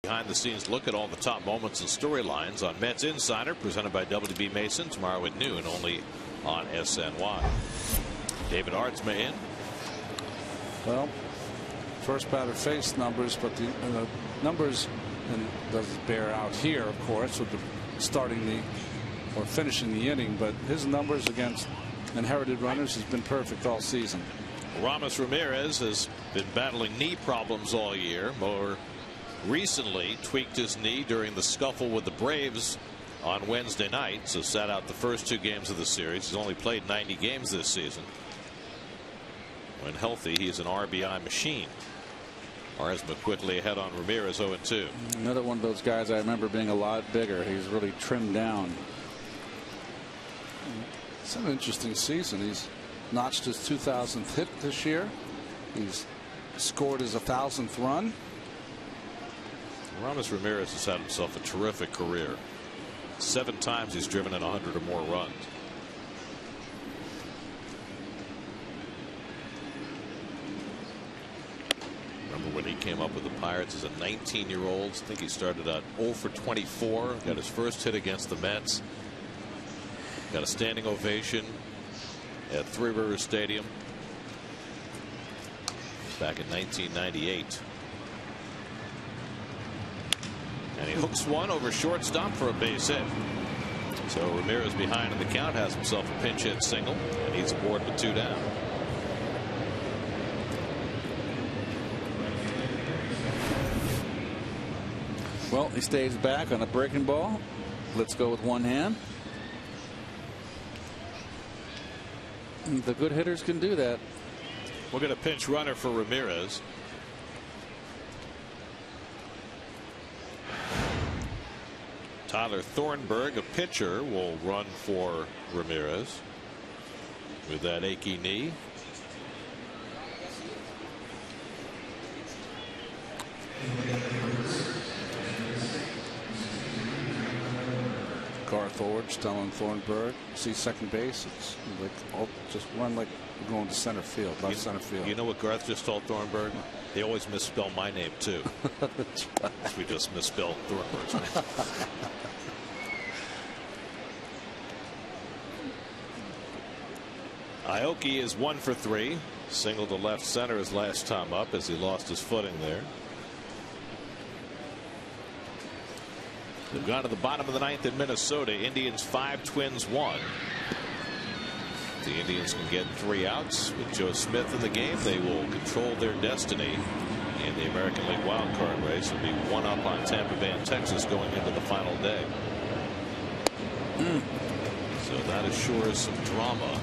Speaker 1: behind the scenes look at all the top moments and storylines on Mets Insider, presented by WB Mason, tomorrow at noon, only on SNY. David Artsma in.
Speaker 3: Well, first batter face numbers, but the numbers doesn't bear out here, of course, with the starting the or finishing the inning, but his numbers against inherited runners has been perfect all season.
Speaker 1: Ramos Ramirez has been battling knee problems all year. More recently tweaked his knee during the scuffle with the Braves on Wednesday night, so sat out the first 2 games of the series. He's only played 90 games this season. When healthy, he's an RBI machine. Artsma quickly ahead on Ramirez, 0-2.
Speaker 4: Another one of those guys I remember being a lot bigger. He's really trimmed down.
Speaker 3: It's an interesting season. He's notched his 2,000th hit this year. He's scored his 1,000th run.
Speaker 1: Ramos Ramirez has had himself a terrific career. 7 times he's driven in 100 or more runs. Remember when he came up with the Pirates as a 19-year-old? I think he started out 0 for 24. Got his first hit against the Mets. Got a standing ovation at Three Rivers Stadium back in 1998. And he hooks one over shortstop for a base hit. So Ramirez behind in the count, has himself a pinch hit single, and he's aboard with 2 down.
Speaker 4: Well, he stays back on a breaking ball. Let's go with one hand. The good hitters can do that.
Speaker 1: We'll get a pinch runner for Ramirez. Tyler Thornburg, a pitcher, will run for Ramirez with that achy knee.
Speaker 3: Garth Forge telling Thornburg, see second base. It's like, oh, just run like you're going to center field, left center field.
Speaker 1: You know what Garth just told Thornburg? They always misspell my name too.
Speaker 4: That's right.
Speaker 1: We just misspelled Thornburg's name. Aoki is 1 for 3. Single to left center his last time up as he lost his footing there. We've gone to the bottom of the 9th in Minnesota. Indians 5, Twins 1. The Indians can get 3 outs with Joe Smith in the game. They will control their destiny in the American League wild card race and be 1 up on Tampa Bay and Texas going into the final day. So that assures some drama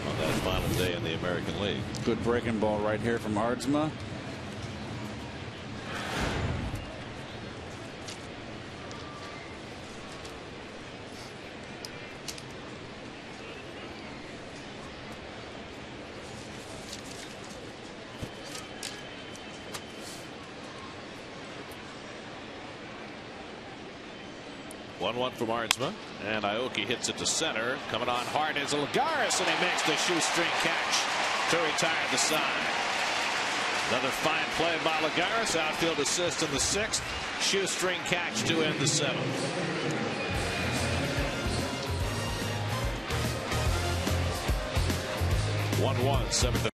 Speaker 1: on that final day in the American League.
Speaker 4: Good breaking ball right here from Artsma.
Speaker 1: One from Artsma, and Aoki hits it to center. Coming on hard is Lagares, and he makes the shoestring catch to retire the side. Another fine play by Lagares. Outfield assist in the 6th. Shoestring catch to end the 7th. 1-1, 7th.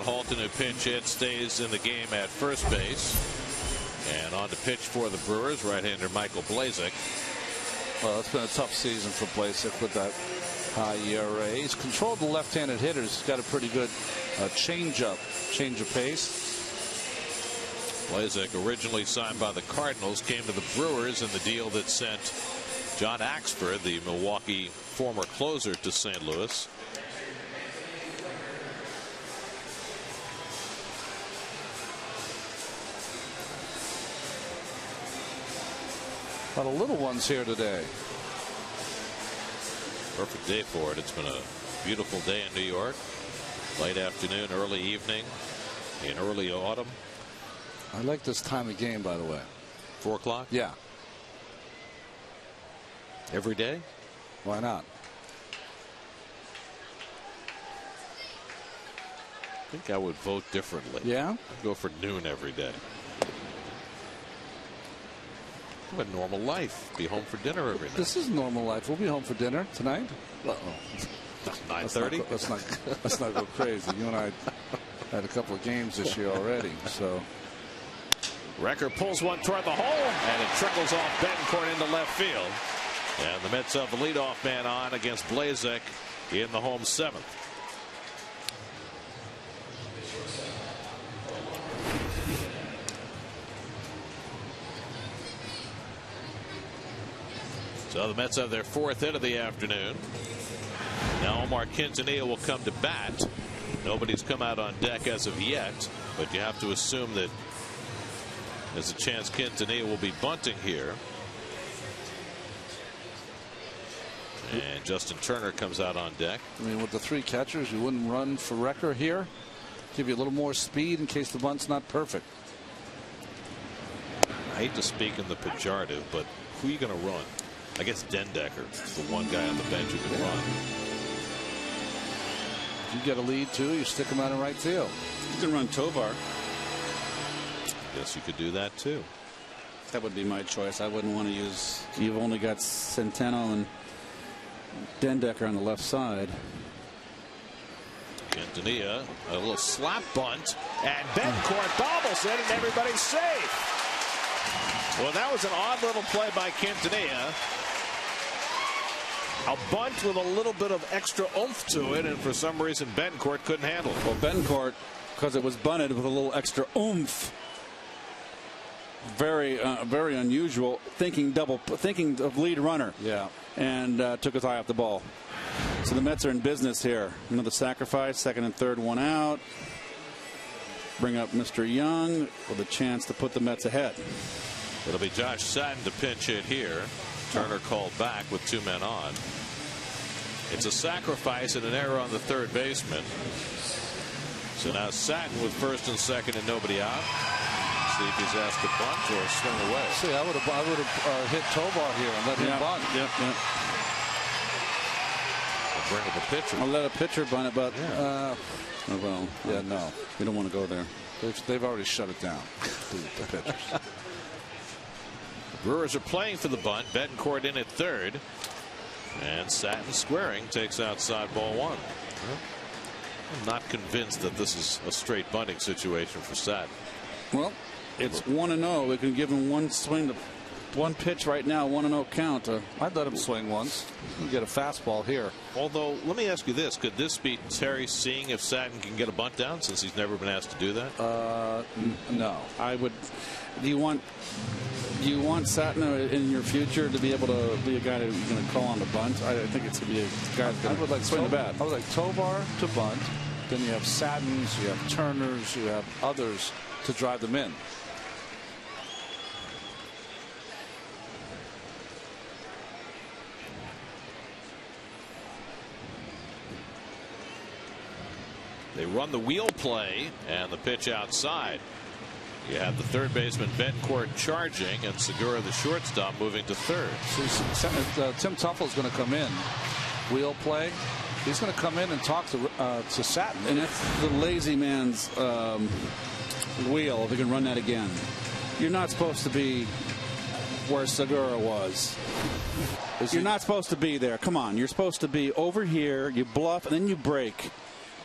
Speaker 1: Halton, who pinch hit, stays in the game at first base. And on to pitch for the Brewers, right-hander Michael Blazek.
Speaker 3: Well, it's been a tough season for Blazek with that high ERA. He's controlled the left-handed hitters. He's got a pretty good change of pace.
Speaker 1: Blazek, originally signed by the Cardinals, came to the Brewers in the deal that sent John Axford, the Milwaukee former closer, to St. Louis.
Speaker 3: A lot of little ones here today.
Speaker 1: Perfect day for it. It's been a beautiful day in New York. Late afternoon, early evening, in early autumn.
Speaker 3: I like this time of game, by the way.
Speaker 1: 4 o'clock?
Speaker 3: Yeah.
Speaker 1: Every day?
Speaker 3: Why not?
Speaker 1: I think I would vote differently.
Speaker 3: Yeah?
Speaker 1: I'd go for noon every day. Have a normal life. Be home for dinner every night.
Speaker 3: This is normal life. We'll be home for dinner tonight.
Speaker 1: 9:30.
Speaker 3: Let's not go crazy. You and I had a couple of games this year already. So
Speaker 1: Recker pulls one toward the hole, and it trickles off Betancourt into left field. And the Mets have the leadoff man on against Blazek in the home 7th. So the Mets have their 4th hit of the afternoon. Now Omar Quintanilla will come to bat. Nobody's come out on deck as of yet, but you have to assume that there's a chance Quintanilla will be bunting here. And Justin Turner comes out on deck.
Speaker 3: I mean, with the 3 catchers, you wouldn't run for Recker here. Give you a little more speed in case the bunt's not perfect.
Speaker 1: I hate to speak in the pejorative, but who are you going to run? I guess Dendecker is the one guy on the bench who can run.
Speaker 3: If you get a lead too, you stick him out in right field.
Speaker 4: You can run Tovar.
Speaker 1: Yes, you could do that too.
Speaker 4: That would be my choice. I wouldn't want to use. You've only got Centeno and Dendecker on the left side.
Speaker 1: Quintanilla, a little slap bunt, and Betancourt bobbles it, and everybody's safe. Well, that was an odd little play by Quintanilla. A bunt with a little bit of extra oomph to it, and for some reason Betancourt couldn't handle it.
Speaker 4: Well, Betancourt, because it was bunted with a little extra oomph. Very unusual. Thinking of lead runner.
Speaker 3: Yeah.
Speaker 4: And took his eye off the ball. So the Mets are in business here. Another sacrifice, 2nd and 3rd, 1 out. Bring up Mr. Young with a chance to put the Mets ahead.
Speaker 1: It'll be Josh Satin to pinch hit here. Turner called back with 2 men on. It's a sacrifice and an error on the 3rd baseman. So now Satin with 1st and 2nd and nobody out. See if he's asked to bunt or swing away.
Speaker 3: See, I would have hit Tovar here and let him bunt.
Speaker 4: Yep.
Speaker 1: Bring up a pitcher.
Speaker 4: I'll let a pitcher bunt it, but
Speaker 3: no,
Speaker 4: we don't want to go there.
Speaker 3: They've already shut it down. The pitchers.
Speaker 1: Brewers are playing for the bunt. Betancourt in at 3rd. And Satin squaring takes outside ball 1. I'm not convinced that this is a straight bunting situation for Satin.
Speaker 4: Well, it's 1-0. We can give him one swing to one pitch right now, 1-0 count.
Speaker 3: I'd let him swing once. You get a fastball here.
Speaker 1: Although, let me ask you this. Could this be Terry seeing if Satin can get a bunt down since he's never been asked to do that?
Speaker 3: No.
Speaker 4: I would. Do you want Satin in your future to be able to be a guy who's going to call on the bunt? I think it's going to be a guy that's going to swing the bat.
Speaker 3: I would like Tovar to bunt. Then you have Satins, you have Turners, you have others to drive them in.
Speaker 1: They run the wheel play and the pitch outside. You have the 3rd baseman Betancourt charging and Segura, the shortstop, moving to 3rd.
Speaker 3: Tim Tuffle is going to come in. Wheel play. He's going to come in and talk to Satin.
Speaker 4: And that's the lazy man's wheel. If we can run that again. You're not supposed to be where Segura was. You're not supposed to be there. Come on. You're supposed to be over here. You bluff and then you break.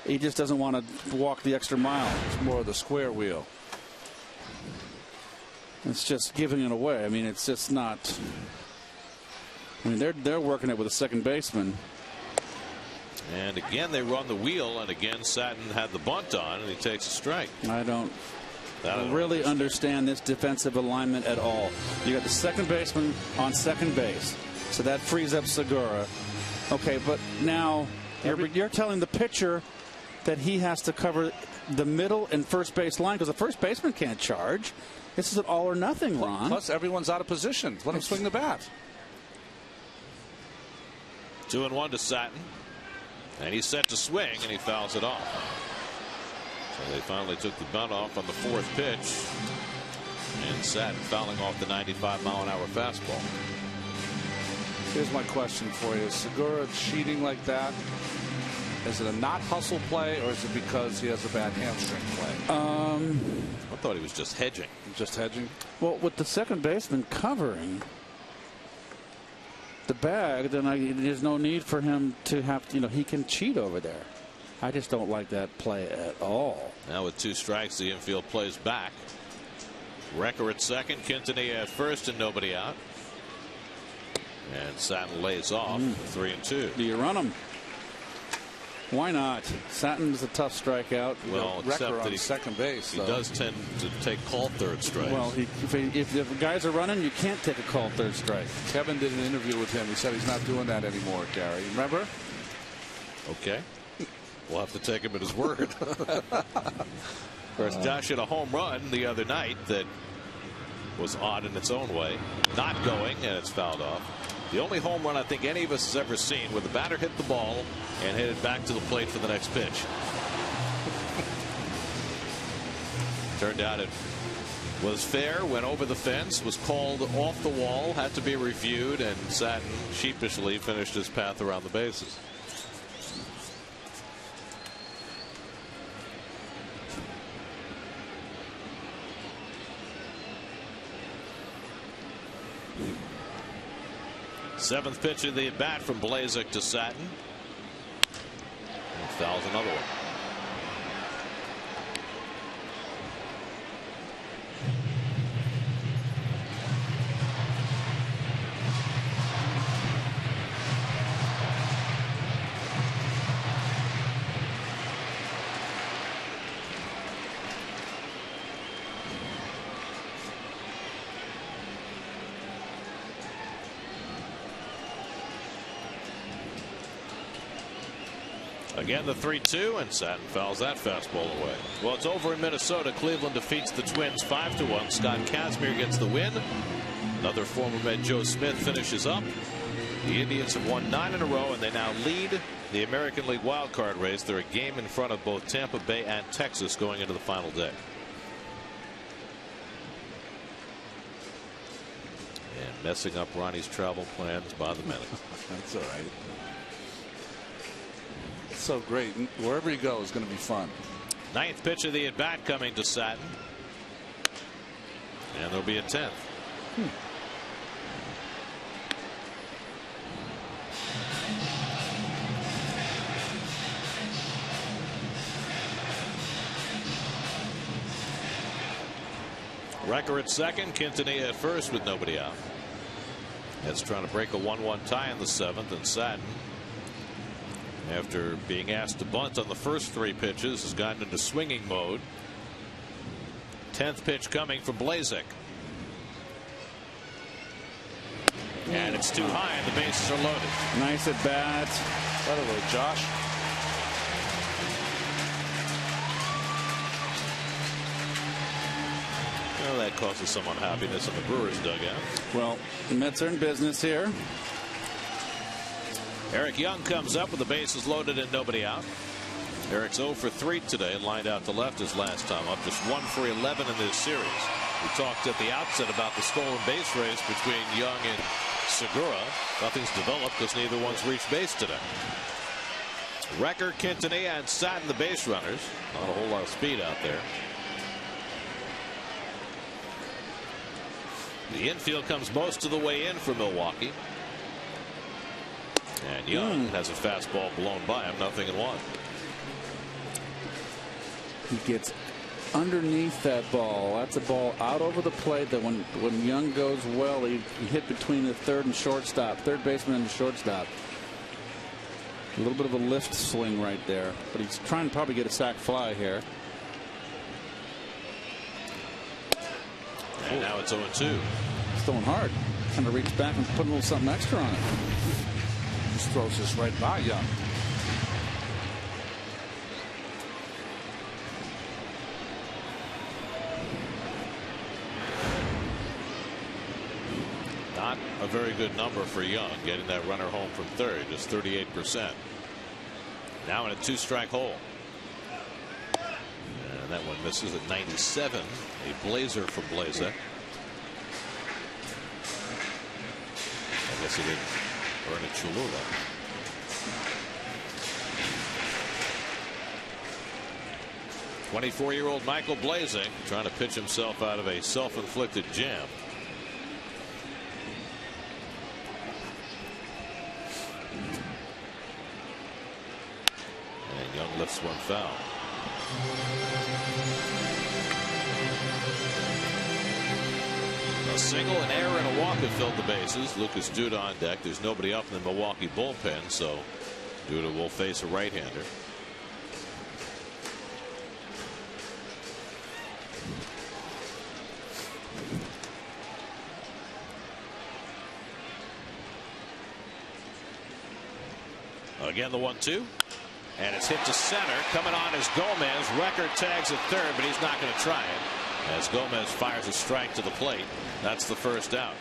Speaker 4: He just doesn't want to walk the extra mile.
Speaker 3: It's more of the square wheel.
Speaker 4: It's just giving it away. I mean, it's just not. I mean, they're working it with a second baseman.
Speaker 1: And again, they run the wheel, and again, Satin had the bunt on, and he takes a strike.
Speaker 4: I don't really understand this defensive alignment at all. You got the second baseman on second base, so that frees up Segura. Okay, but now you're telling the pitcher that he has to cover the middle and first base line because the first baseman can't charge. This is an all or nothing, Ron.
Speaker 3: Plus, everyone's out of position. Let him swing the bat.
Speaker 1: 2-1 to Satin. And he's set to swing, and he fouls it off. So they finally took the bunt off on the fourth pitch. And Satin fouling off the 95-mile-an-hour fastball.
Speaker 3: Here's my question for you. Is Segura cheating like that? Is it a not hustle play, or is it because he has a bad hamstring play?
Speaker 1: I thought he was just hedging.
Speaker 3: Just hedging?
Speaker 4: Well, with the second baseman covering the bag, then there's no need for him to have, he can cheat over there. I just don't like that play at all.
Speaker 1: Now with 2 strikes, the infield plays back. Wrecker at second, Quintanilla at first, and nobody out. And Satin lays off 3-2.
Speaker 4: Do you run him? Why not? Satin's a tough strikeout.
Speaker 1: Well, except that
Speaker 3: he's second base.
Speaker 1: He does tend to take called third strikes.
Speaker 4: Well, if the guys are running, you can't take a called third strike.
Speaker 3: Kevin did an interview with him. He said he's not doing that anymore, Gary. Remember?
Speaker 1: Okay. We'll have to take him at his word. Of course, Josh hit a home run the other night that was odd in its own way. Not going, and it's fouled off. The only home run I think any of us has ever seen where the batter hit the ball and hit it back to the plate for the next pitch. Turned out it was fair, went over the fence, was called off the wall, had to be reviewed, and Satin sheepishly finished his path around the bases. Seventh pitch of the at bat from Blazek to Satin. And fouls another one. Again, the 3-2, and Satin fouls that fastball away. Well, it's over in Minnesota. Cleveland defeats the Twins 5-1. Scott Kazmir gets the win. Another former Met, Joe Smith, finishes up. The Indians have won 9 in a row, and they now lead the American League wildcard race. They're a game in front of both Tampa Bay and Texas going into the final day. And messing up Ronnie's travel plans by the minute.
Speaker 3: That's all right. So great. Wherever he goes is going to be fun.
Speaker 1: Ninth pitch of the at bat coming to Satin. And there'll be a 10th. Wrecker at second, Quintanilla at first with nobody out. That's trying to break a 1-1 tie in the 7th, and Satin, after being asked to bunt on the first 3 pitches, has gotten into swinging mode. 10th pitch coming from Blazek. And it's too high, and the bases are loaded.
Speaker 4: Nice at bat.
Speaker 3: By the way, Josh.
Speaker 1: Well, that causes some unhappiness in the Brewers dugout.
Speaker 4: Well, the Mets are in business here.
Speaker 1: Eric Young comes up with the bases loaded and nobody out. Eric's 0 for 3 today, lined out to left his last time up, just 1 for 11 in this series. We talked at the outset about the stolen base race between Young and Segura. Nothing's developed because neither one's reached base today. Wrecker, Quintanilla, and Satin, the base runners. Not a whole lot of speed out there. The infield comes most of the way in for Milwaukee. And Young has a fastball blown by him, 0-1.
Speaker 4: He gets underneath that ball. That's a ball out over the plate that when Young goes well, he hit between the third and shortstop, third baseman and the shortstop. A little bit of a lift swing right there, but he's trying to probably get a sac fly here.
Speaker 1: And now it's 0-2.
Speaker 4: It's throwing hard. Kind of reach back and put a little something extra on it.
Speaker 3: Just throws this right by Young.
Speaker 1: Not a very good number for Young, getting that runner home from third, just 38%. Now in a 2-strike hole. And that one misses at 97. A blazer for Piazza. I guess he didn't earn a Cholula. '24-year-old Michael Blazing trying to pitch himself out of a self-inflicted jam. And Young lifts one foul. A single, an error, and a walk have filled the bases. Lucas Duda on deck. There's nobody up in the Milwaukee bullpen, so Duda will face a right-hander. Again, the 1-2. And it's hit to center. Coming on is Gomez. Record tags at third, but he's not going to try it, as Gomez fires a strike to the plate. That's the first out.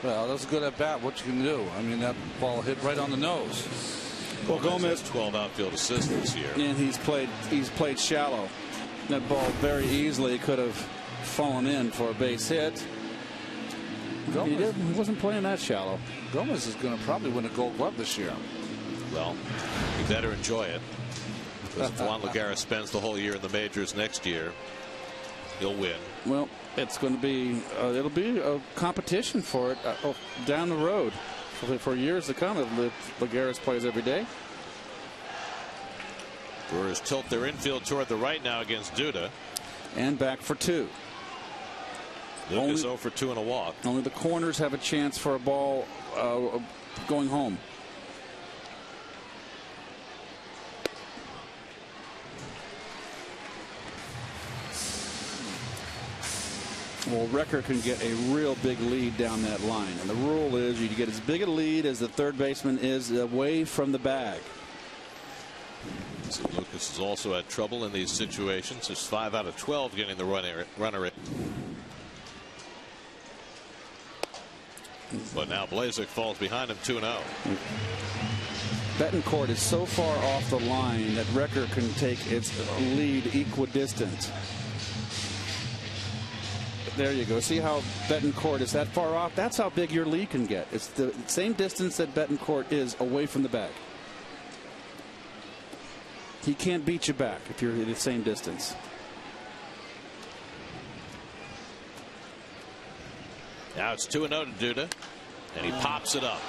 Speaker 3: Well, that's a good at bat. What you can do. I mean, that ball hit right on the nose.
Speaker 4: Well, Gomez
Speaker 1: has 12 outfield assists this year.
Speaker 4: And he's played shallow. That ball very easily could have fallen in for a base hit. He wasn't playing that shallow.
Speaker 3: Gomez is going to probably win a Gold Glove this year.
Speaker 1: Well, he better enjoy it, because if Juan Lagares spends the whole year in the majors next year, he'll win.
Speaker 4: Well, it's going to be it'll be a competition for it down the road for years to come. If Lagares plays every day.
Speaker 1: Brewers tilt their infield toward the right now against Duda.
Speaker 4: And back for 2.
Speaker 1: Lucas 0 for 2 and a walk.
Speaker 4: Only the corners have a chance for a ball going home. Well, Recker can get a real big lead down that line. And the rule is you get as big a lead as the third baseman is away from the bag.
Speaker 1: So Lucas has also had trouble in these situations. Just 5 out of 12 getting the runner in. But now Blazek falls behind him 2-0.
Speaker 4: Betancourt is so far off the line that Recker can take its lead equidistant. There you go. See how Betancourt is that far off? That's how big your lead can get. It's the same distance that Betancourt is away from the bag. He can't beat you back if you're the same distance.
Speaker 1: Now it's 2-0 to Duda, and he pops it up.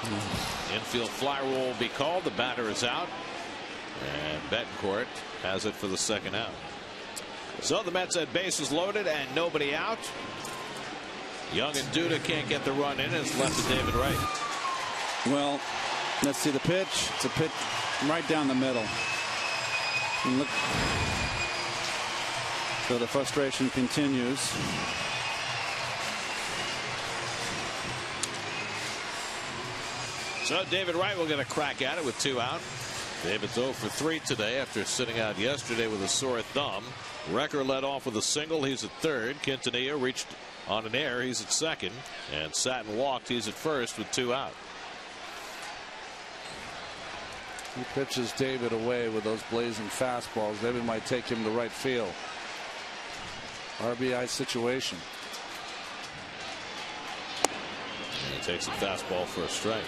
Speaker 1: Infield fly rule will be called. The batter is out, and Betancourt has it for the second out. So the Mets had bases loaded and nobody out. Young and Duda can't get the run in. It's left to David Wright.
Speaker 4: Well, let's see the pitch. It's a pitch right down the middle. And look. So the frustration continues.
Speaker 1: So David Wright will get a crack at it with 2 out. David's 0 for 3 today after sitting out yesterday with a sore thumb. Recker led off with a single. He's at third. Quintanilla reached on an error. He's at second. And Satin walked. He's at first with 2 out.
Speaker 3: He pitches David away with those blazing fastballs. David might take him to right field. RBI situation.
Speaker 1: And he takes a fastball for a strike.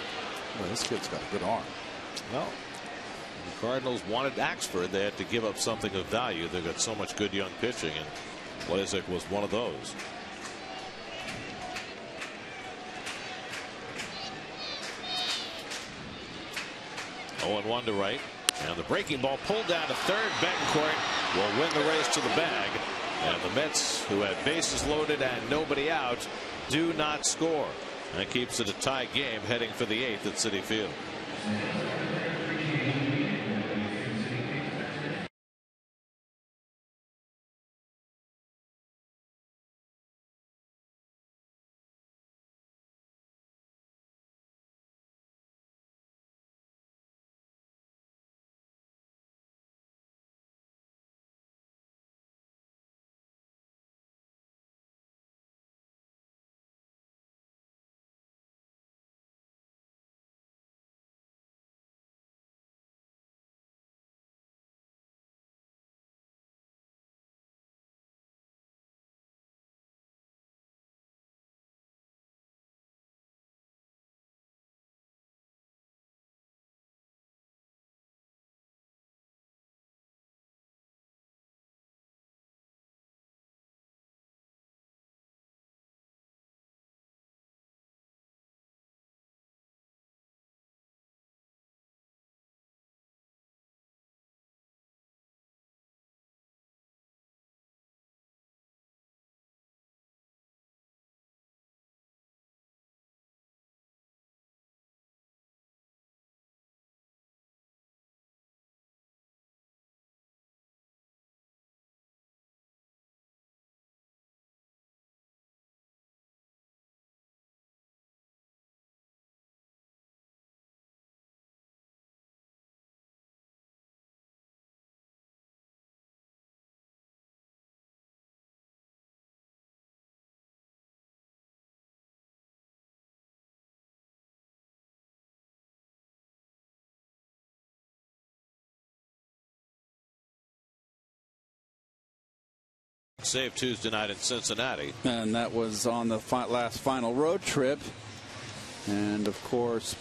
Speaker 3: Well, this kid's got a good arm.
Speaker 1: Well, the Cardinals wanted Axford. They had to give up something of value. They've got so much good young pitching, and Blazek was one of those. Oh, and 1 to Wright. And the breaking ball pulled down to third. Betancourt will win the race to the bag. And the Mets, who had bases loaded and nobody out, do not score. And it keeps it a tie game heading for the 8th at Citi Field. Save Tuesday night in Cincinnati.
Speaker 4: And that was on the last final road trip. And of course,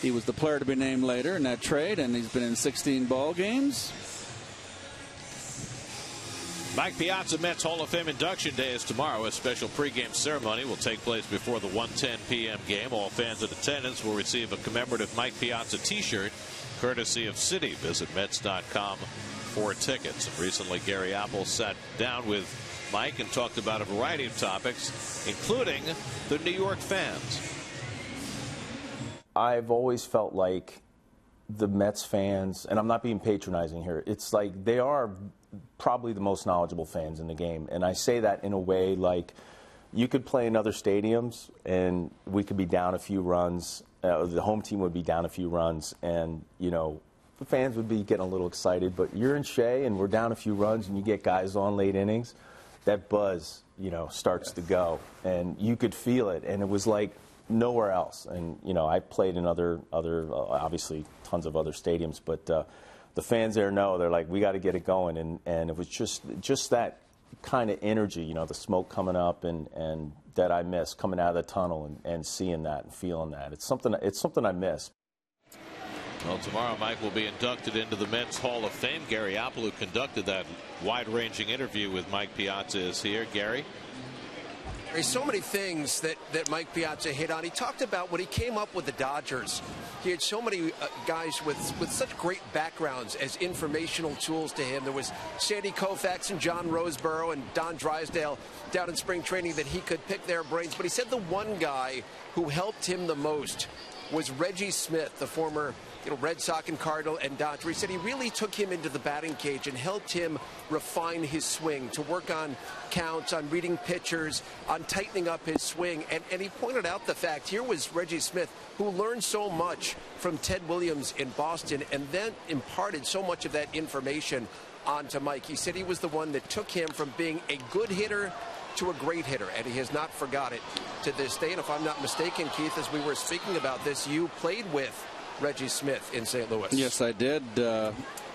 Speaker 4: he was the player to be named later in that trade, and he's been in 16 ball games.
Speaker 1: Mike Piazza Mets Hall of Fame induction day is tomorrow. A special pregame ceremony will take place before the 1:10 p.m. game. All fans in attendance will receive a commemorative Mike Piazza t-shirt courtesy of Citi. Visit Mets.com for tickets. And recently, Gary Apple sat down with Mike and talked about a variety of topics, including the New York fans.
Speaker 7: I've always felt like the Mets fans, and I'm not being patronizing here, it's like they are probably the most knowledgeable fans in the game. And I say that in a way like you could play in other stadiums and we could be down a few runs, the home team would be down a few runs, and, you know, the fans would be getting a little excited. But you're in Shea and we're down a few runs and you get guys on late innings, that buzz, you know, starts to go. And you could feel it. And it was like nowhere else. And, you know, I played in other obviously tons of other stadiums, but the fans there know, they're like, we got to get it going. And it was just that kind of energy, you know, the smoke coming up and that I miss coming out of the tunnel and seeing that and feeling that. It's something I miss.
Speaker 1: Well, tomorrow Mike will be inducted into the Mets Hall of Fame. Gary Apple, who conducted that wide-ranging interview with Mike Piazza, is here. Gary?
Speaker 5: There's so many things that Mike Piazza hit on. He talked about when he came up with the Dodgers. He had so many guys with such great backgrounds as informational tools to him. There was Sandy Koufax and John Roseboro and Don Drysdale down in spring training that he could pick their brains. But he said the one guy who helped him the most was Reggie Smith, the former Red Sox and Cardinal and Dodger. He said he really took him into the batting cage and helped him refine his swing, to work on counts, on reading pitchers, on tightening up his swing. And he pointed out the fact, here was Reggie Smith, who learned so much from Ted Williams in Boston and then imparted so much of that information onto Mike. He said he was the one that took him from being a good hitter to a great hitter, and he has not forgot it to this day. And if I'm not mistaken, Keith, as we were speaking about this, you played with Reggie Smith in St. Louis.
Speaker 4: Yes, I did,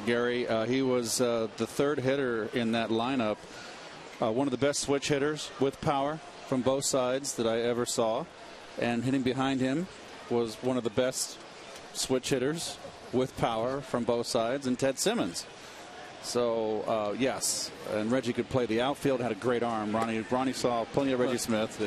Speaker 4: Gary. He was the third hitter in that lineup. One of the best switch hitters with power from both sides that I ever saw. And hitting behind him was one of the best switch hitters with power from both sides, and Ted Simmons. So, yes, and Reggie could play the outfield, had a great arm. Ronnie saw plenty of Reggie Smith.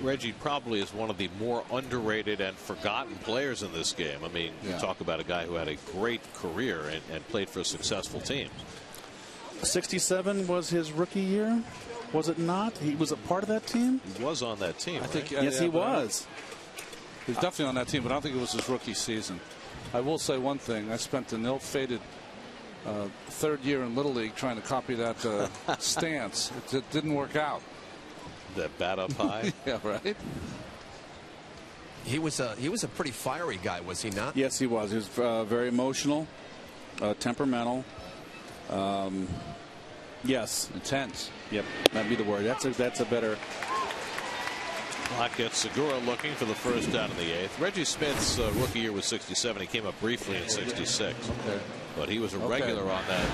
Speaker 1: Reggie probably is one of the more underrated and forgotten players in this game. I mean, you talk about a guy who had a great career and played for successful teams.
Speaker 4: 67 was his rookie year, was it not? He was a part of that team?
Speaker 1: He was on that team,
Speaker 3: I think,
Speaker 4: yes, he was.
Speaker 3: He was definitely on that team, but I don't think it was his rookie season. I will say one thing. I spent an ill-fated third year in Little League trying to copy that stance. It didn't work out.
Speaker 1: That bat up high?
Speaker 3: Yeah, right.
Speaker 5: He was a pretty fiery guy, was he not?
Speaker 4: Yes, he was. He was very emotional, temperamental. Yes.
Speaker 3: Intense.
Speaker 4: Yep, that'd be the word. That's a better.
Speaker 1: Clock gets Segura looking for the first out in the 8th. Reggie Smith's rookie year was 67. He came up briefly in 66.
Speaker 3: Okay.
Speaker 1: But he was a regular on that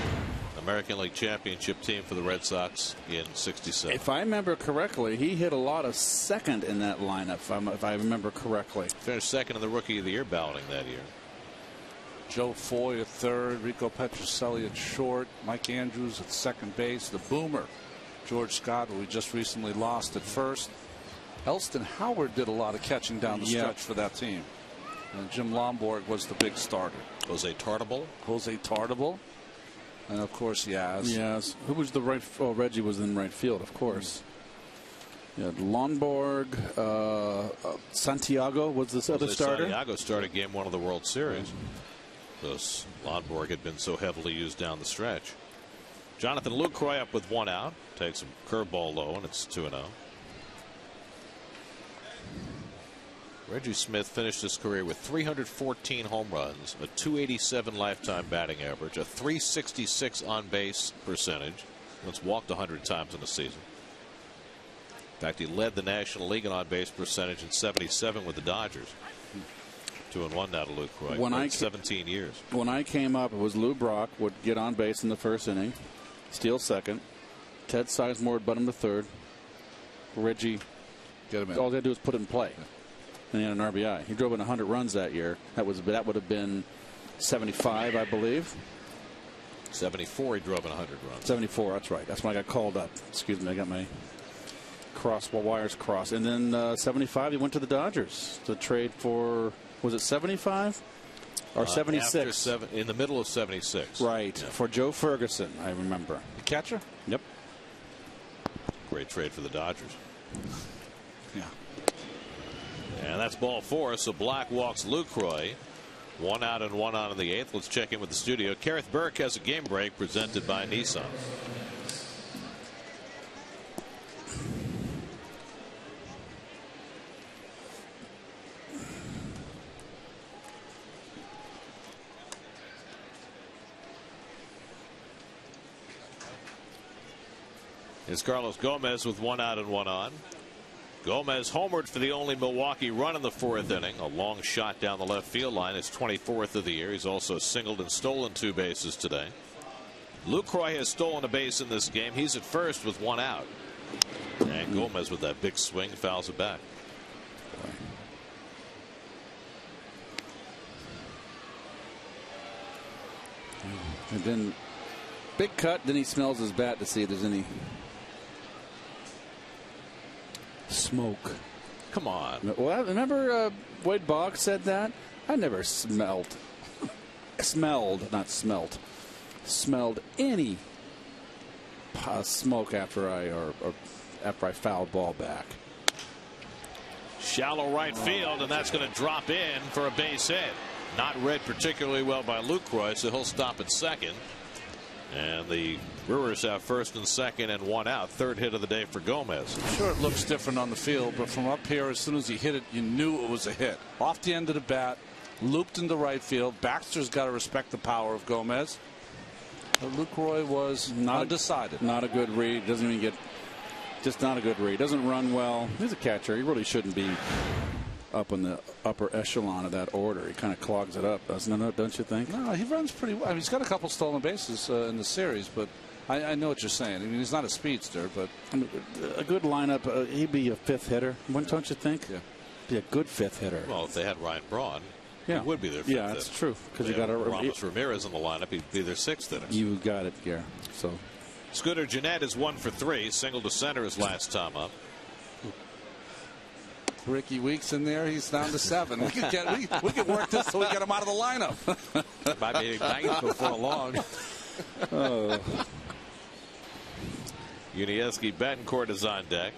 Speaker 1: American League Championship team for the Red Sox in 67.
Speaker 4: If I remember correctly, he hit a lot of second in that lineup, if I remember correctly.
Speaker 1: Finished second in the Rookie of the Year balloting that year.
Speaker 3: Joe Foy at third, Rico Petrocelli at short, Mike Andrews at second base, the boomer, George Scott, who we just recently lost, at first. Elston Howard did a lot of catching down the stretch for that team. And Jim Lomborg was the big starter.
Speaker 1: Jose
Speaker 3: Tartable. And of course, Yaz.
Speaker 4: Yes. Who was the right? Oh, Reggie was in right field, of course. Yeah, Lomborg, Santiago was this other starter.
Speaker 1: Santiago started Game 1 of the World Series. Because Lomborg had been so heavily used down the stretch. Jonathan Lucroy up with 1 out. Takes a curveball low, and it's 2-0. Reggie Smith finished his career with 314 home runs, a .287 lifetime batting average, a .366 on-base percentage. Once walked 100 times in a season. In fact, he led the National League in on-base percentage in 77 with the Dodgers. 2-1 now to Lucroy. 17 years.
Speaker 4: When I came up, it was Lou Brock would get on base in the first inning, steal second. Ted Sizemore would butt him to third. Reggie,
Speaker 3: get him in.
Speaker 4: All they had to do was put it in play. And he had an RBI. He drove in 100 runs that year. That would have been 75, I believe.
Speaker 1: 74, he drove in 100 runs.
Speaker 4: 74, that's right. That's when I got called up. Excuse me, I got my wires crossed. And then 75, he went to the Dodgers to trade for, was it 75 or 76?
Speaker 1: In the middle of 76.
Speaker 4: Right,
Speaker 1: yeah.
Speaker 4: For Joe Ferguson, I remember.
Speaker 3: The catcher?
Speaker 4: Yep.
Speaker 1: Great trade for the Dodgers.
Speaker 3: Yeah.
Speaker 1: And that's ball 4. So Black walks Lucroy. 1 out and 1 on in the 8th. Let's check in with the studio. Kareth Burke has a game break presented by Nissan. Here's Carlos Gomez with 1 out and 1 on. Gomez homered for the only Milwaukee run in the 4th inning. A long shot down the left field line. His 24th of the year. He's also singled and stolen 2 bases today. Lucroy has stolen a base in this game. He's at first with 1 out. And Gomez with that big swing fouls it back.
Speaker 4: And then big cut. Then he smells his bat to see if there's any smoke.
Speaker 1: Come on.
Speaker 4: Well, remember Wade Boggs said that? I never smelled any smoke after I fouled ball back.
Speaker 1: Shallow right field, and that's going to drop in for a base hit. Not read particularly well by Lucroy, so he'll stop at second. And the Brewers have first and second and 1 out. 3rd hit of the day for Gomez.
Speaker 3: I'm sure it looks different on the field, but from up here, as soon as he hit it, you knew it was a hit. Off the end of the bat, looped into right field. Baxter's got to respect the power of Gomez. But Lucroy was undecided.
Speaker 4: Not a good read. Doesn't even get. Just not a good read. Doesn't run well. He's a catcher. He really shouldn't be up in the upper echelon of that order. He kind of clogs it up, doesn't it? Don't you think?
Speaker 3: No, he runs pretty well. I mean, he's got a couple stolen bases in the series, but I know what you're saying. I mean, he's not a speedster, but
Speaker 4: a good lineup. He'd be a 5th hitter. Don't you think?
Speaker 3: Yeah.
Speaker 4: Be a good 5th hitter.
Speaker 1: Well, if they had Ryan Braun, he would be their 5th
Speaker 4: hitter. That's true. Because you got
Speaker 1: Ramos Ramirez in the lineup. He'd be their 6th hitter.
Speaker 4: You got it, yeah. So
Speaker 1: Scooter Gennett is 1 for 3. Single to center his last time up.
Speaker 3: Ricky Weeks in there. He's down to 7. We could work this so we get him out of the lineup.
Speaker 1: Might be ninth before long.
Speaker 4: Oh.
Speaker 1: Yuniesky Betancourt is on deck.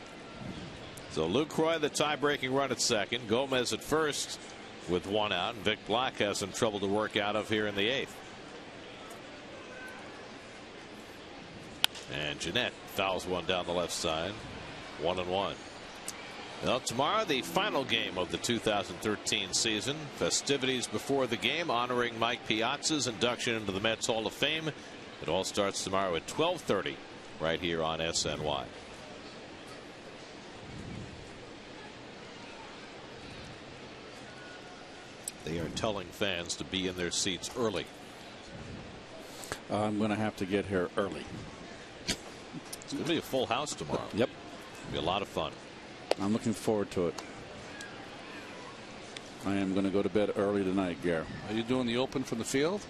Speaker 1: So Lucroy, the tie-breaking run at second. Gomez at first with 1 out. And Vic Black has some trouble to work out of here in the 8th. And Jeanette fouls one down the left side. 1-1. Well, tomorrow, the final game of the 2013 season. Festivities before the game honoring Mike Piazza's induction into the Mets Hall of Fame. It all starts tomorrow at 12:30 right here on SNY. They are telling fans to be in their seats early.
Speaker 4: I'm going to have to get here early.
Speaker 1: It's going to be a full house tomorrow.
Speaker 4: Yep.
Speaker 1: It'll be a lot of fun.
Speaker 4: I'm looking forward to it. I am going to go to bed early tonight, Gare.
Speaker 3: Are you doing the open from the field?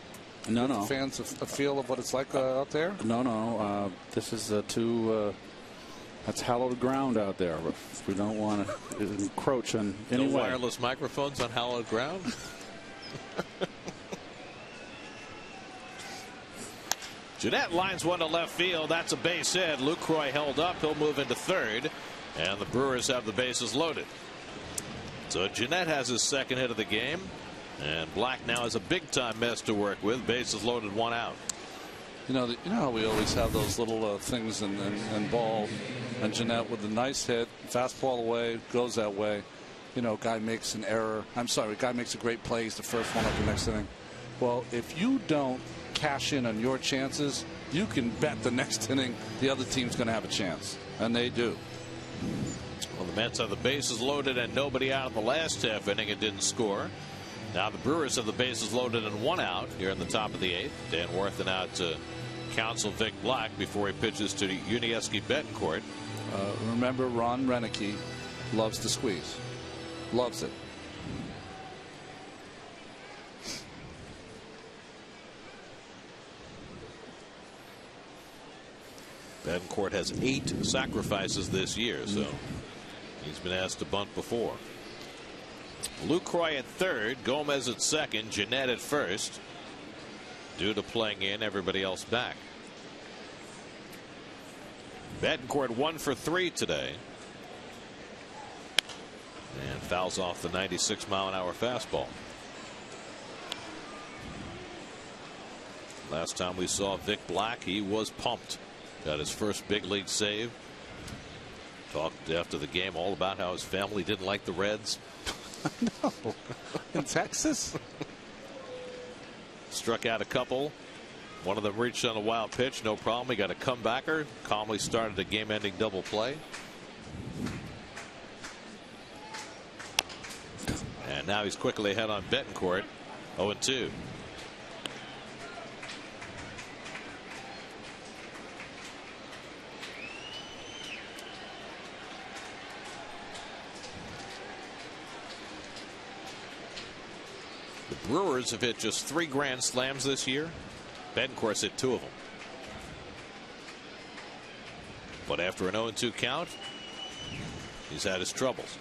Speaker 4: No,
Speaker 3: Give
Speaker 4: no.
Speaker 3: the fans a feel of what it's like out there?
Speaker 4: No, no. This is that's hallowed ground out there. We don't want to encroach on any
Speaker 1: No
Speaker 4: way.
Speaker 1: wireless microphones on hallowed ground. Jeanette lines one to left field. That's a base hit. Lucroy held up. He'll move into third. And the Brewers have the bases loaded. So Jeanette has his second hit of the game. And Black now has a big-time mess to work with. Bases loaded, 1 out.
Speaker 3: You know how we always have those little things in ball. And Jeanette with a nice hit. Fastball away. Goes that way. You know, guy makes an error. I'm sorry. Guy makes a great play. He's the first one up the next inning. Well, if you don't cash in on your chances, you can bet the next inning the other team's going to have a chance. And they do.
Speaker 1: Well, the Mets have the bases loaded and nobody out in the last half inning. It didn't score. Now the Brewers have the bases loaded and 1 out here in the top of the 8th. Dan Worthen out to counsel Vic Black before he pitches to Yuniesky Betancourt.
Speaker 3: Remember, Ron Renicky loves to squeeze. Loves it.
Speaker 1: Betancourt has 8 sacrifices this year, so he's been asked to bunt before. Lucroy at third, Gomez at second, Jeanette at first. Due to playing in, everybody else back. Betancourt 1 for 3 today. And fouls off the 96-mile-an-hour fastball. Last time we saw Vic Black, he was pumped. Got his first big league save. Talked after the game all about how his family didn't like the Reds.
Speaker 3: No. In Texas?
Speaker 1: Struck out a couple. One of them reached on a wild pitch. No problem. He got a comebacker. Calmly started a game-ending double play. And now he's quickly ahead on Betancourt. 0-2. The Brewers have hit just 3 grand slams this year. Betancourt's hit 2 of them. But after an 0-2 count, he's had his troubles.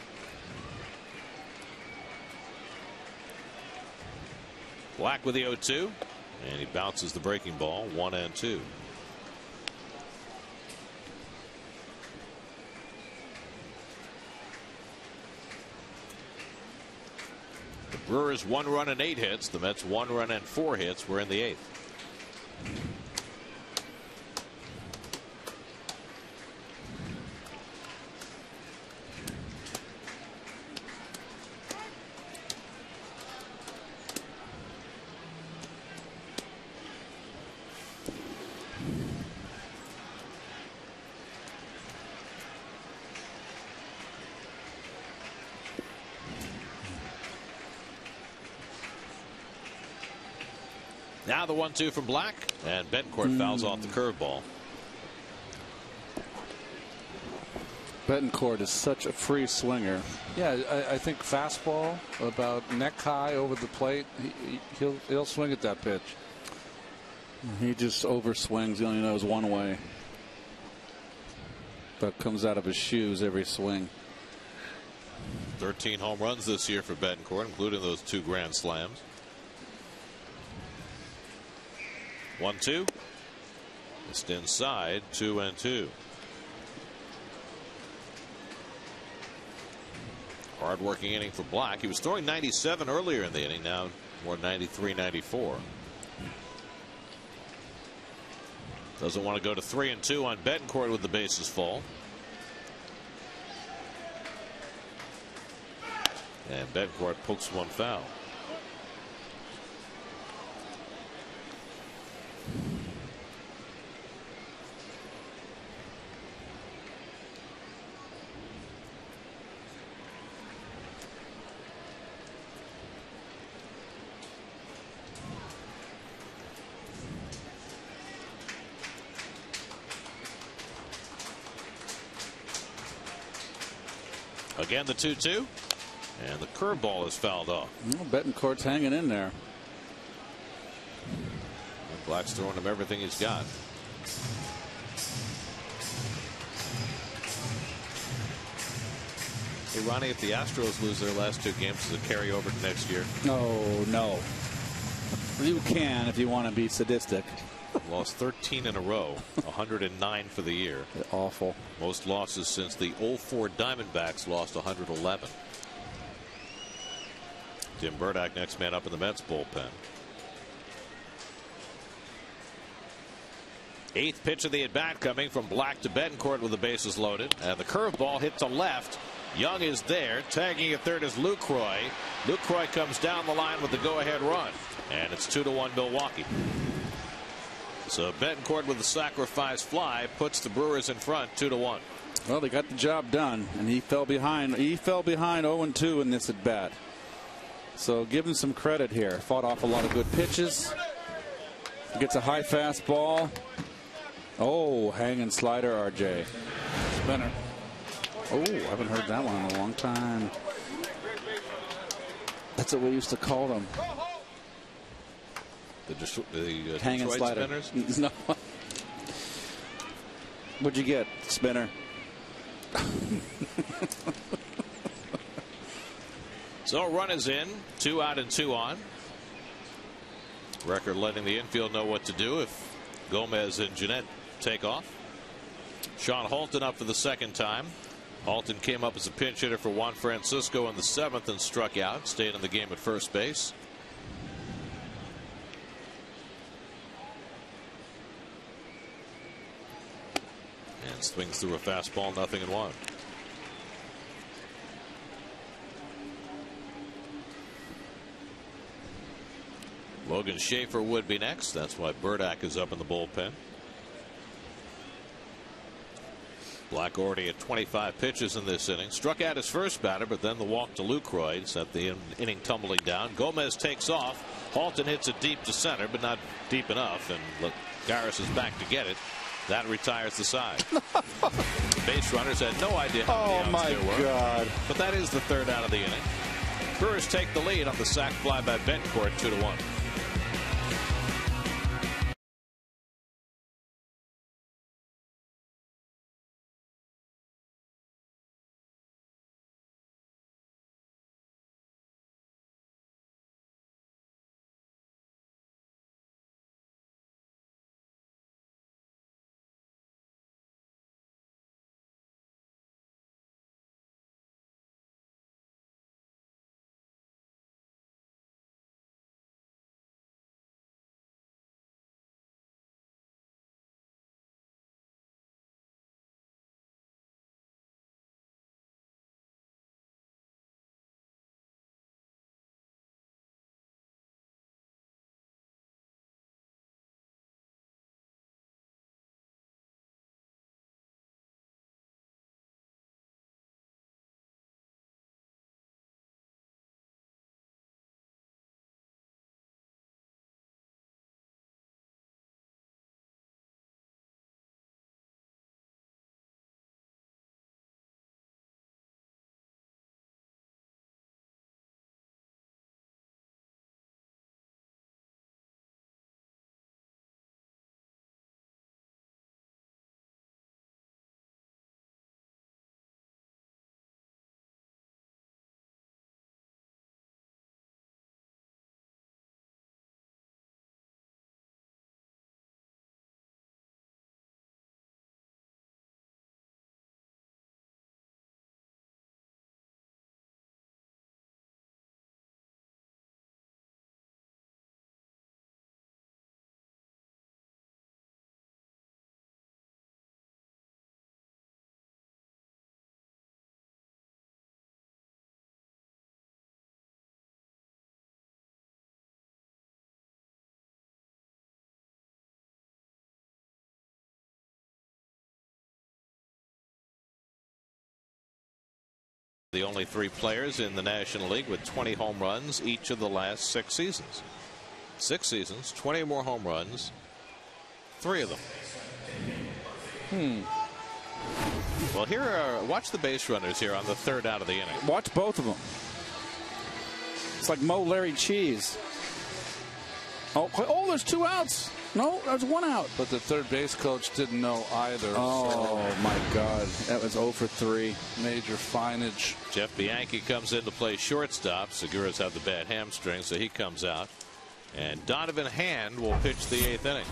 Speaker 1: Black with the 0-2, and he bounces the breaking ball. 1-2. The Brewers 1 run and 8 hits. The Mets 1 run and 4 hits. We're in the 8th. Now the 1-2 from Black, and Betancourt fouls off the curveball.
Speaker 4: Betancourt is such a free swinger.
Speaker 3: Yeah, I think fastball about neck high over the plate. He'll swing at that pitch.
Speaker 4: He just overswings. He only knows one way. But comes out of his shoes every swing.
Speaker 1: 13 home runs this year for Betancourt, including those 2 grand slams. 1-2. Just inside, 2-2. Hard-working inning for Black. He was throwing 97 earlier in the inning. Now more 93, 94. Doesn't want to go to 3-2 on Betancourt with the bases full. And Betancourt pokes one foul. Again, the 2-2. And the curveball is fouled off.
Speaker 4: Well, Betancourt's hanging in there.
Speaker 1: And Black's throwing him everything he's got. Hey, Ronnie, if the Astros lose their last 2 games, does it carry over to next year?
Speaker 4: No. You can if you want to be sadistic.
Speaker 1: Lost 13 in a row, 109 for the year.
Speaker 4: Awful.
Speaker 1: Most losses since the 04 Diamondbacks lost 111. Tim Burdack, next man up in the Mets bullpen. 8th pitch of the at-bat coming from Black to Betancourt with the bases loaded. And the curveball hit to left. Young is there. Tagging at third is Lucroy. Lucroy comes down the line with the go-ahead run. And it's 2-1 Milwaukee. So Betancourt with the sacrifice fly puts the Brewers in front 2-1.
Speaker 4: Well, they got the job done, and he fell behind. He fell behind 0-2 in this at bat. So give him some credit here. Fought off a lot of good pitches. Gets a high fastball. Oh, hanging slider, RJ.
Speaker 3: Spinner.
Speaker 4: Oh, I haven't heard that one in a long time. That's what we used to call them.
Speaker 1: The
Speaker 4: hanging
Speaker 1: Detroit
Speaker 4: slider.
Speaker 1: Spinners?
Speaker 4: No. What'd you get, Spinner?
Speaker 1: So run is in. 2 out and 2 on. Record letting the infield know what to do if Gomez and Jeanette take off. Sean Halton up for the 2nd time. Halton came up as a pinch hitter for Juan Francisco in the 7th and struck out. Stayed in the game at first base. And swings through a fastball, 0-1. Logan Schaefer would be next. That's why Burdack is up in the bullpen. Black already at 25 pitches in this inning. Struck out his first batter, but then the walk to Lucroy set the inning tumbling down. Gomez takes off. Halton hits it deep to center, but not deep enough. And Garris is back to get it. That retires the side. Base runners had no idea how many outs there were.
Speaker 4: Oh, my God.
Speaker 1: But that is the 3rd out of the inning. Brewers take the lead on the sac fly by Betancourt 2-1. The only 3 players in the National League with 20 home runs each of the last 6 seasons. 6 seasons, 20 or more home runs, 3 of them. Well, here watch the base runners here on the 3rd out of the inning.
Speaker 4: Watch both of them. It's like Mo Larry Cheese. Oh, there's 2 outs. No, there's 1 out.
Speaker 3: But the third base coach didn't know either.
Speaker 4: Oh, my God. That was 0 for 3.
Speaker 3: Major fineage.
Speaker 1: Jeff Bianchi comes in to play shortstop. Segura's had the bad hamstring, so he comes out. And Donovan Hand will pitch the 8th inning.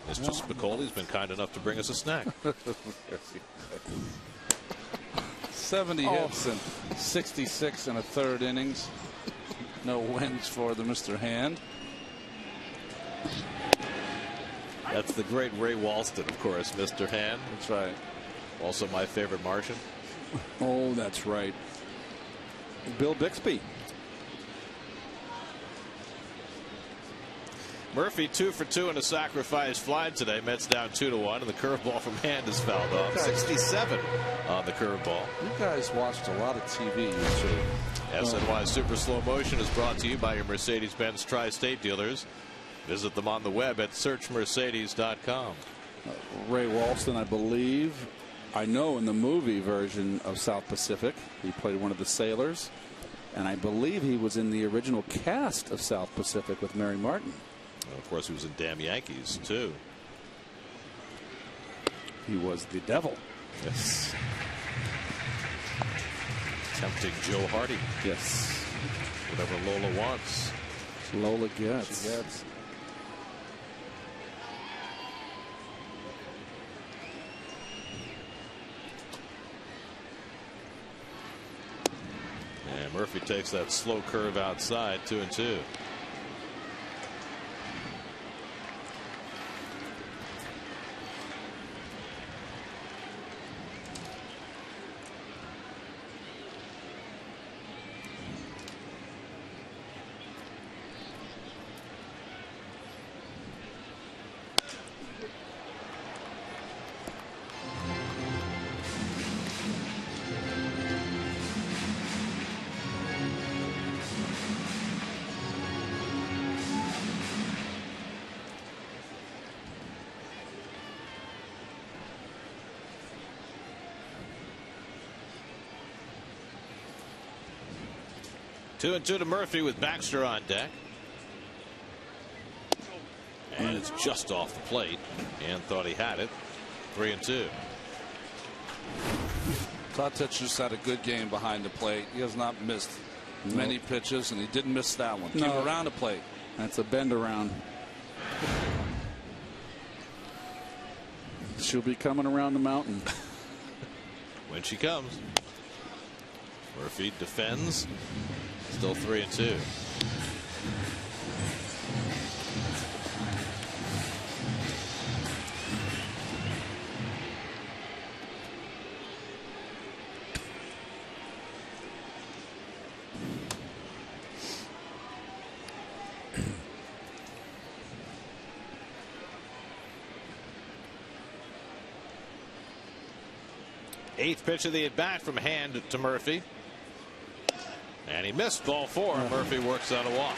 Speaker 1: Mr. Spicoli's been kind enough to bring us a snack.
Speaker 3: 70 hits and 66 in a 3rd innings. No wins for the Mr. Hand.
Speaker 1: That's the great Ray Walston, of course, Mr. Hand.
Speaker 3: That's right.
Speaker 1: Also my favorite Martian.
Speaker 4: Oh, that's right. Bill Bixby.
Speaker 1: Murphy 2 for 2 in a sacrifice fly today. Mets down 2-1, and the curveball from Hand is fouled off. 67 on the curveball.
Speaker 3: You guys watched a lot of TV, you two.
Speaker 1: SNY Super Slow Motion is brought to you by your Mercedes-Benz Tri-State dealers. Visit them on the web at searchmercedes.com.
Speaker 4: Ray Walston, I believe, I know in the movie version of South Pacific, he played one of the sailors. And I believe he was in the original cast of South Pacific with Mary Martin.
Speaker 1: And of course, he was in Damn Yankees, too.
Speaker 4: He was the devil.
Speaker 1: Yes. Tempting Joe Hardy.
Speaker 4: Yes.
Speaker 1: Whatever Lola wants.
Speaker 4: Lola gets.
Speaker 3: She gets.
Speaker 1: And Murphy takes that slow curve outside, 2-2. Two and two to Murphy with Baxter on deck. And it's just off the plate. And thought he had it. 3-2.
Speaker 3: Tatic just had a good game behind the plate. He has not missed many pitches, and he didn't miss that one. Came around the plate.
Speaker 4: That's a bend around. She'll be coming around the mountain.
Speaker 1: When she comes. Murphy defends. Still 3-2. Eighth pitch of the at bat from Hand to Murphy. And he missed ball 4. Murphy works out a walk.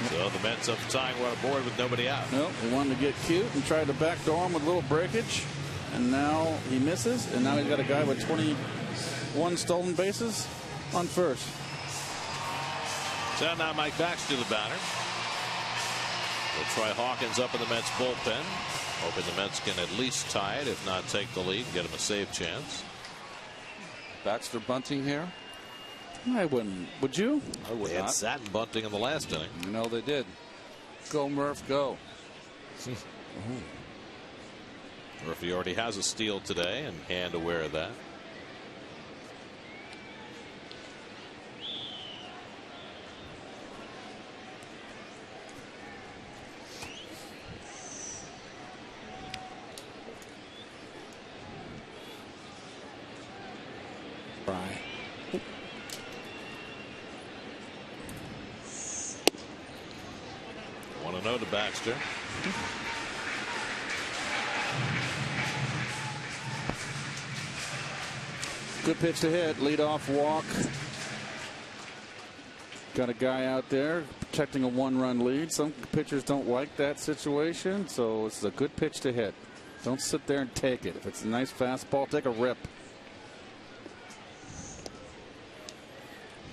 Speaker 1: So the Mets up tying one aboard with nobody out.
Speaker 4: Nope, he wanted to get cute and tried to backdoor him with a little breakage. And now he misses. And now he's got a guy with 21 stolen bases on first.
Speaker 1: So now Mike Baxter the batter. We'll try Hawkins up in the Mets bullpen. Hoping the Mets can at least tie it, if not take the lead, and get him a save chance.
Speaker 3: Baxter bunting here.
Speaker 4: I wouldn't. Would you?
Speaker 3: I would
Speaker 1: They had
Speaker 3: not.
Speaker 1: Satin bunting in the last inning.
Speaker 3: No, they did. Go, Murph, go.
Speaker 1: Murphy already has a steal today, and Hand aware of that.
Speaker 4: Right.
Speaker 1: 1-0 to Baxter.
Speaker 4: Good pitch to hit. Leadoff walk. Got a guy out there protecting a 1-run lead. Some pitchers don't like that situation, so it's a good pitch to hit. Don't sit there and take it. If it's a nice fastball, take a rip.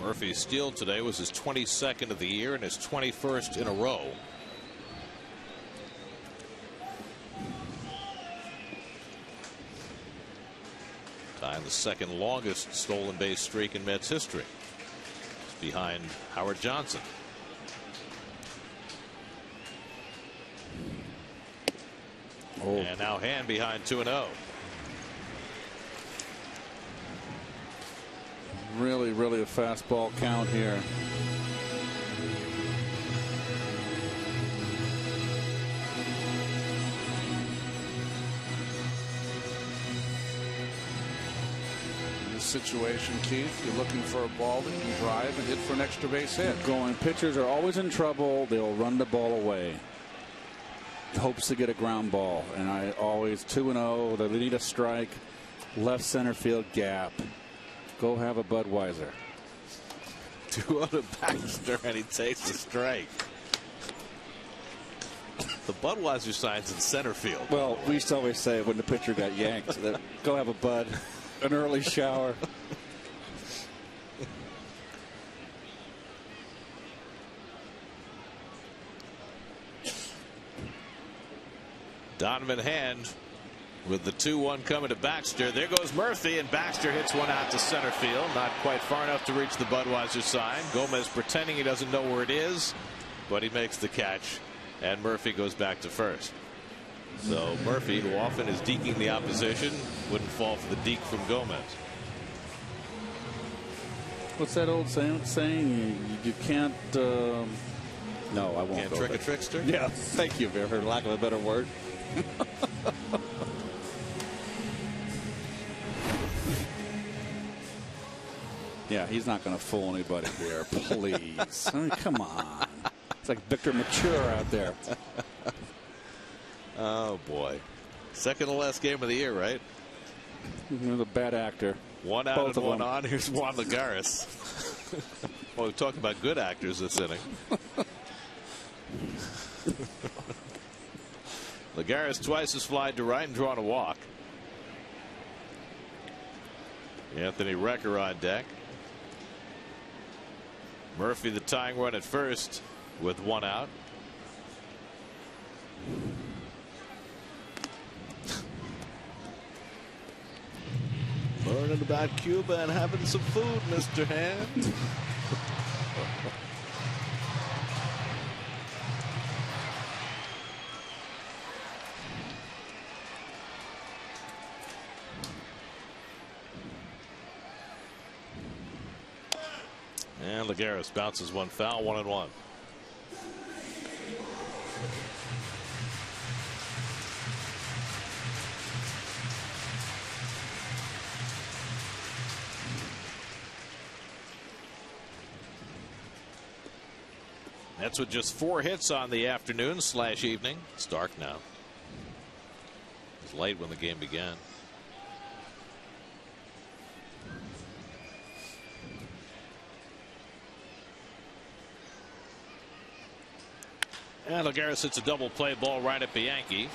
Speaker 1: Murphy's steal today was his 22nd of the year and his 21st in a row. Tying the second longest stolen base streak in Mets history. It's behind Howard Johnson.
Speaker 4: Oh.
Speaker 1: And now Hand behind 2-0.
Speaker 4: Really, really a fastball count here.
Speaker 3: In this situation, Keith, you're looking for a ball that you can drive and hit for an extra base hit.
Speaker 4: Pitchers are always in trouble. They'll run the ball away. Hopes to get a ground ball. And I always 2-0. They need a strike. Left center field gap. Go have a Budweiser.
Speaker 1: 2-0 to Baxter, and he takes the strike. The Budweiser sign's in center field.
Speaker 4: Well, we used to always say when the pitcher got yanked, that go have a Bud, an early shower.
Speaker 1: Donovan Hand with the 2-1 coming to Baxter. There goes Murphy, and Baxter hits one out to center field. Not quite far enough to reach the Budweiser sign. Gomez pretending he doesn't know where it is, but he makes the catch, and Murphy goes back to first. So Murphy, who often is deking the opposition, wouldn't fall for the deke from Gomez.
Speaker 4: What's that old saying? You can't. No, I won't.
Speaker 1: Can't trick a trickster?
Speaker 4: Yeah, thank you, for lack of a better word. Yeah, he's not going to fool anybody here, please. I mean, come on. It's like Victor Mature out there.
Speaker 1: Oh, boy. Second to last game of the year, right?
Speaker 4: He's a bad actor.
Speaker 1: One out
Speaker 4: Both
Speaker 1: and one
Speaker 4: them.
Speaker 1: on. Here's Juan Lagares. Well, we've talked about good actors this inning. Lagares twice has flied to right and drawn a walk. Anthony Recker on deck. Murphy the tying run at first with one out. Learning about Cuba and having some food, Mr. Hand. And Lagares bounces one foul, 1-1. That's with just 4 hits on the afternoon / evening. It's dark now. It was late when the game began. And Lagares hits a double play ball right at Bianchi.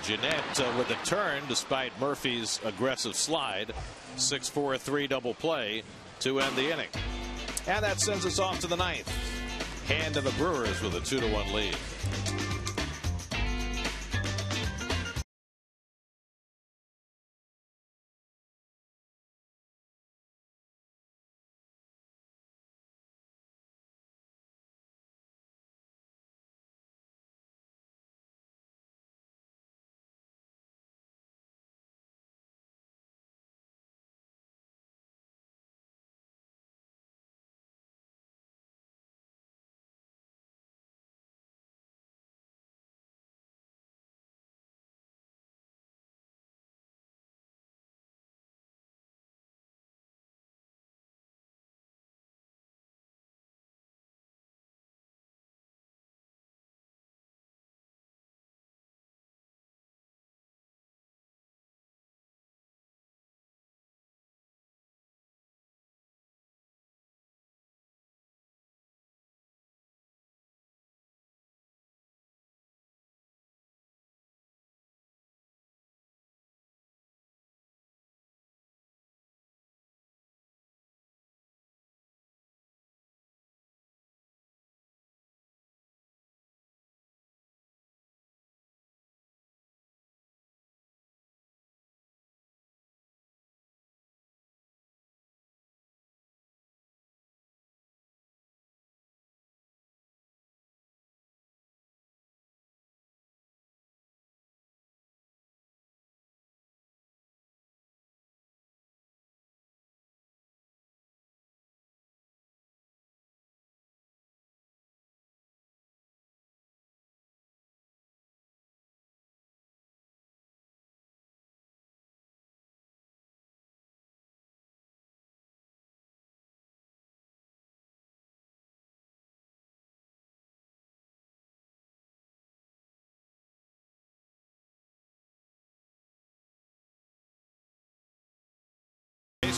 Speaker 1: Jeanette with a turn despite Murphy's aggressive slide. 6-4-3 double play to end the inning. And that sends us off to the 9th. Hand of the Brewers with a 2-1 lead.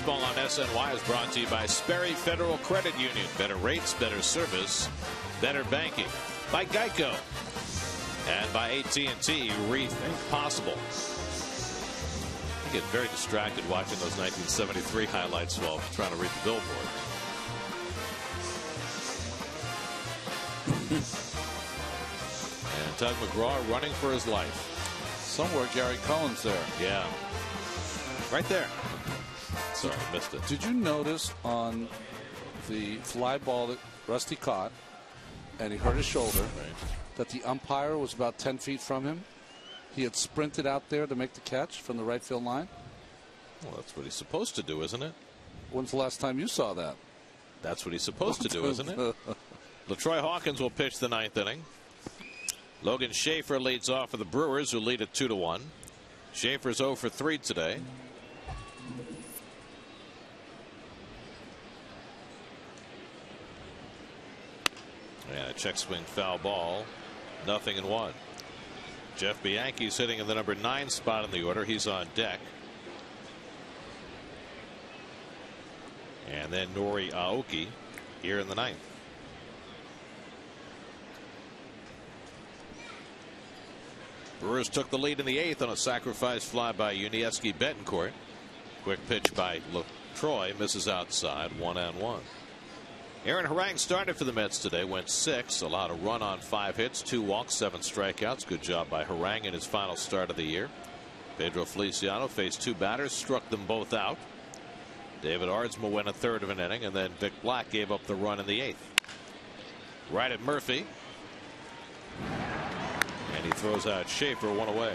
Speaker 1: Baseball on SNY is brought to you by Sperry Federal Credit Union. Better rates, better service, better banking. By Geico. And by AT NYN, rethink possible. I get very distracted watching those 1973 highlights while trying to read the billboard. And Tug McGraw running for his life.
Speaker 3: Somewhere Gary Cohen's there.
Speaker 1: Yeah. Right there. Sorry, I missed it.
Speaker 3: Did you notice on the fly ball that Rusty caught, and he hurt his shoulder, that the umpire was about 10 feet from him? He had sprinted out there to make the catch from the right field line.
Speaker 1: Well, that's what he's supposed to do, isn't it?
Speaker 3: When's the last time you saw that?
Speaker 1: That's what he's supposed to do, isn't it? LaTroy Hawkins will pitch the 9th inning. Logan Schaefer leads off for the Brewers, who lead at 2-1. Schaefer's 0 for 3 today. And a check swing foul ball. 0-1. Jeff Bianchi's hitting in the number 9 spot in the order. He's on deck. And then Nori Aoki here in the 9th. Brewers took the lead in the 8th on a sacrifice fly by Unieski Betancourt. Quick pitch by LaTroy, misses outside, 1-1. Aaron Harang started for the Mets today, went 6, allowed a run on 5 hits, 2 walks, 7 strikeouts. Good job by Harang in his final start of the year. Pedro Feliciano faced 2 batters, struck them both out. David Ardsma went a third of an inning, and then Vic Black gave up the run in the 8th. Right at Murphy. And he throws out Schaefer, 1 away.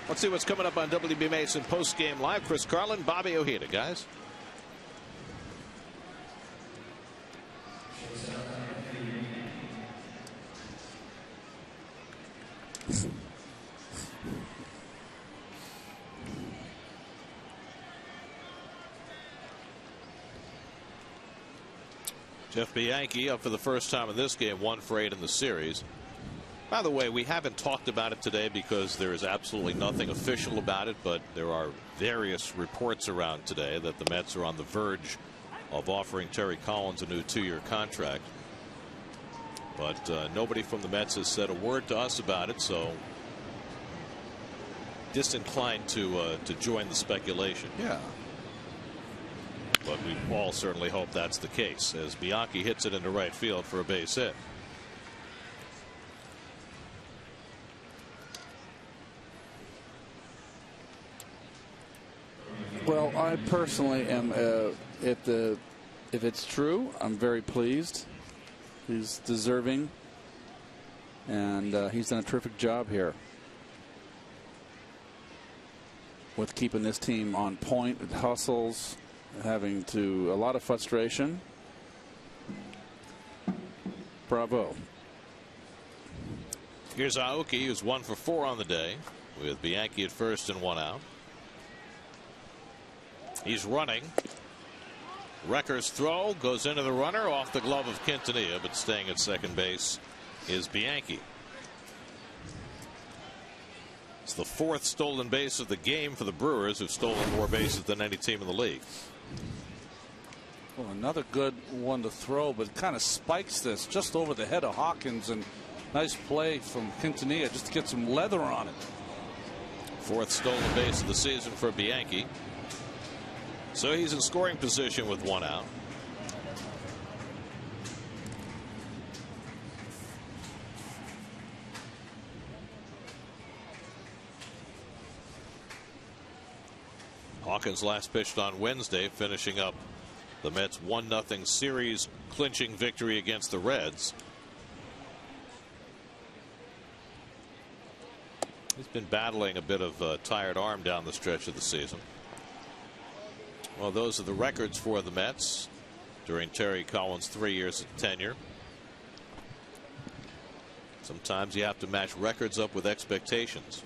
Speaker 1: Let's see what's coming up on WB Mason postgame live. Chris Carlin, Bobby Ojeda, guys. Jeff Bianchi up for the first time in this game, 1 for 8 in the series. By the way, we haven't talked about it today because there is absolutely nothing official about it, but there are various reports around today that the Mets are on the verge of offering Terry Collins a new 2-year contract. But nobody from the Mets has said a word to us about it, so disinclined to join the speculation.
Speaker 3: Yeah.
Speaker 1: But we all certainly hope that's the case as Bianchi hits it into right field for a base hit.
Speaker 4: Well, I personally am, if it's true, I'm very pleased. He's deserving, and he's done a terrific job here with keeping this team on point. It hustles, having to a lot of frustration. Bravo.
Speaker 1: Here's Aoki, who's 1 for 4 on the day, with Bianchi at first and 1 out. He's running. Recker's throw goes into the runner off the glove of Quintanilla, but staying at second base is Bianchi. It's the 4th stolen base of the game for the Brewers, who've stolen more bases than any team in the league.
Speaker 3: Well, another good one to throw, but kind of spikes this just over the head of Hawkins, and nice play from Quintanilla just to get some leather on it.
Speaker 1: 4th stolen base of the season for Bianchi. So he's in scoring position with 1 out. Hawkins last pitched on Wednesday, finishing up the Mets' 1-0 series clinching victory against the Reds. He's been battling a bit of a tired arm down the stretch of the season. Well, those are the records for the Mets during Terry Collins' 3 years of tenure. Sometimes you have to match records up with expectations.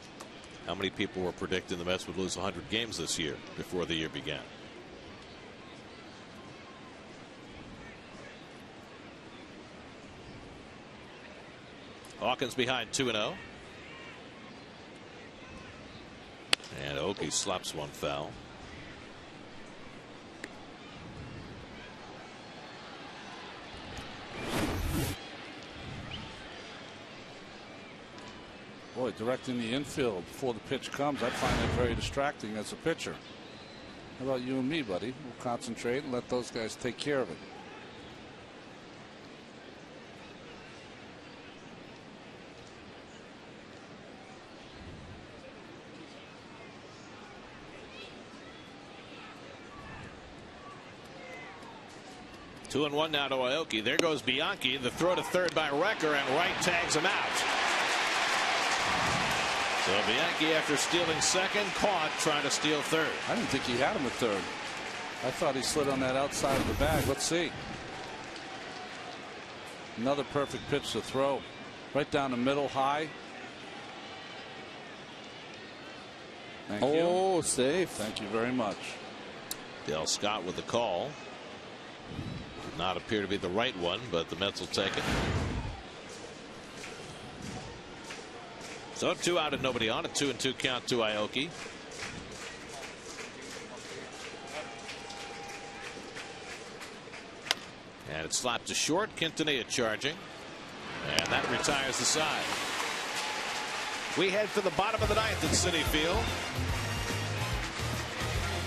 Speaker 1: How many people were predicting the Mets would lose 100 games this year before the year began? Hawkins behind 2-0. And Aoki slaps one foul.
Speaker 3: boy, directing the infield before the pitch comes, I find that very distracting as a pitcher. How about you and me, buddy? We'll concentrate and let those guys take care of it.
Speaker 1: Two and one now to Aoki. There goes Bianchi. The throw to third by Recker, and Wright tags him out. So Bianchi, after stealing second, caught trying to steal third.
Speaker 3: I didn't think he had him at third. I thought he slid on that outside of the bag. Let's see. Another perfect pitch to throw. Right down the middle, high. Thank you.
Speaker 4: Oh, safe.
Speaker 3: Thank you very much.
Speaker 1: Dale Scott with the call. Did not appear to be the right one, but the Mets will take it. So 2 out and nobody on. A 2-2 count to Aoki. And it's slapped to short. Quintanilla charging. And that retires the side. We head for the bottom of the ninth at Citi Field.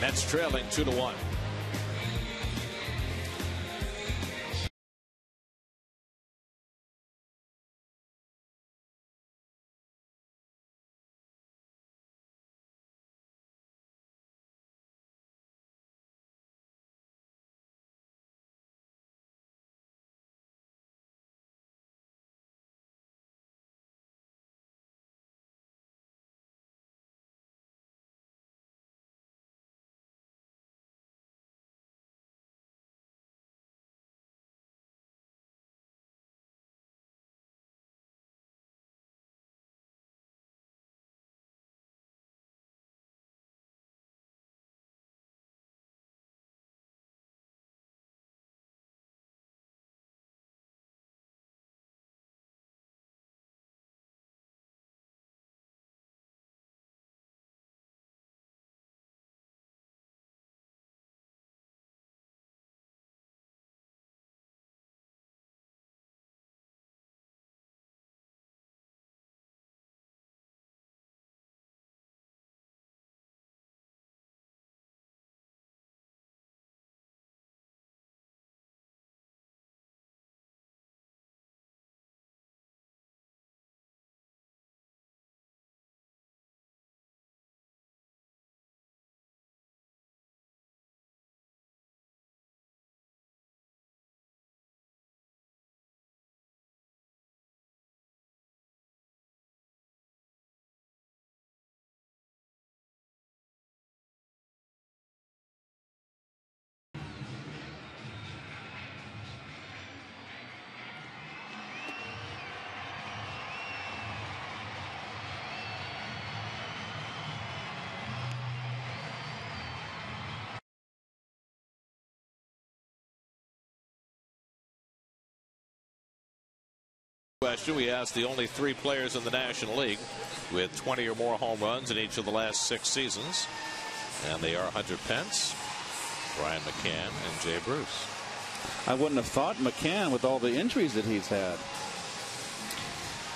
Speaker 1: Mets trailing 2-1. Question. We asked the only 3 players in the National League with 20 or more home runs in each of the last 6 seasons. And they are Hunter Pence, Brian McCann, and Jay Bruce.
Speaker 4: I wouldn't have thought McCann with all the injuries that he's had.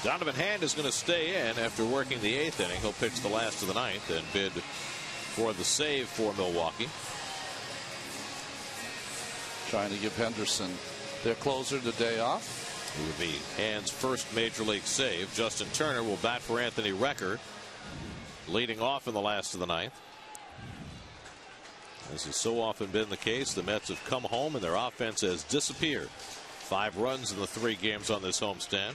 Speaker 1: Donovan Hand is going to stay in after working the 8th inning. He'll pitch the last of the 9th and bid for the save for Milwaukee.
Speaker 3: Trying to give Henderson their closer the day off.
Speaker 1: It would be Hand's first major league save. Justin Turner will bat for Anthony Recker, leading off in the last of the 9th. This has so often been the case. The Mets have come home and their offense has disappeared. 5 runs in the 3 games on this homestand.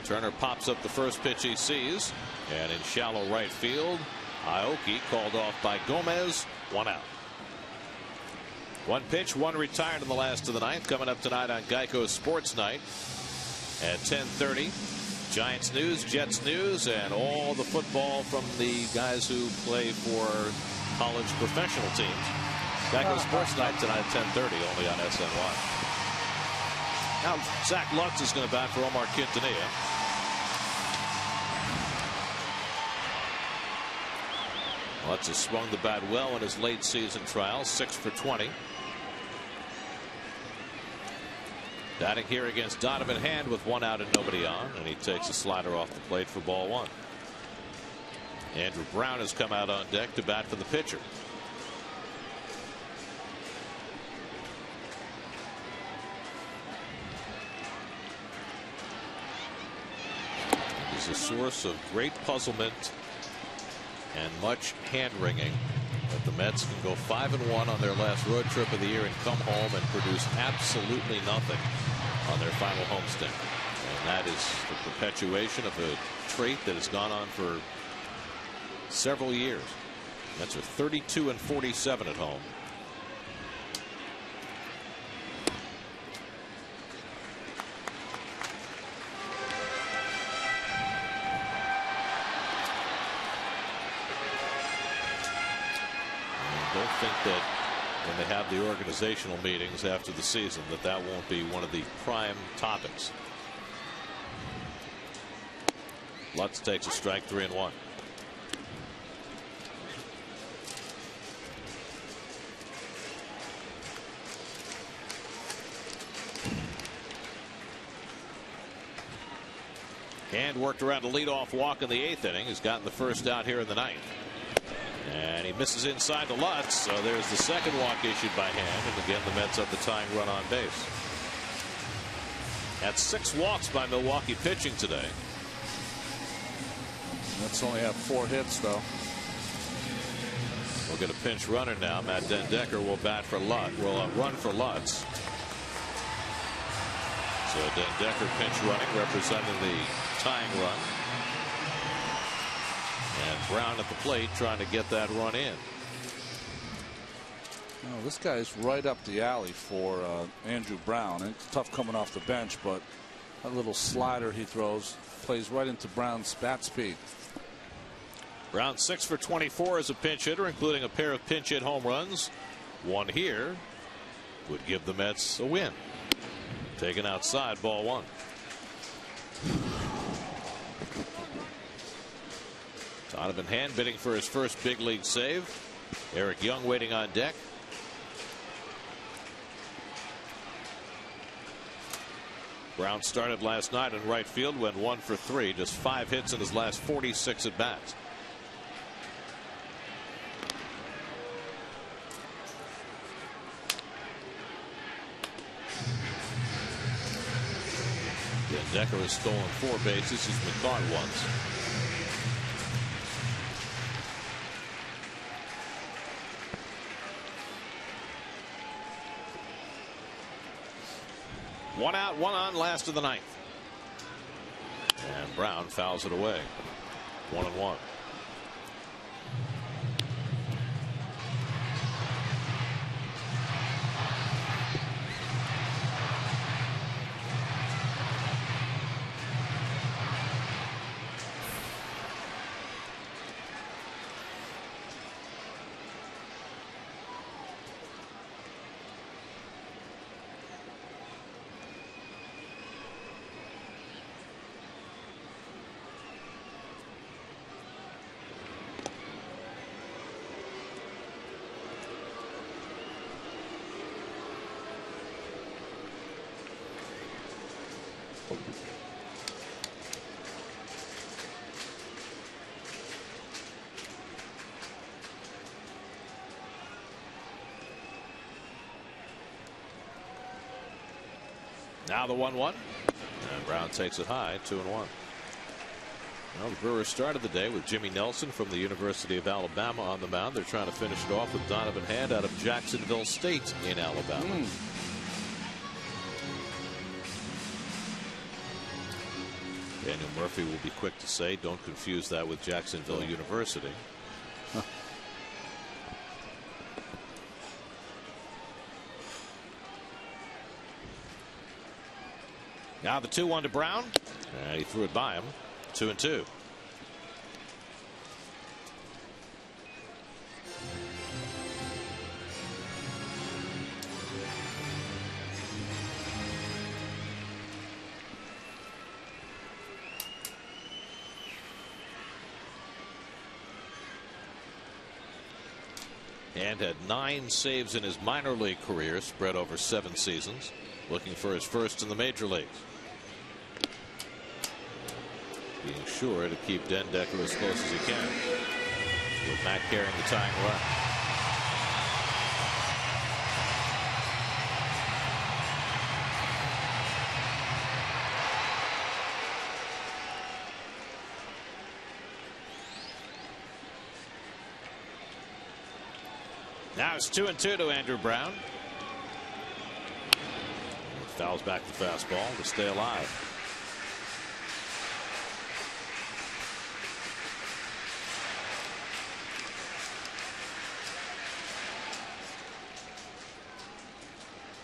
Speaker 1: Turner pops up the first pitch he sees, and in shallow right field, Aoki called off by Gomez. 1 out. 1 pitch, 1 retired in the last of the 9th. Coming up tonight on Geico Sports Night at 10:30. Giants news, Jets news, and all the football from the guys who play for college professional teams. Geico Sports Night tonight at 10:30, only on SNY. Now Zach Lutz is going to bat for Omar Quintanilla. Lutz has swung the bat well in his late season trial, 6 for 20. Batting here against Donovan Hand with 1 out and nobody on, and he takes a slider off the plate for ball 1. Andrew Brown has come out on deck to bat for the pitcher. He's a source of great puzzlement and much hand-wringing. But the Mets can go 5-1 on their last road trip of the year and come home and produce absolutely nothing on their final homestand. And that is the perpetuation of a trait that has gone on for several years. Mets are 32-47 at home. Don't think that when they have the organizational meetings after the season that won't be one of the prime topics. Lutz takes a strike, 3-1. Hand worked around a leadoff walk in the 8th inning. He's gotten the first out here in the 9th. And he misses inside to Lutz, so there's the second walk issued by Hand, and again the Mets have the tying run on base. That's 6 walks by Milwaukee pitching today.
Speaker 3: Mets only have 4 hits, though.
Speaker 1: We'll get a pinch runner now. Matt Dendecker will bat for Lutz. Will run for Lutz. So Dendecker pinch running, representing the tying run. And Brown at the plate trying to get that run in.
Speaker 3: Oh, this guy's right up the alley for Andrew Brown. It's tough coming off the bench, but that little slider he throws plays right into Brown's bat speed.
Speaker 1: Brown 6 for 24 as a pinch hitter, including a pair of pinch hit home runs. One here would give the Mets a win. Taken outside, ball 1. Donovan Hand bidding for his first big league save. Eric Young waiting on deck. Brown started last night in right field, went 1 for 3, just 5 hits in his last 46 at bats. Decker has stolen 4 bases. He's been caught once. One out, one on, last of the 9th. And Brown fouls it away. 1-1. Now the 1-1, and Brown takes it high, 2-1. Well, the Brewers started the day with Jimmy Nelson from the University of Alabama on the mound. They're trying to finish it off with Donovan Hand out of Jacksonville State in Alabama. Daniel Murphy will be quick to say, don't confuse that with Jacksonville University. Now the 2-1 to Brown. He threw it by him. 2-2. And had 9 saves in his minor league career, spread over 7 seasons. Looking for his first in the major leagues. Being sure to keep Dendecker as close as he can. with Matt carrying the tying run. Now it's 2-2 to Andrew Brown. Fouls back the fastball to stay alive.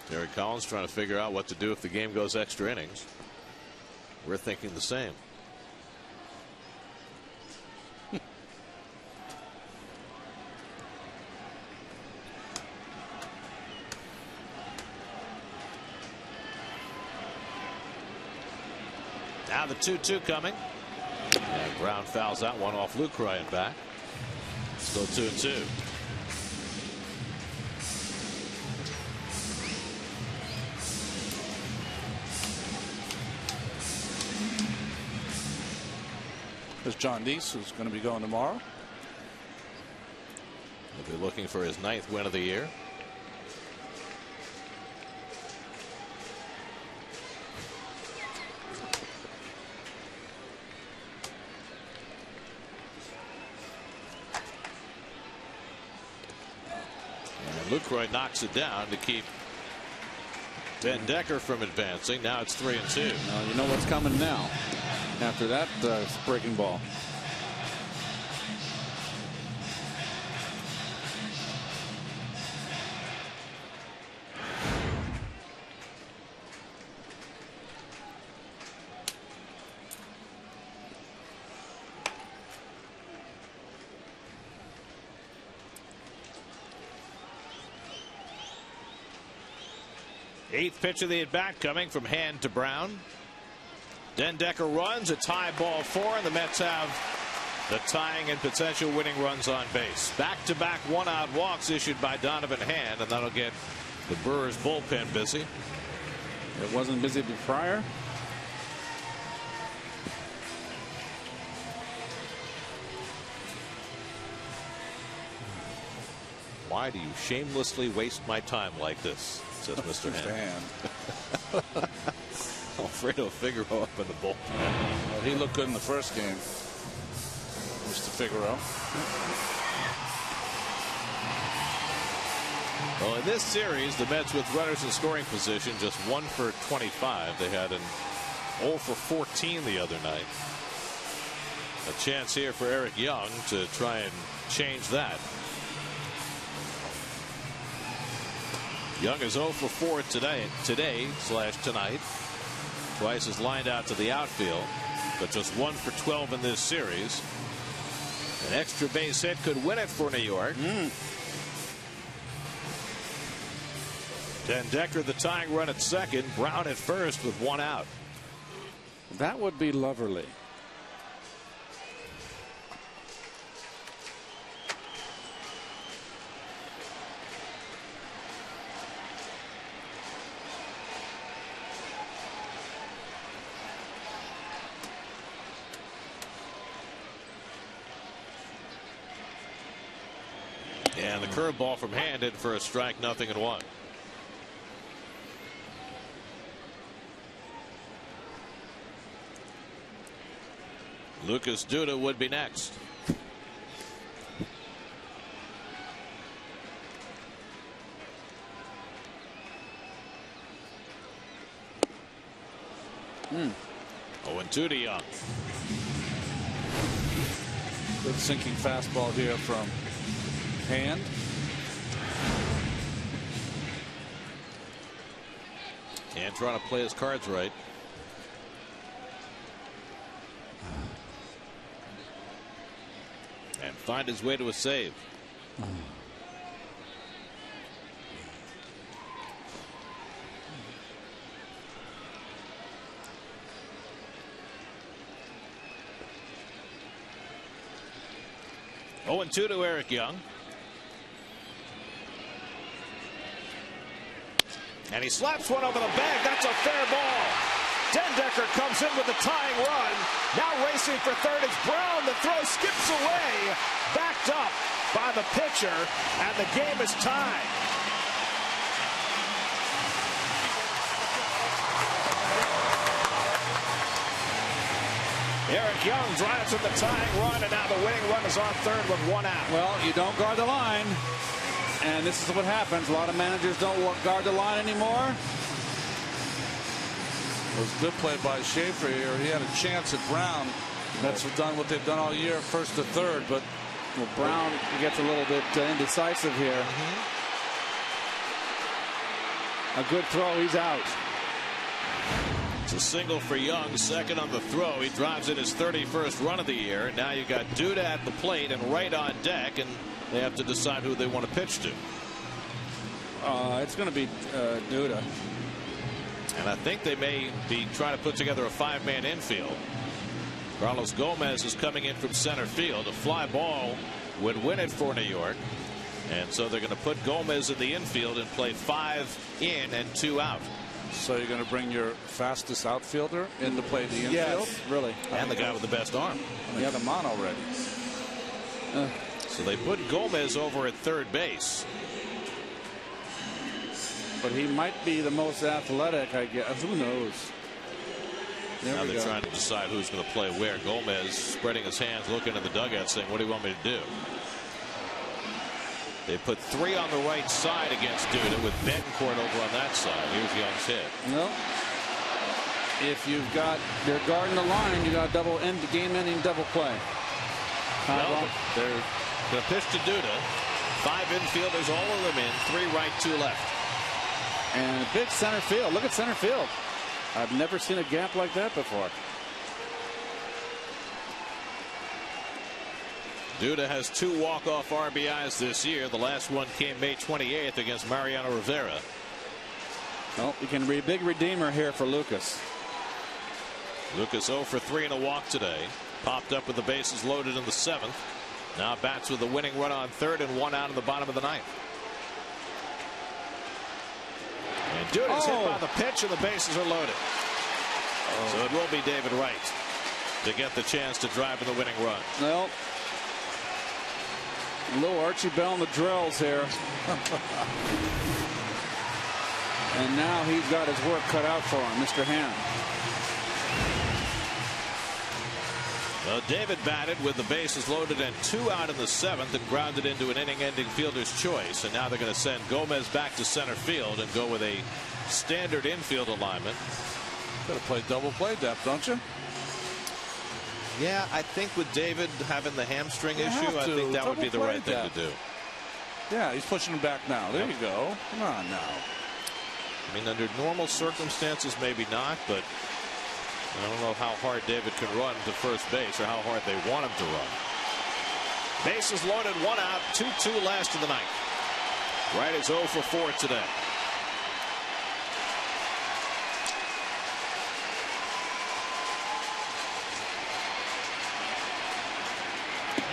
Speaker 1: Terry Collins trying to figure out what to do if the game goes extra innings. We're thinking the same. Now the 2-2 coming. And Brown fouls that one off Lucroy and back. Still 2-2.
Speaker 3: There's John Neese, who's going to be going tomorrow.
Speaker 1: He'll be looking for his 9th win of the year. Lucroy knocks it down to keep Ben Decker from advancing. Now it's 3-2.
Speaker 4: Now you know what's coming now after that breaking ball.
Speaker 1: Eighth pitch of the at bat coming from Hand to Brown. Den Decker runs. It's high ball 4, and the Mets have the tying and potential winning runs on base. Back-to-back one-out walks issued by Donovan Hand, and that'll get the Brewers bullpen busy.
Speaker 4: It wasn't busy prior.
Speaker 1: Why do you shamelessly waste my time like this? Says Mr. Hand. Alfredo Figueroa up in the bullpen.
Speaker 3: Well, he looked good in the first game, Mr. Figueroa.
Speaker 1: Well, in this series, the Mets with runners in scoring position just 1 for 25. They had an 0 for 14 the other night. A chance here for Eric Young to try and change that. Young is 0 for 4 today/tonight. Twice is lined out to the outfield, but just 1 for 12 in this series. An extra base hit could win it for New York. Den Decker the tying run at second. Brown at first with 1 out.
Speaker 4: That would be lovely.
Speaker 1: And the curveball from Hand in for a strike, 0-1. Lucas Duda would be next. Oh, and 2 to Young.
Speaker 3: Good sinking fastball here from Hand.
Speaker 1: And trying to play his cards right. And find his way to a save. Oh, and 2 to Eric Young. And he slaps one over the bag. That's a fair ball. Dendecker comes in with a tying run. Now racing for third. It's Brown. The throw skips away. Backed up by the pitcher, and the game is tied. Eric Young drives in the tying run, and now the winning run is on third with 1 out.
Speaker 4: Well, you don't guard the line, and this is what happens. A lot of managers don't guard the line anymore.
Speaker 3: It was a good play by Schaefer here. He had a chance at Brown. That's what they've done all year, first to third. But
Speaker 4: well, Brown gets a little bit indecisive here. A good throw. He's out.
Speaker 1: It's a single for Young, second on the throw. He drives in his 31st run of the year. Now you got Duda at the plate and right on deck, and they have to decide who they want to pitch to.
Speaker 4: It's going to be Duda.
Speaker 1: And I think they may be trying to put together a 5-man infield. Carlos Gomez is coming in from center field. A fly ball would win it for New York. And so they're going to put Gomez in the infield and play 5 in and 2 out.
Speaker 3: So you're going to bring your fastest outfielder in to play the infield?
Speaker 4: Yes, really.
Speaker 1: And the guy with the best arm.
Speaker 3: They got him on already.
Speaker 1: So they put Gomez over at third base.
Speaker 4: But he might be the most athletic, I guess. Who knows?
Speaker 1: Now they're trying to decide who's going to play where. Gomez spreading his hands, looking at the dugout, saying, "What do you want me to do?" They put 3 on the right side against Duda with Betancourt over on that side. Here's Young's hit.
Speaker 4: No. If you've got, you're guarding the line, you got game-ending double play.
Speaker 1: Well, they're going to pitch to Duda. 5 infielders, all of them in. 3 right, 2 left.
Speaker 4: And big center field. Look at center field. I've never seen a gap like that before.
Speaker 1: Duda has 2 walk-off RBIs this year. The last one came May 28th against Mariano Rivera.
Speaker 4: Well, you can be a big redeemer here for Lucas.
Speaker 1: Lucas 0 for 3 and a walk today. Popped up with the bases loaded in the 7th. Now bats with the winning run on third and 1 out in the bottom of the 9th. And Duda's hit by the pitch, and the bases are loaded. So it will be David Wright to get the chance to drive in the winning run.
Speaker 4: Well, a little Archie Bell in the drills here. And now he's got his work cut out for him, Mr. Hand.
Speaker 1: Well, David batted with the bases loaded and 2 out in the 7th and grounded into an inning-ending fielder's choice. And now they're going to send Gomez back to center field and go with a standard infield alignment.
Speaker 3: Better play double play depth, don't you?
Speaker 1: Yeah, I think with David having the hamstring issue, I think that would be the right thing to do.
Speaker 3: Yeah, he's pushing him back now. There you go. Come on now.
Speaker 1: I mean, under normal circumstances, maybe not, but I don't know how hard David can run to first base or how hard they want him to run. Bases loaded, 1 out, 2-2 last of the 9th. Wright is 0 for 4 today.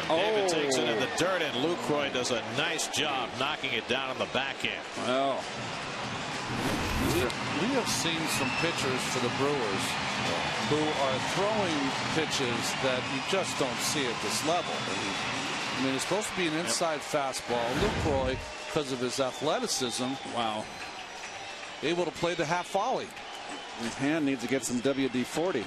Speaker 1: And David takes it in the dirt, and Lucroy does a nice job knocking it down on the backhand.
Speaker 4: Well,
Speaker 3: we have seen some pitchers for the Brewers who are throwing pitches that you just don't see at this level. I mean, it's supposed to be an inside fastball. Lucroy, because of his athleticism,
Speaker 4: wow,
Speaker 3: able to play the half volley.
Speaker 4: His hand needs to get some WD-40.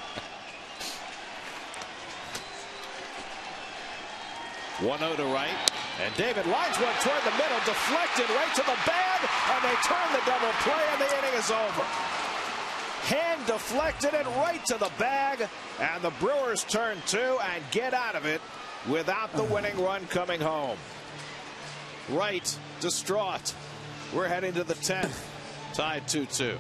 Speaker 1: 1-0 to right, and David lines one toward the middle, deflected right to the bag, and they turn the double play, and the inning is over. Hand deflected it right to the bag, and the Brewers turn 2 and get out of it without the winning run coming home. Wright distraught. We're heading to the 10th, tied 2-2.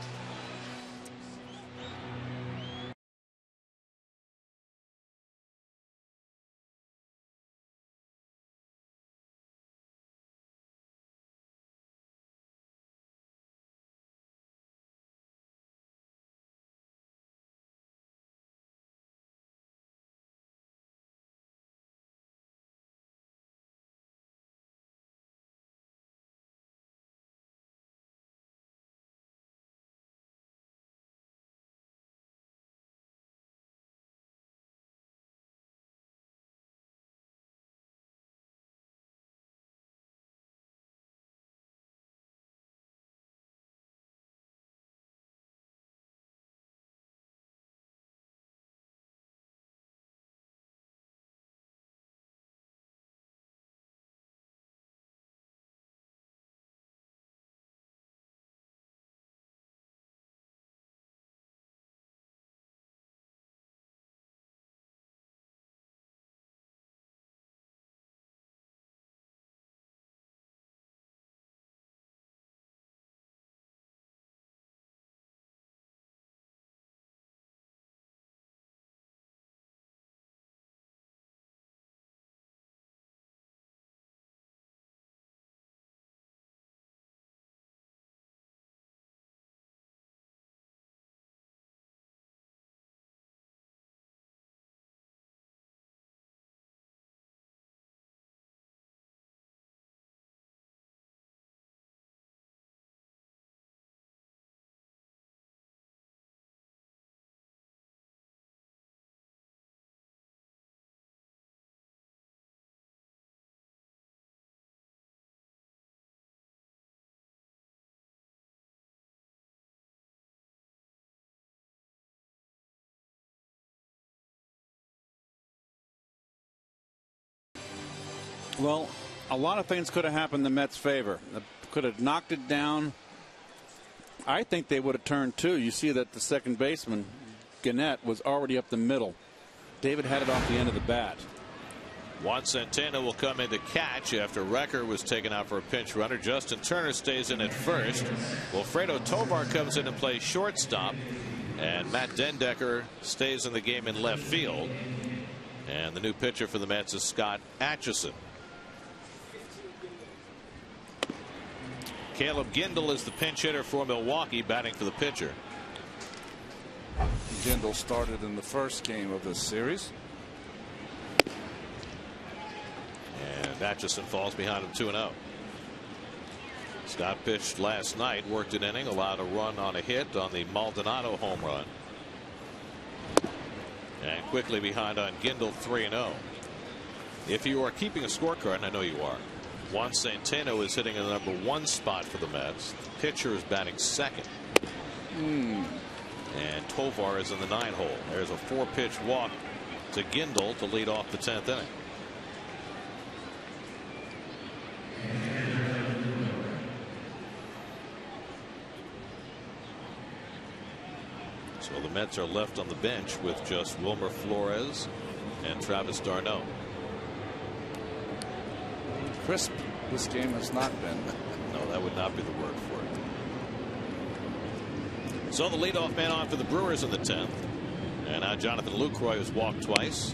Speaker 4: Well, a lot of things could have happened in the Mets' favor. They could have knocked it down. I think they would have turned too. You see that the second baseman, Gannett, was already up the middle. David had it off the end of the bat.
Speaker 1: Juan Santana will come in to catch after Recker was taken out for a pinch runner. Justin Turner stays in at first. Wilfredo Tovar comes in and plays shortstop. And Matt Dendecker stays in the game in left field. And the new pitcher for the Mets is Scott Atchison. Caleb Gindel is the pinch hitter for Milwaukee, batting for the pitcher.
Speaker 3: Gindel started in the first game of this series.
Speaker 1: And Atchison falls behind him 2-0. Scott pitched last night, worked an inning, allowed a run on a hit on the Maldonado home run. And quickly behind on Gindel, 3-0. If you are keeping a scorecard, and I know you are, Juan Santana is hitting in the #1 spot for the Mets. The pitcher is batting second. And Tovar is in the 9 hole. There's a 4-pitch walk to Gindel to lead off the 10th inning. So the Mets are left on the bench with just Wilmer Flores and Travis d'Arnaud.
Speaker 3: Crisp this game has not been.
Speaker 1: No, that would not be the word for it. So the leadoff man on for the Brewers in the 10th. And now Jonathan Lucroy has walked twice.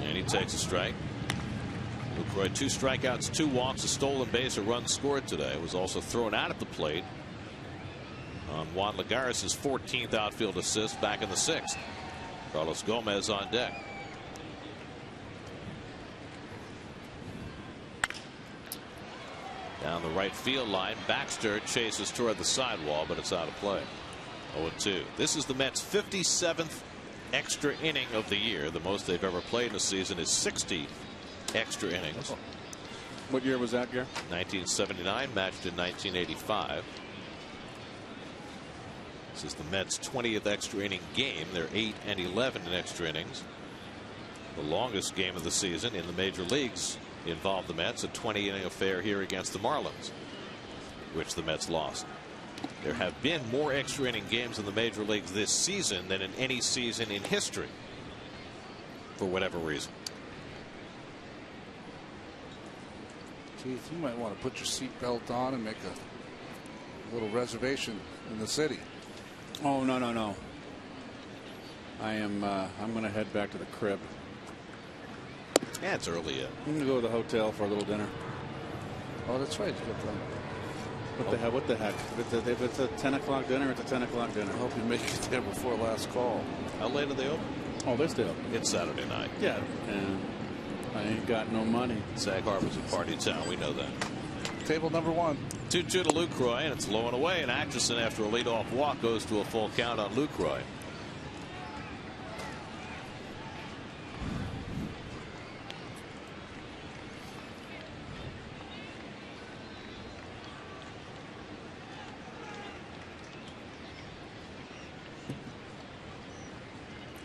Speaker 1: And he takes a strike. Lucroy, 2 strikeouts, 2 walks, a stolen base, a run scored today. Was also thrown out at the plate on Juan Lagares' 14th outfield assist back in the 6th. Carlos Gomez on deck. Down the right field line, Baxter chases toward the sidewall, but it's out of play. 0-2. This is the Mets' 57th extra inning of the year. The most they've ever played in a season is 60 extra innings.
Speaker 4: What year was that, Gary?
Speaker 1: 1979, matched in 1985. This is the Mets' 20th extra inning game. They're 8-11 in extra innings. The longest game of the season in the major leagues involved the Mets, a 20-inning affair here against the Marlins, which the Mets lost. There have been more extra inning games in the major leagues this season than in any season in history, for whatever reason.
Speaker 3: Keith, you might want to put your seatbelt on and make a little reservation in the city.
Speaker 4: Oh, no. I'm going to head back to the crib.
Speaker 1: Yeah, it's early yet.
Speaker 4: I'm going to go to the hotel for a little dinner.
Speaker 3: Oh, that's right.
Speaker 4: What the heck? If it's a 10 o'clock dinner, it's a 10 o'clock dinner.
Speaker 3: I hope you make it there before last call.
Speaker 1: How late are they open?
Speaker 4: Oh, they're still open.
Speaker 1: It's Saturday night.
Speaker 4: Yeah, and I ain't got no money.
Speaker 1: Sag Harbor's a party town. We know that.
Speaker 3: Table number 1.
Speaker 1: 2-2 to Lucroy, and it's low and away. And Atchison, after a leadoff walk, goes to a full count on Lucroy.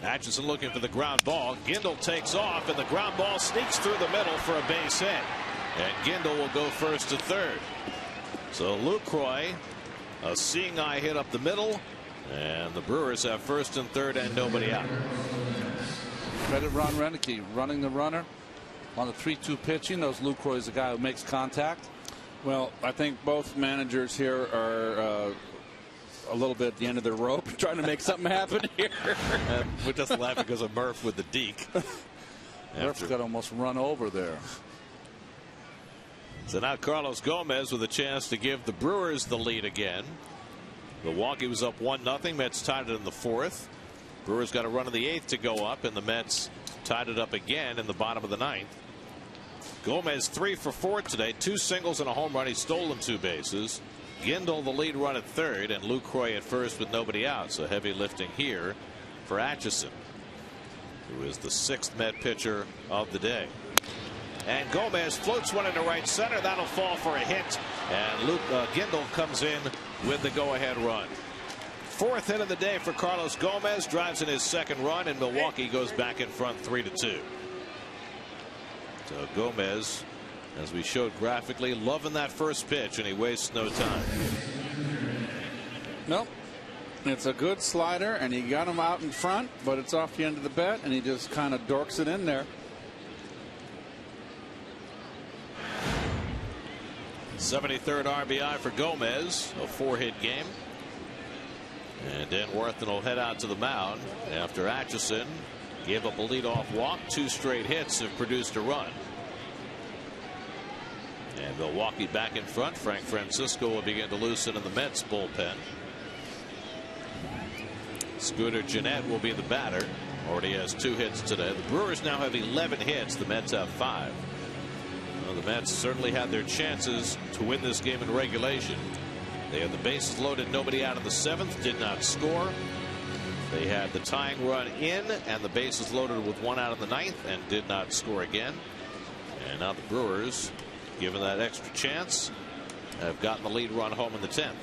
Speaker 1: Atchison looking for the ground ball. Gindel takes off, and the ground ball sneaks through the middle for a base hit. And Gindel will go first to third. So Lucroy, a seeing eye hit up the middle, and the Brewers have first and third and nobody out.
Speaker 3: Credit Ron Renneke running the runner on the 3-2 pitch. He knows Lucroy is the guy who makes contact.
Speaker 4: Well, I think both managers here are a little bit at the end of their rope, trying to make something happen here.
Speaker 1: We're just laughing because of Murph with the deke.
Speaker 3: Murph got almost run over there.
Speaker 1: So now Carlos Gomez with a chance to give the Brewers the lead again. Milwaukee was up 1-0. Mets tied it in the 4th. Brewers got a run in the 8th to go up, and the Mets tied it up again in the bottom of the 9th. Gomez 3 for 4 today, 2 singles and a home run. He's stolen 2 bases. Gindel the lead run at third, and Lucroy at first with nobody out. So heavy lifting here for Atchison, who is the 6th Met pitcher of the day. And Gomez floats one into right center. That'll fall for a hit, and Gindel comes in with the go-ahead run. 4th hit of the day for Carlos Gomez, drives in his 2nd run, and Milwaukee goes back in front 3-2. So Gomez As we showed graphically, loving that first pitch, and he wastes no time.
Speaker 4: Nope. It's a good slider, and he got him out in front, but it's off the end of the bat, and he just kind of dorks it in there.
Speaker 1: 73rd RBI for Gomez, a 4-hit game. And Dan Worthington will head out to the mound after Atchison gave up a leadoff walk. 2 straight hits have produced a run. And Milwaukee back in front. Frank Francisco will begin to loosen in the Mets bullpen. Scooter Gennett will be the batter. Already has 2 hits today. The Brewers now have 11 hits. The Mets have 5. Well, the Mets certainly had their chances to win this game in regulation. They had the bases loaded, nobody out of the 7th, did not score. They had the tying run in and the bases loaded with 1 out of the 9th and did not score again. And now the Brewers, given that extra chance, have gotten the lead run home in the 10th.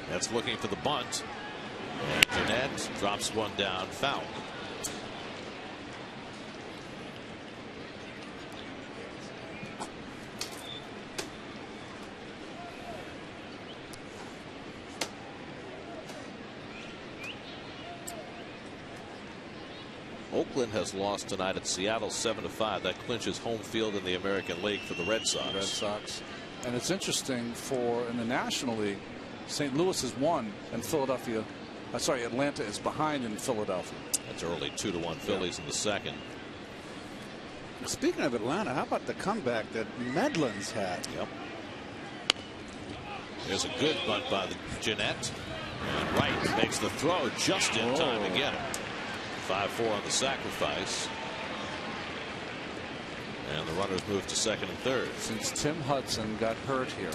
Speaker 1: That's looking for the bunt. And Gennett drops one down, foul. Oakland has lost tonight at Seattle 7-5. That clinches home field in the American League for the Red Sox.
Speaker 3: And it's interesting for in the National League, St. Louis has won and Atlanta is behind in Philadelphia.
Speaker 1: That's early 2-1 Phillies in the 2nd.
Speaker 4: Speaking of Atlanta, how about the comeback that Medlin's had?
Speaker 1: Yep. There's a good bunt by the Gennett. And Wright makes the throw just in time to get him. 5-4 on the sacrifice. And the runners move to 2nd and 3rd.
Speaker 3: Since Tim Hudson got hurt here,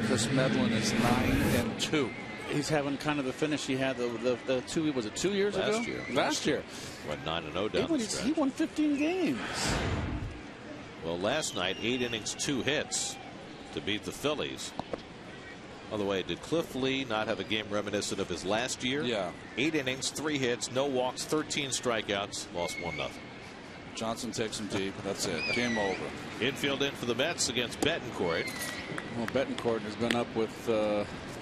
Speaker 3: Chris Medlin is 9-2.
Speaker 4: He's having kind of the finish he had the 2 was it 2 years ago? Last year.
Speaker 1: Went 9-0 down the stretch.
Speaker 4: He won 15 games.
Speaker 1: Well, last night 8 innings 2 hits to beat the Phillies. By the way, did Cliff Lee not have a game reminiscent of his last year?
Speaker 3: Yeah.
Speaker 1: 8 innings, 3 hits, no walks, 13 strikeouts, lost 1-0.
Speaker 3: Johnson takes him deep. That's it. Game over.
Speaker 1: Infield in for the Mets against Betancourt.
Speaker 4: Well, Betancourt has been up with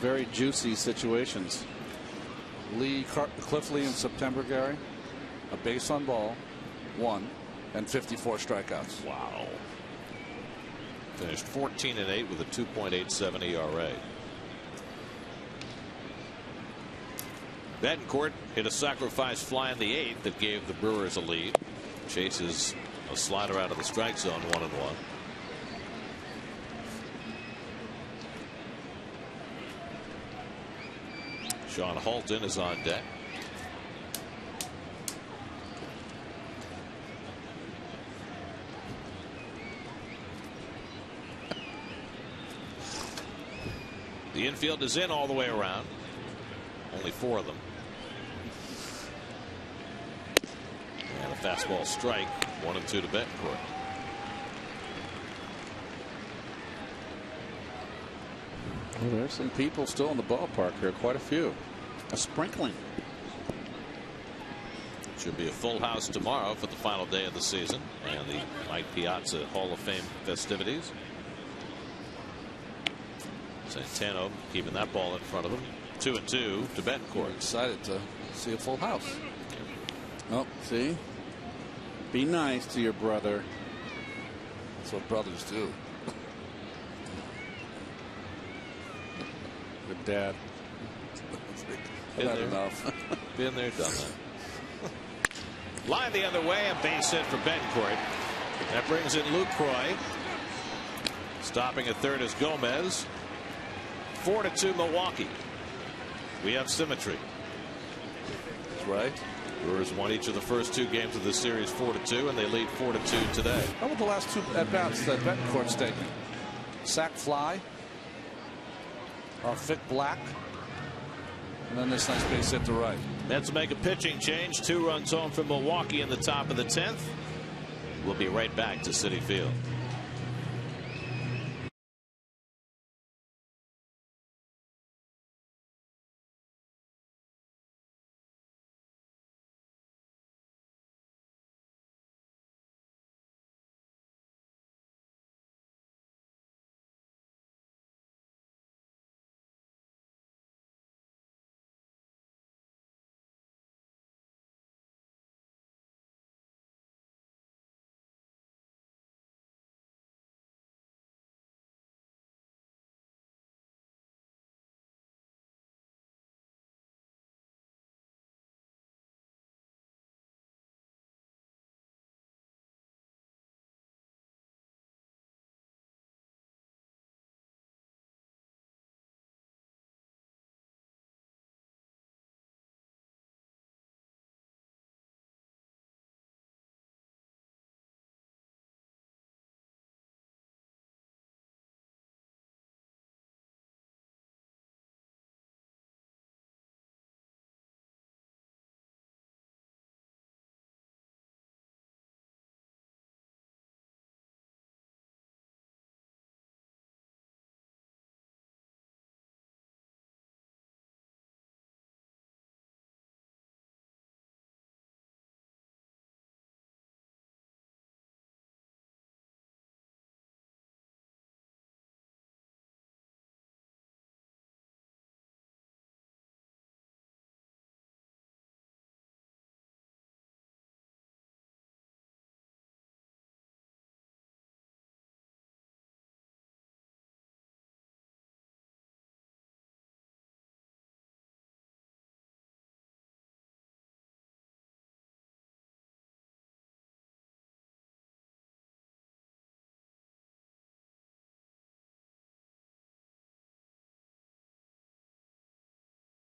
Speaker 4: very juicy situations.
Speaker 3: Cliff Lee in September, Gary, a base on ball, 1, and 54 strikeouts.
Speaker 1: Wow. Finished 14-8 with a 2.87 ERA. Betancourt hit a sacrifice fly in the 8th that gave the Brewers a lead. Chases a slider out of the strike zone, 1-1. Sean Halton is on deck. The infield is in all the way around. Only 4 of them. And a fastball strike. 1-2 to Betancourt.
Speaker 4: Well, there's some people still in the ballpark here. Quite a few. A sprinkling.
Speaker 1: Should be a full house tomorrow for the final day of the season and the Mike Piazza Hall of Fame festivities. Santano keeping that ball in front of him. 2-2 to Betancourt.
Speaker 3: Excited to see a full house.
Speaker 4: Oh, see? Be nice to your brother.
Speaker 3: That's what brothers do.
Speaker 4: Good dad.
Speaker 1: Been
Speaker 3: Not
Speaker 1: there.
Speaker 3: enough.
Speaker 1: Been there, done that. Line the other way, a base hit for Betancourt. That brings in Luke Croy. Stopping at 3rd is Gomez. 4-2 Milwaukee. We have symmetry.
Speaker 3: That's right.
Speaker 1: Brewers won each of the first 2 games of the series 4-2, and they lead 4-2 today.
Speaker 3: How about the last 2 at-bats that Betancourt's taken? Sack fly. Thick black. And then this nice base hit to right.
Speaker 1: Mets make a pitching change. 2 runs home from Milwaukee in the top of the 10th. We'll be right back to Citi Field.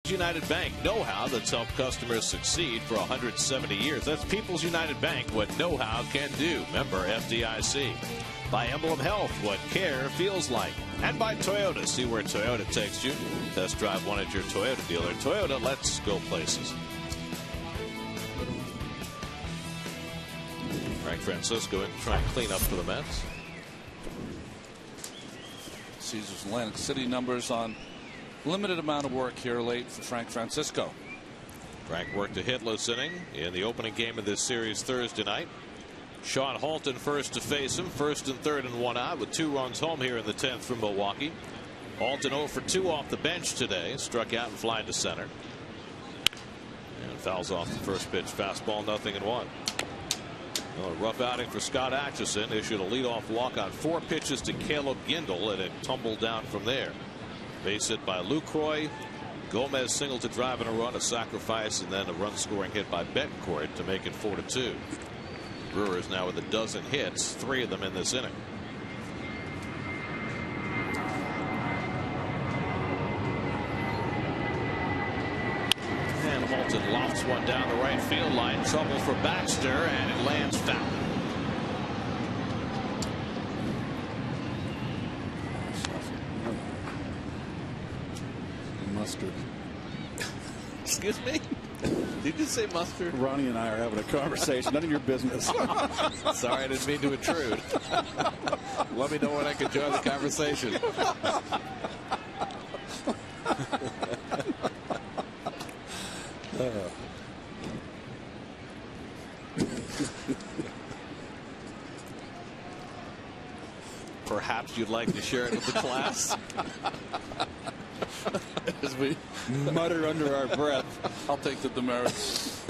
Speaker 1: United Bank know-how that's helped customers succeed for 170 years. That's People's United Bank, what know-how can do. Member FDIC. By Emblem Health, what care feels like. And by Toyota. See where Toyota takes you. Test drive one at your Toyota dealer. Toyota, let's go places. Frank Francisco in to try and clean up for the Mets.
Speaker 3: Caesars Atlantic City numbers on limited amount of work here late for Frank Francisco.
Speaker 1: Frank worked a hitless inning in the opening game of this series Thursday night. Sean Halton first to face him, first and third and 1 out with 2 runs home here in the 10th from Milwaukee. Halton 0 for 2 off the bench today, struck out and fly to center. And fouls off the first pitch, fastball, 0-1. Well, a rough outing for Scott Atchison. Issued a leadoff walk on 4 pitches to Caleb Gindel, and it tumbled down from there. Base hit by Lucroy. Gomez singled to drive in a run, a sacrifice, and then a run scoring hit by Betancourt to make it 4-2. Brewers now with a dozen hits, 3 of them in this inning. And Halton lofts one down the right field line. Trouble for Baxter, and it lands foul.
Speaker 4: Mustard.
Speaker 1: Excuse me? Did you say mustard?
Speaker 4: Ronnie and I are having a conversation. None of your business.
Speaker 1: Sorry, I didn't mean to intrude. Let me know when I can join the conversation. Perhaps you'd like to share it with the class?
Speaker 4: As we mutter under our breath.
Speaker 3: I'll take the demerits.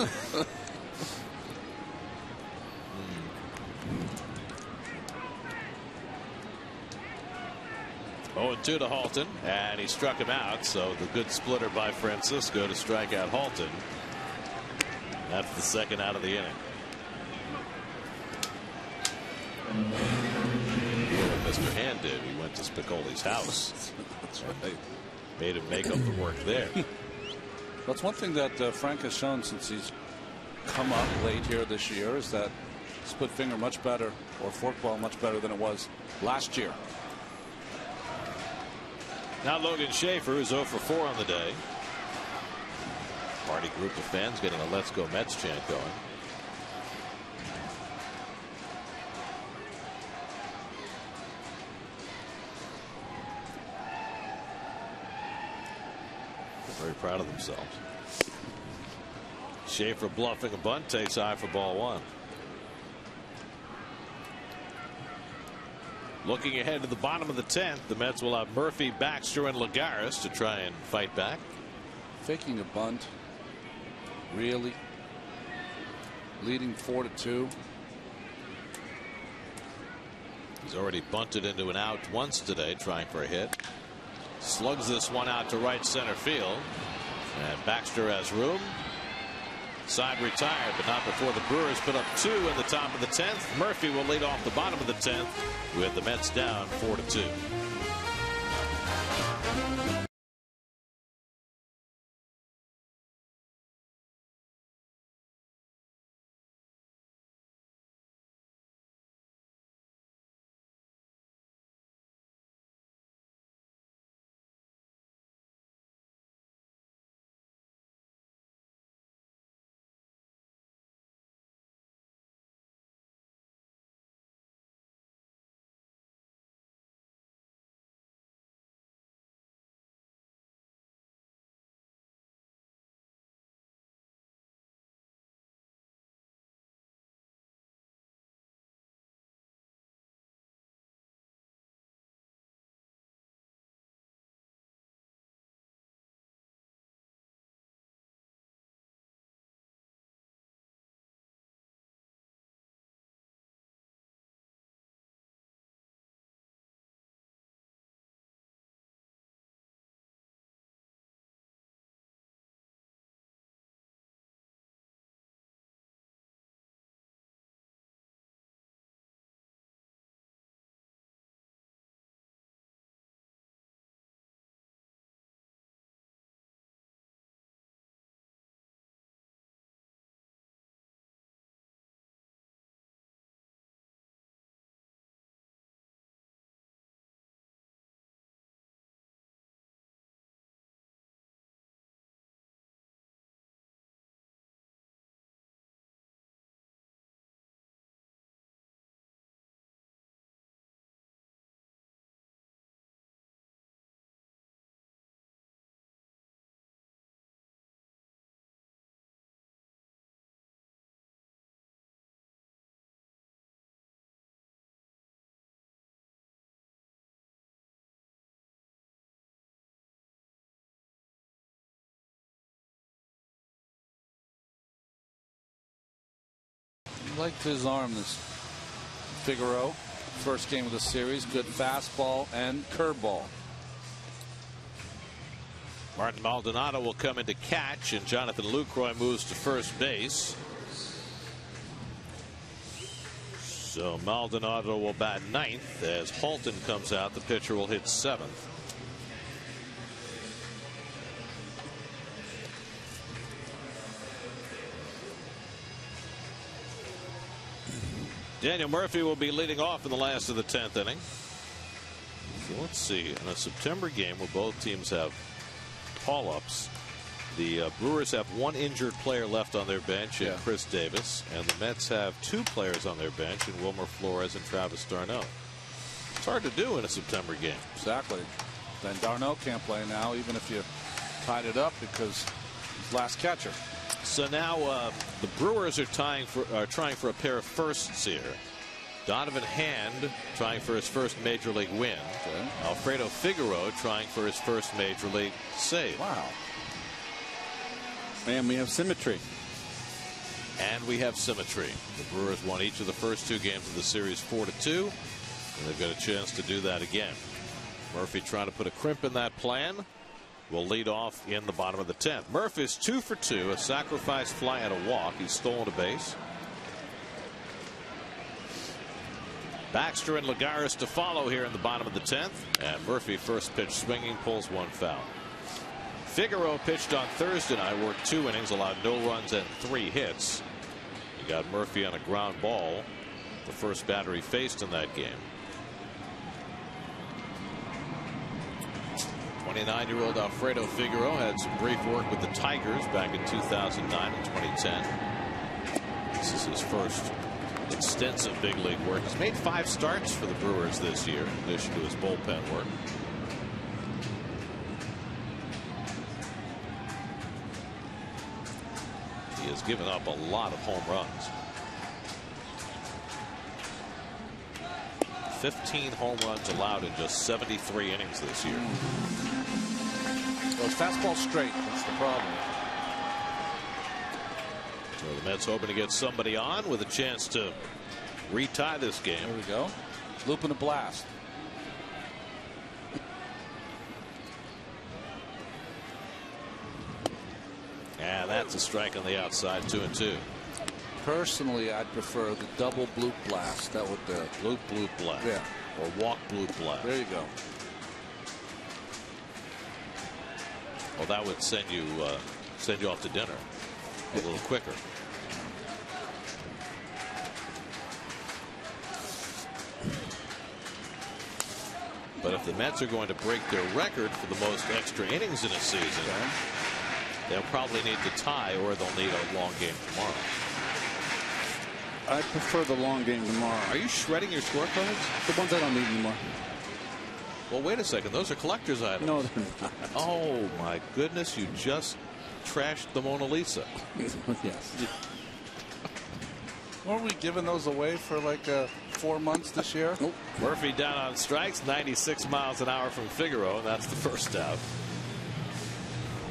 Speaker 1: 0-2 to Halton, and he struck him out, so the good splitter by Francisco to strike out Halton. That's the second out of the inning. What Mr. Hand did, he went to Spicoli's house.
Speaker 3: That's right.
Speaker 1: Made him make up the work there.
Speaker 3: That's one thing that Frank has shown since he's come up late here this year, is that split finger much better, or forkball much better than it was last year.
Speaker 1: Now Logan Schaefer is 0 for 4 on the day. Party group of fans getting a Let's Go Mets chant going. Very proud of themselves. Schaefer bluffing a bunt, takes high for ball 1. Looking ahead to the bottom of the 10th, the Mets will have Murphy, Baxter, and Lagares to try and fight back.
Speaker 3: Faking a bunt. Really? Leading 4-2.
Speaker 1: He's already bunted into an out once today, trying for a hit. Slugs this one out to right center field. And Baxter has room. Side retired, but not before the Brewers put up 2 in the top of the 10th. Murphy will lead off the bottom of the 10th with the Mets down 4-2.
Speaker 3: Liked his arm, this Figueroa. First game of the series. Good fastball and curveball.
Speaker 1: Martin Maldonado will come in to catch, and Jonathan Lucroy moves to first base. So Maldonado will bat ninth as Halton comes out. The pitcher will hit seventh. Daniel Murphy will be leading off in the last of the 10th inning. So let's see. In a September game where both teams have call-ups, the Brewers have one injured player left on their bench in Chris Davis, and the Mets have two players on their bench in Wilmer Flores and Travis d'Arnaud. It's hard to do in a September game.
Speaker 3: Exactly. Then d'Arnaud can't play now, even if you tied it up, because he's last catcher.
Speaker 1: So now the Brewers are trying for a pair of firsts here. Donovan Hand trying for his first major league win.
Speaker 3: Okay.
Speaker 1: Alfredo Figueroa trying for his first major league save.
Speaker 3: Wow.
Speaker 4: And we have symmetry.
Speaker 1: And we have symmetry. The Brewers won each of the first two games of the series 4-2, and they've got a chance to do that again. Murphy trying to put a crimp in that plan. Will lead off in the bottom of the 10th. Murphy's 2 for 2, a sacrifice fly and a walk. He's stolen a base. Baxter and Lagares to follow here in the bottom of the 10th. And Murphy first pitch swinging, pulls one foul. Figueroa pitched on Thursday night, worked 2 innings, allowed no runs and 3 hits. You got Murphy on a ground ball, the first batter he faced in that game. 29-year-old Alfredo Figueroa had some brief work with the Tigers back in 2009 and 2010. This is his first extensive big league work. He's made 5 starts for the Brewers this year, in addition to his bullpen work. He has given up a lot of home runs. 15 home runs allowed in just 73 innings this year.
Speaker 3: Well, his fastball straight. That's the problem.
Speaker 1: So the Mets hoping to get somebody on with a chance to retie this game.
Speaker 3: There we go. Looping a blast.
Speaker 1: And that's a strike on the outside, 2-2.
Speaker 3: Personally, I'd prefer the double bloop blast. That would
Speaker 1: Bloop blast.
Speaker 3: Yeah.
Speaker 1: Or walk bloop blast.
Speaker 3: There you go.
Speaker 1: Well, that would send you off to dinner a little quicker. But if the Mets are going to break their record for the most extra innings in a season, they'll probably need to tie, or they'll need a long game tomorrow.
Speaker 4: I prefer the long game tomorrow.
Speaker 1: Are you shredding your scorecards?
Speaker 4: The ones I don't need anymore.
Speaker 1: Well, wait a second. Those are collector's items.
Speaker 4: No, they're not.
Speaker 1: Oh, my goodness. You just trashed the Mona Lisa.
Speaker 4: Yes.
Speaker 3: Weren't we giving those away for like 4 months this year?
Speaker 4: Nope.
Speaker 1: Murphy down on strikes, 96 miles an hour from Figueroa, and that's the first out.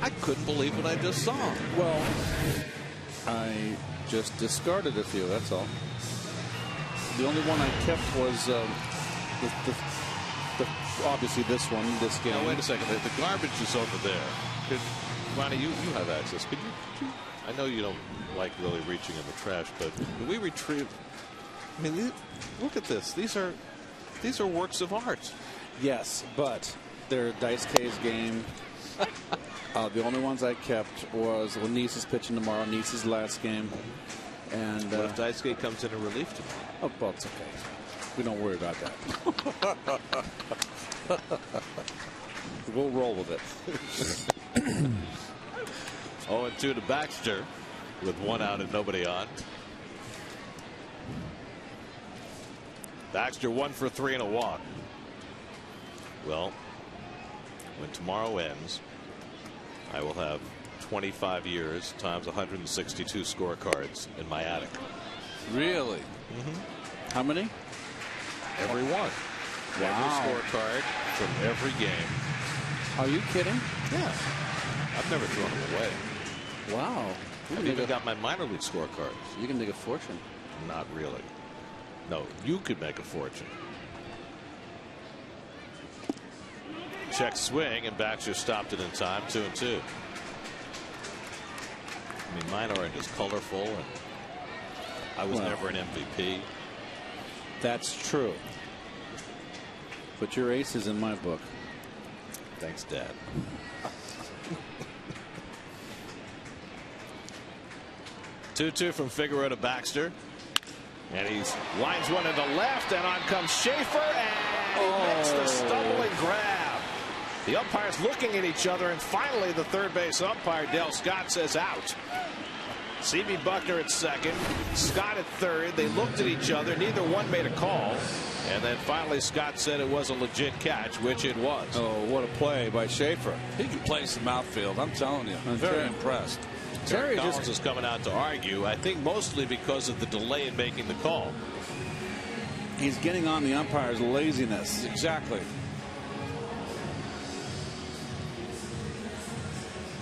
Speaker 1: I couldn't believe what I just saw.
Speaker 4: Well, I just discarded a few, that's all. The only one I kept was obviously this one, this game.
Speaker 1: Now, wait a second. The garbage is over there. Ronnie, you have access. Could you? I know you don't like really reaching in the trash, but can we retrieve? I mean, look at this. These are works of art.
Speaker 4: Yes, but they're Dice K's game. The only ones I kept was when Nice is pitching tomorrow. Nice's last game. And
Speaker 1: what if Dice K comes in a relief tomorrow?
Speaker 4: Oh, well, it's okay. We don't worry about that. We'll roll with it.
Speaker 1: 0-2 to Baxter with 1 out and nobody on. Baxter 1 for 3 and a walk. Well, when tomorrow ends, I will have 25 years times 162 scorecards in my attic.
Speaker 3: Really?
Speaker 1: Mm-hmm.
Speaker 4: How many?
Speaker 1: Every one.
Speaker 4: Wow.
Speaker 1: Every scorecard from every game.
Speaker 4: Are you kidding?
Speaker 1: Yeah. I've never thrown them away.
Speaker 4: Wow.
Speaker 1: I've even got my minor league scorecards.
Speaker 4: You can dig a fortune.
Speaker 1: Not really. No, you could make a fortune. Check swing, and Baxter stopped it in time. 2-2. I mean, mine aren't as colorful, and I was never an MVP.
Speaker 4: That's true. But your ace is in my book.
Speaker 1: Thanks, Dad. 2-2 from Figueroa to Baxter. And he lines one into left, and on comes Schaefer, and he makes the stumbling grab. The umpires looking at each other, and finally the third base umpire, Dale Scott, says out. C.B. Buckner at second, Scott at third. They looked at each other. Neither one made a call. And then finally Scott said it was a legit catch, which it was.
Speaker 4: Oh, what a play by Schaefer.
Speaker 3: He can play some outfield. I'm telling you. I'm very impressed.
Speaker 1: Terry Collins is coming out to argue, I think mostly because of the delay in making the call.
Speaker 4: He's getting on the umpire's laziness.
Speaker 3: Exactly.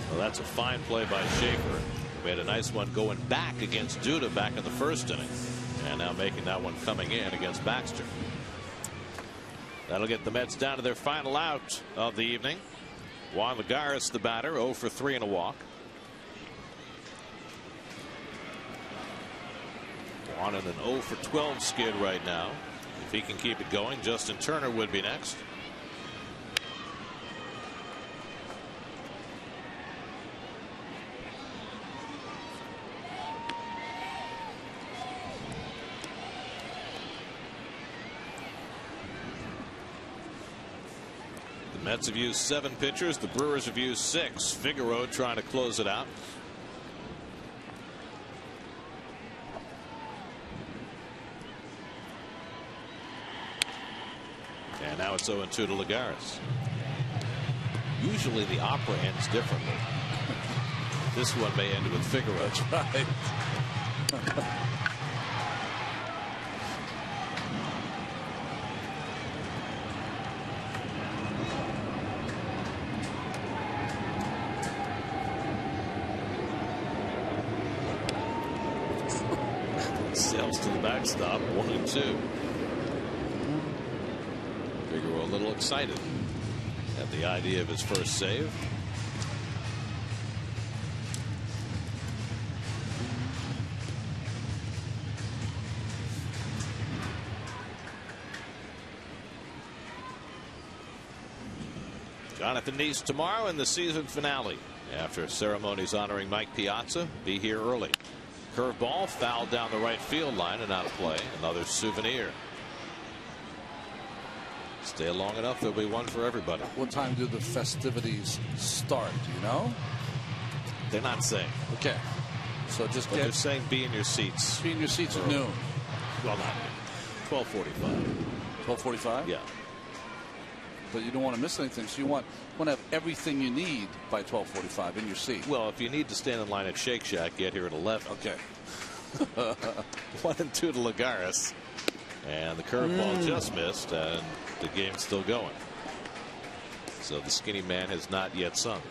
Speaker 1: Well, that's a fine play by Schaefer. We had a nice one going back against Duda back in the first inning. And now making that one coming in against Baxter. That'll get the Mets down to their final out of the evening. Juan Lagares, the batter, 0 for 3 and a walk. Juan in an 0 for 12 skid right now. If he can keep it going, Justin Turner would be next. The Mets have used 7 pitchers. The Brewers have used 6. Figueroa trying to close it out. And now it's 0-2 to Lagares. Usually the opera ends differently. This one may end with Figueroa.
Speaker 3: That's right.
Speaker 1: Sails to the backstop, 1-2. Figueroa a little excited at the idea of his first save. Jonathan Neese tomorrow in the season finale after ceremonies honoring Mike Piazza. Be here early. Curveball fouled down the right field line and out of play. Another souvenir. Stay long enough, there'll be one for everybody.
Speaker 3: What time do the festivities start? Do you know?
Speaker 1: They're not saying.
Speaker 3: Okay. So just
Speaker 1: but they're saying be in your seats.
Speaker 3: Be in your seats at noon.
Speaker 1: Well, not 12:45.
Speaker 3: 12:45?
Speaker 1: Yeah.
Speaker 3: But you don't want to miss anything, so you want to have everything you need by 12:45 in your seat.
Speaker 1: Well, if you need to stand in line at Shake Shack, get here at 11.
Speaker 3: Okay.
Speaker 1: 1-2 to Lagares. And the curveball just missed, and the game's still going. So the skinny man has not yet sung.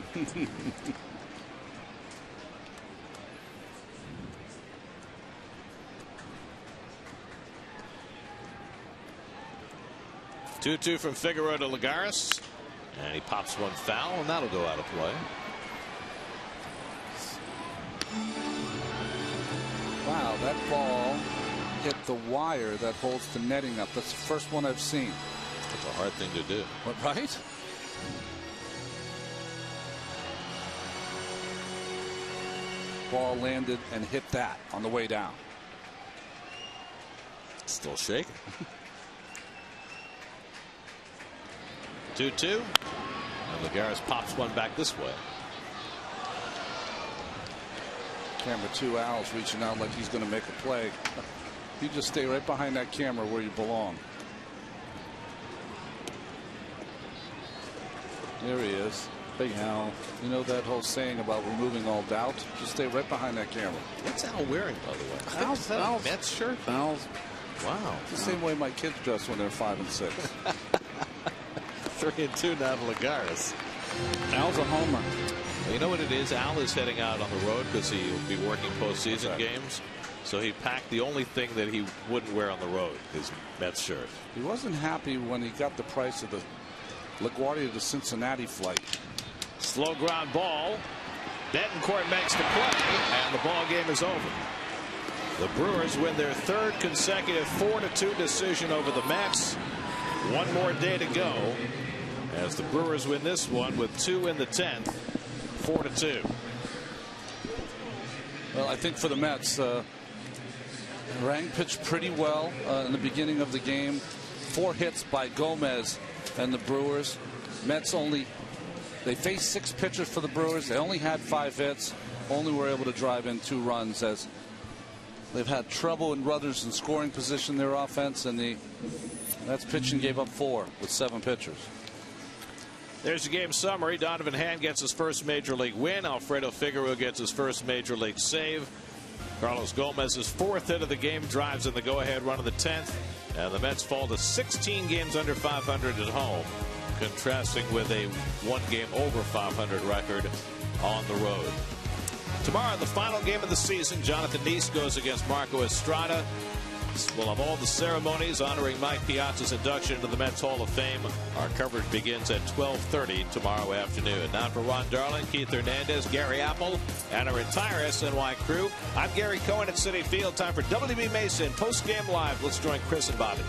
Speaker 1: Two from Figueroa to Lagares, and he pops one foul, and that'll go out of play.
Speaker 3: Wow, that ball hit the wire that holds the netting up. That's the first one I've seen.
Speaker 1: That's a hard thing to do.
Speaker 3: What, right? Ball landed and hit that on the way down.
Speaker 1: Still shaking. 2-2. And Lagares pops one back this way.
Speaker 3: Camera 2, Al's reaching out like he's going to make a play. You just stay right behind that camera where you belong. There he is. Big Al. You know that whole saying about removing all doubt? Just stay right behind that camera.
Speaker 1: What's Al wearing, by the way?
Speaker 3: Al's
Speaker 1: a Mets shirt?
Speaker 3: Al's.
Speaker 1: Wow.
Speaker 3: It's the same way my kids dress when they're 5 and 6.
Speaker 1: 3-2 now to Lagares.
Speaker 4: Al's a homer.
Speaker 1: Well, you know what it is? Al is heading out on the road because he'll be working postseason games. So he packed the only thing that he wouldn't wear on the road, his Mets shirt.
Speaker 3: He wasn't happy when he got the price of the LaGuardia to Cincinnati flight.
Speaker 1: Slow ground ball. Betancourt makes the play, and the ball game is over. The Brewers win their third consecutive 4-2 decision over the Mets. One more day to go as the Brewers win this one with 2 in the 10th, 4-2.
Speaker 3: Well, I think for the Mets, Rang pitched pretty well in the beginning of the game. 4 hits by Gomez and the Brewers. Mets they faced 6 pitchers for the Brewers. They only had 5 hits. Only were able to drive in 2 runs as they've had trouble in runners in scoring position, their offense, and the Mets pitching gave up 4 with 7 pitchers.
Speaker 1: There's your game summary. Donovan Hand gets his first major league win. Alfredo Figueroa gets his first major league save. Carlos Gomez's 4th hit of the game drives in the go-ahead run of the 10th. And the Mets fall to 16 games under 500 at home, contrasting with a 1 game over 500 record on the road. Tomorrow, the final game of the season, Jonathan Neese goes against Marco Estrada. We'll have all the ceremonies honoring Mike Piazza's induction into the Mets Hall of Fame. Our coverage begins at 12:30 tomorrow afternoon. Now for Ron Darling, Keith Hernandez, Gary Apple, and our entire SNY crew, I'm Gary Cohen at Citi Field. Time for WB Mason Post Game Live. Let's join Chris and Bobby.